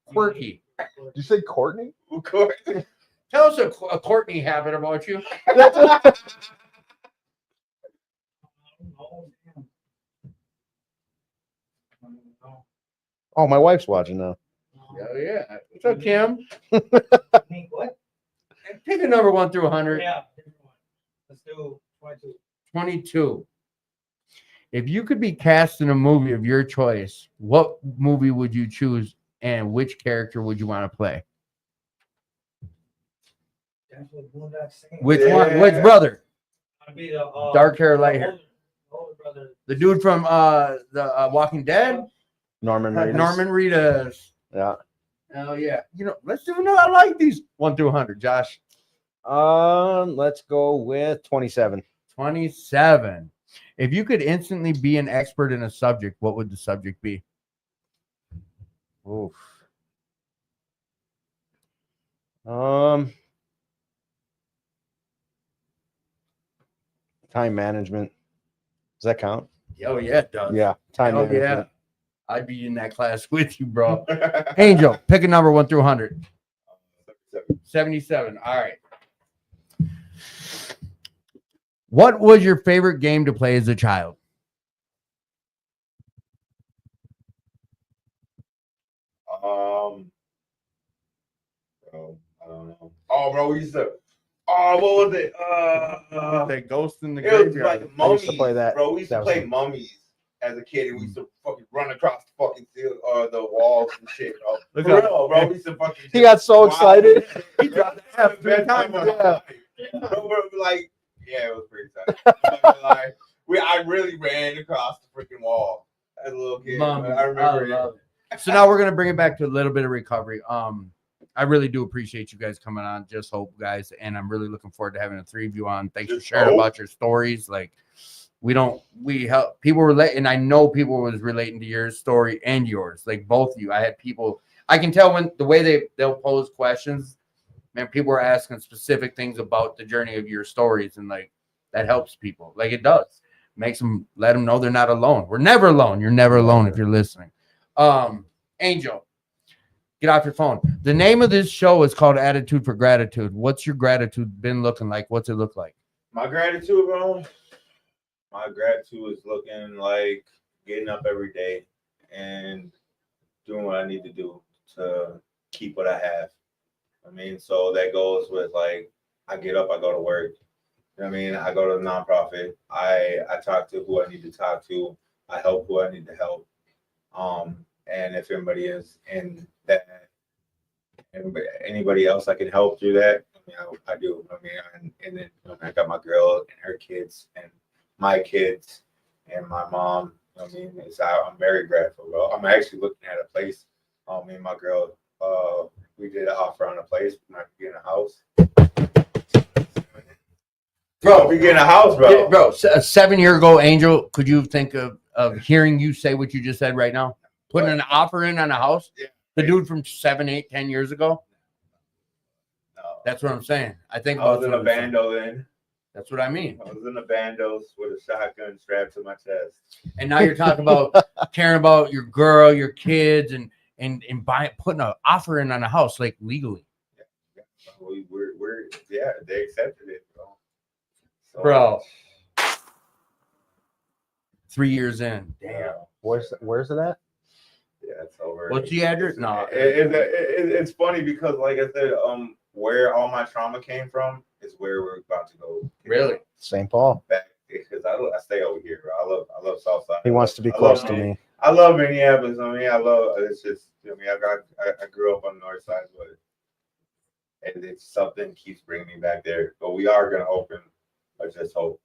Quirky. Did you say Courtney? Corky. Tell us a Courtney habit about you. Oh, my wife's watching now. Oh yeah. What's up, Kim? What? Pick a number 1 through 100. Yeah. Let's do 22. 22. If you could be cast in a movie of your choice, what movie would you choose and which character would you want to play? Definitely Boondock Saints. Which Yeah. one? Which brother? I'd be the Dark hair, light hair. older brother. The dude from the Walking Dead? Norman Reedus. Norman Reedus. Yeah. Oh yeah. You know, let's do another. I like these 1 through 100, Josh. Let's go with 27. 27. If you could instantly be an expert in a subject, what would the subject be? Oof. Time management. Does that count? Oh yeah, it does. Yeah. Time Oh management. yeah. I'd be in that class with you, bro. Angel, pick a number 1 through 100. 77. All right. What was your favorite game to play as a child? Bro, I don't know. Oh, bro, we used to. Oh, what was it? That Ghost in the It was Graveyard. like I mummies. used to play that. Bro, we used to That was play fun. mummies as a kid, and we used to fucking run across the fucking the walls and shit, bro. Look For up. real, bro. We used to fucking. He got so excited. He dropped the F 3 times. Yeah. Bro, like, yeah, it was pretty exciting. I'm not gonna lie. I really ran across the freaking wall as a little kid. Mummies. I remember I love it. So now we're gonna bring it back to a little bit of recovery. I really do appreciate you guys coming on. Just Hope, guys, and I'm really looking forward to having the 3 of you on. Thanks for Just sharing Hope. about your stories. Like, we help people relate, and I know people was relating to your story and yours. Like both of you, I had people. I can tell when the way they'll pose questions. Man, people are asking specific things about the journey of your stories, and like that helps people. Like it does. Makes them let them know they're not alone. We're never alone. You're never alone if you're listening. Angel, get off your phone. The name of this show is called Attitude for Gratitude. What's your gratitude been looking like? What's it look like? My gratitude, bro. My gratitude is looking like getting up every day and doing what I need to do to keep what I have. I mean, so that goes with like I get up, I go to work. You know what I mean? I go to the nonprofit. I talk to who I need to talk to. I help who I need to help. And if anybody is in that, anybody else I can help through that, I mean, I do. I mean, and then I got my girl and her kids and my kids and my mom. You know what I mean, I'm very grateful, bro. I'm actually looking at a place. Me and my girl, we did an offer on a place. We might be getting a house. Bro, we getting a house, bro. Yeah, bro, 7 year ago, Angel, could you think of hearing you say what you just said right now? Putting an offer in on a house? Yeah. The dude from 7, 8, 10 years ago? No. That's what I'm saying. I think I was in a what I'm saying. bando then. That's what I mean. I was in a bandos with a shotgun strapped to my chest. And now you're talking about caring about your girl, your kids, and putting an offer in on a house like legally. We're yeah, they accepted it, bro. So, Bro. 3 years in. Damn. Where's it at? Yeah, it's over. What's the address? No. It's funny because, like I said, where all my trauma came from is where we're about to go. Really? St. Paul. Back because I stay over here, bro. I love Southside. He wants to be I close love to it. me. I love Minneapolis. I mean, I love it's just. I mean, I grew up on the north side, but and it's something keeps bringing me back there. But we are gonna open. I just hope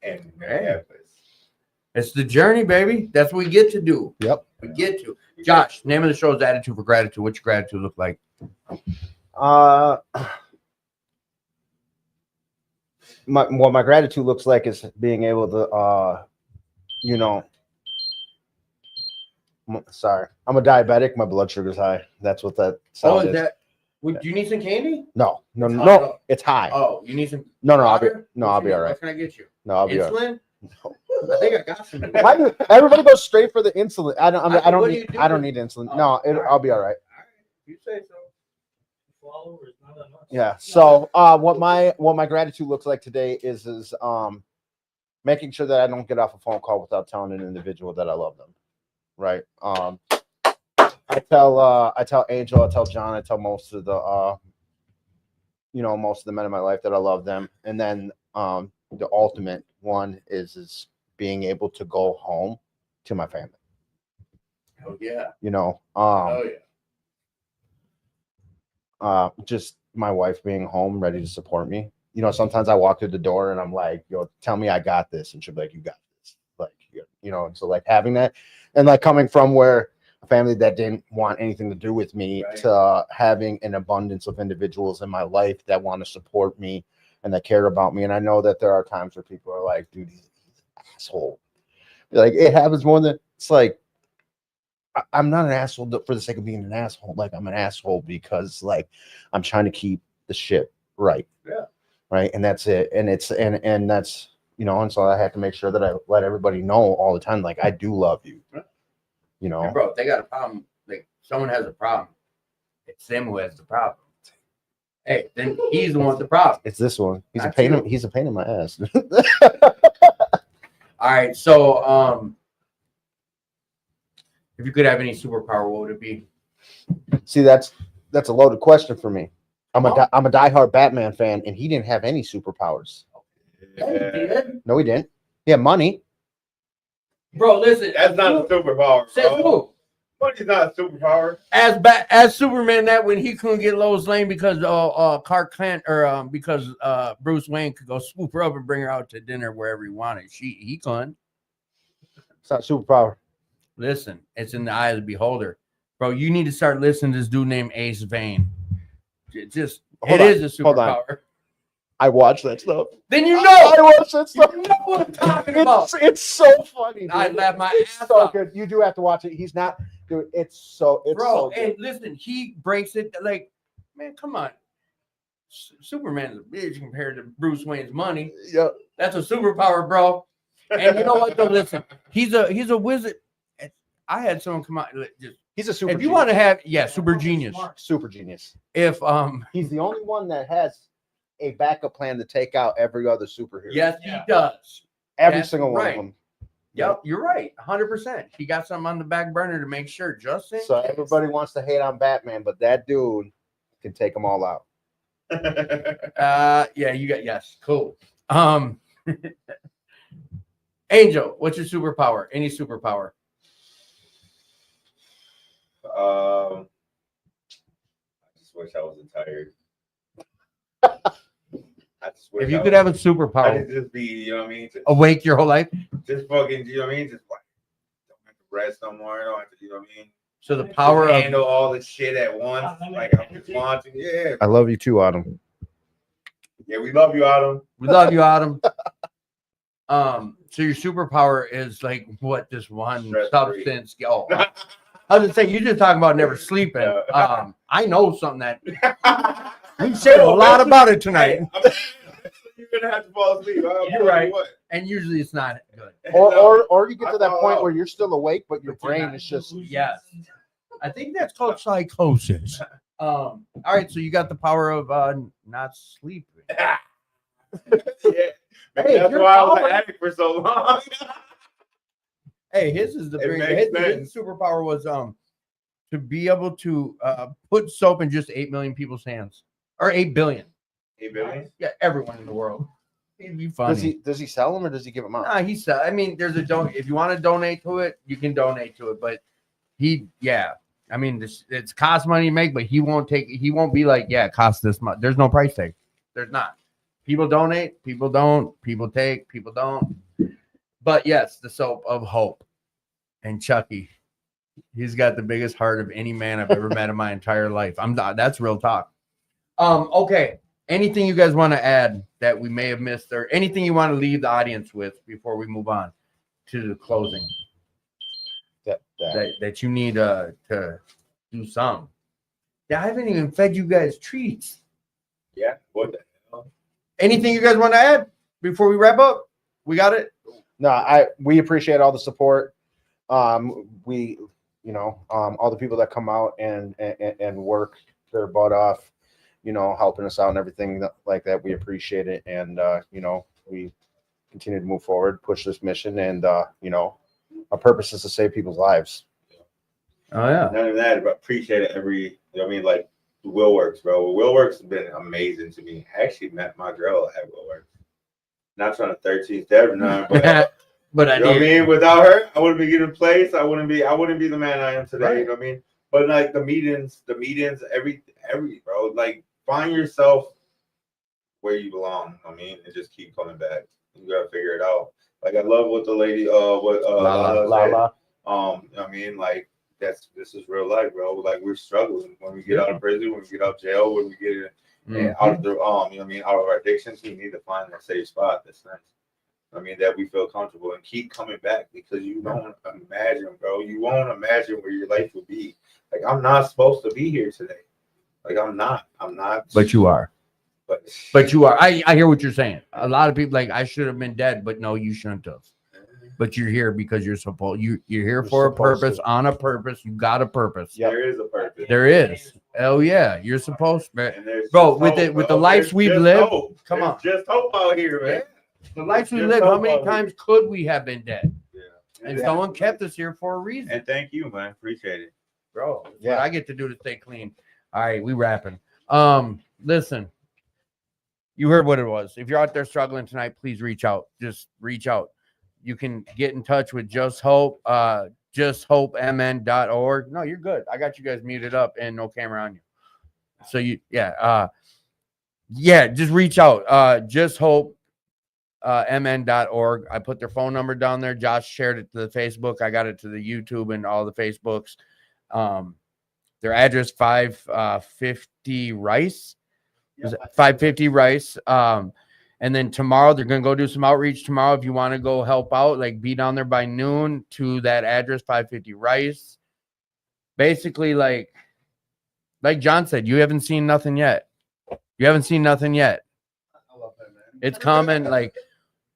in Minneapolis. It's the journey, baby. That's what we get to do. Yep. We get to. Josh, name of the show is Attitude for Gratitude. What's your gratitude look like? What my gratitude looks like is being able to sorry, I'm a diabetic, my blood sugar's high. That's what that sound Is is. that? Do you need some candy? No, Oh. it's high. Oh, you need some. No, I'll water? be all What right. can I get you? No, I'll be all right. Insulin? I think I got some. Why do everybody goes straight for the insulin? I don't What do you need do? I don't need insulin. Oh, No, all right. I'll be all right. You say so. Swallow is not that much. Yeah. So what my gratitude looks like today is making sure that I don't get off a phone call without telling an individual that I love them. Right. I tell Angel, I tell John, I tell most of the most of the men in my life that I love them. And then the ultimate one is being able to go home to my family. Oh yeah. Oh yeah. Just my wife being home, ready to support me. Sometimes I walk through the door and I'm like, tell me I got this. And she'll be like, you got this. Like, and so like having that and like coming from where a family that didn't want anything to do with me Right. to having an abundance of individuals in my life that want to support me and that care about me. And I know that there are times where people are like, dude, he's an asshole. Like it happens more than it's like, I'm not an asshole for the sake of being an asshole. Like I'm an asshole because like I'm trying to keep the shit right. Yeah. Right. And that's it. And it's and that's and so I have to make sure that I let everybody know all the time, like I do love you. Hey, bro, if they got a problem, like someone has a problem, it's them who has the problem. Hey, then he's the one with the problem. It's this one. He's Not a pain. you. He's a pain in my ass. All right, so if you could have any superpower, what would it be? See, that's a loaded question for me. I'm Oh. a diehard Batman fan, and he didn't have any superpowers. No, he didn't. He had money. Bro, listen. That's not a superpower. Says Bro. who? Money's not a superpower. As Superman, that when he couldn't get Lois Lane because Clark Kent or because Bruce Wayne could go swoop her up and bring her out to dinner wherever he wanted. He couldn't. It's not a superpower. Listen, it's in the eye of the beholder, bro. You need to start listening to this dude named Ace Vane. It is a Hold on. superpower. I watched that stuff. Then you know. I watched that stuff. You know what I'm talking about. It's so funny. Dude. I laughed my It's ass so off. good. You do have to watch it. He's not, dude. It's so Bro, good. and listen, he breaks it like, man, come on. Superman is a bitch compared to Bruce Wayne's money. Yeah. That's a superpower, bro. And you know what? Though, listen, he's a wizard. I had someone come out. Just, He's a super. if you want to have, super genius. super genius. If He's the only one that has a backup plan to take out every other superhero. yes, Yeah. he does. every that's single one right. of them. Yep, you're right, 100%. He got something on the back burner to make sure. Just in So case. everybody wants to hate on Batman, but that dude can take them all out. Yeah, you got yes, cool. Angel, what's your superpower? Any superpower? I just wish I wasn't tired. I just wish If you I could was- have a I superpower, could just be, you know what I mean? awake your whole life. Just fucking, you know what I mean? Just like, don't have to rest no more. Don't have to, you know what I mean? So the power Just of handle all the shit at once. Like I just want to. Yeah. I love you too, Autumn. Yeah, we love you, Autumn. we love you, Autumn. So your superpower is like what this one Stress-free. substance. Oh, I was gonna say you're just talking about never sleeping. Yeah. I know something that we said a lot about it tonight, You're gonna have to fall asleep. You're right. and usually it's not good. Or you get I to that fall point out. where you're still awake, but your brain is just Yes. I think that's called psychosis. All right, so you got the power of not sleeping. yeah. Hey, That's you're why I was an power- addict for so long. Hey, his is the It big makes his sense. superpower was to be able to put soap in just 8 million people's hands, or 8 billion. 8 billion? Yeah, everyone in the world. It'd be funny. Does he sell them or does he give them out? Nah, he said. I mean, there's a don't. If you want to donate to it, you can donate to it. But yeah. I mean, it's cost money to make, but he won't take. He won't be like, yeah, it costs this much. There's no price tag. There's not. People donate. People don't. People take. People don't. But yes, the soap of hope. And Chucky, he's got the biggest heart of any man I've ever met in my entire life. That's real talk. Okay. Anything you guys want to add that we may have missed, or anything you want to leave the audience with before we move on to the closing that you need to do some? Yeah, I haven't even fed you guys treats. Yeah. What the hell? Anything you guys want to add before we wrap up? We got it. No, we appreciate all the support. All the people that come out and work their butt off, helping us out and everything like that. We appreciate it. And, we continue to move forward, push this mission. And, our purpose is to save people's lives. Oh, yeah. None of that, but appreciate it like Will Works, bro. Will Works has been amazing to me. I actually met my girl at Will Works. Not trying to 13th Deb or none, but but I mean, without her, I wouldn't be getting placed. I wouldn't be the man I am today. Right. You know what I mean? But like the meetings, every bro, like find yourself where you belong. I mean, and just keep coming back. You gotta figure it out. Like I love what the lady, Lala. Lala. You know what I mean, like this is real life, bro. Like we're struggling when we get out of prison, when we get out of jail, when we get out of the you know what I mean, out of our addictions. We need to find that safe spot that's nice. I mean, that we feel comfortable and keep coming back, because you don't imagine, bro. You won't imagine where your life would be. Like I'm not supposed to be here today. Like I'm not. But you are. But you are. I hear what you're saying. A lot of people like, I should have been dead, but no, you shouldn't have. But you're here because you're supposed. You're here for a purpose, on a purpose. You got a purpose. Yep. there is a purpose. There is. Oh yeah, you're supposed to. And there's Bro, just with hope, the bro. lives There's we've just lived, hope. come There's on. just hope out here, man. The lives we Just live. How hope many out here. times could we have been dead? Yeah. And someone kept us here for a reason. And thank you, man. Appreciate it. Bro, that's Yeah. what I get to do to stay clean. All right, we wrapping. Listen, you heard what it was. If you're out there struggling tonight, please reach out. Just reach out. You can get in touch with Just Hope, justhopemn.org. No, you're good. I got you guys muted up and no camera on you. So just reach out. justhopemn.org. I put their phone number down there. Josh shared it to the Facebook. I got it to the YouTube and all the Facebooks. Their address 550 Rice. Was it 550 Rice? And then tomorrow they're gonna go do some outreach tomorrow. If you want to go help out, like be down there by noon to that address, 550 Rice. Basically, like John said, you haven't seen nothing yet. You haven't seen nothing yet. I love that, man. It's coming. Like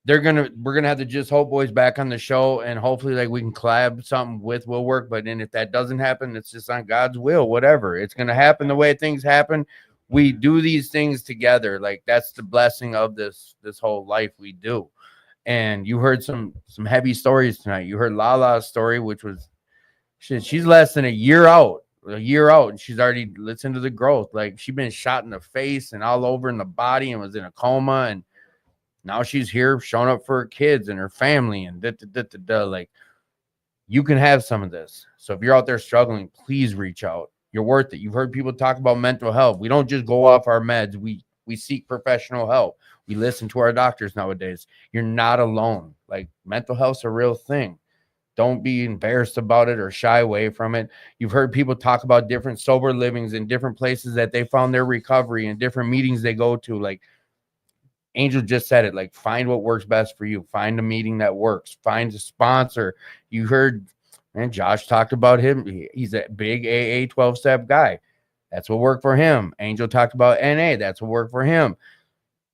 we're gonna have the Just Hope boys back on the show, and hopefully like we can collab something with Will Work. But then if that doesn't happen, it's just on God's will. Whatever, it's gonna happen the way things happen. We do these things together. Like that's the blessing of this whole life we do. And you heard some heavy stories tonight. You heard Lala's story, which was she's less than a year out, and she's already listened to the growth. Like she's been shot in the face and all over in the body and was in a coma, and now she's here showing up for her kids and her family and like you can have some of this. So if you're out there struggling, please reach out. You're worth it. You've heard people talk about mental health. We don't just go off our meds. We seek professional help. We listen to our doctors nowadays. You're not alone. Like mental health's a real thing. Don't be embarrassed about it or shy away from it. You've heard people talk about different sober livings in different places that they found their recovery and different meetings they go to. Like Angel just said it, like find what works best for you. Find a meeting that works. Find a sponsor. You heard and Josh talked about him. He's a big AA 12-step guy. That's what worked for him. Angel talked about NA. That's what worked for him.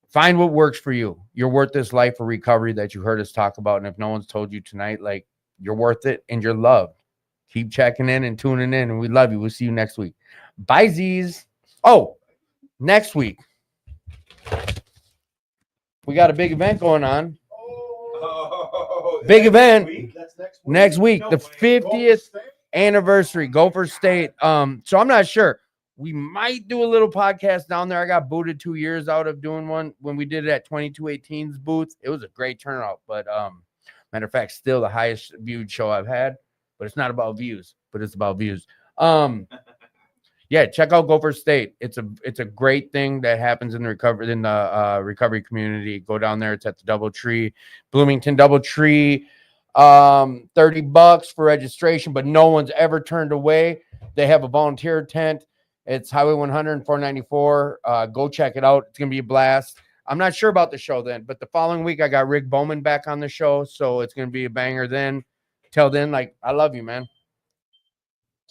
Find what works for you. You're worth this life for recovery that you heard us talk about. And if no one's told you tonight, like you're worth it and you're loved. Keep checking in and tuning in. And we love you. We'll see you next week. Bye, Z's. Oh, next week. We got a big event going on. Oh, Big event. That's Next week, the 50th anniversary, Gopher State. So I'm not sure. We might do a little podcast down there. I got booted 2 years out of doing one when we did it at 2218's booth. It was a great turnout, but matter of fact, still the highest viewed show I've had. But it's not about views, but it's about views. Yeah, check out Gopher State. It's a great thing that happens in the recovery community. Go down there. It's at the DoubleTree, Bloomington DoubleTree. $30 for registration, but no one's ever turned away. They have a volunteer tent. It's Highway 100 and 494. Go check it out. It's gonna be a blast. I'm not sure about the show then, but the following week I got Rick Bowman back on the show, so it's gonna be a banger then. Till then, like, I love you, man.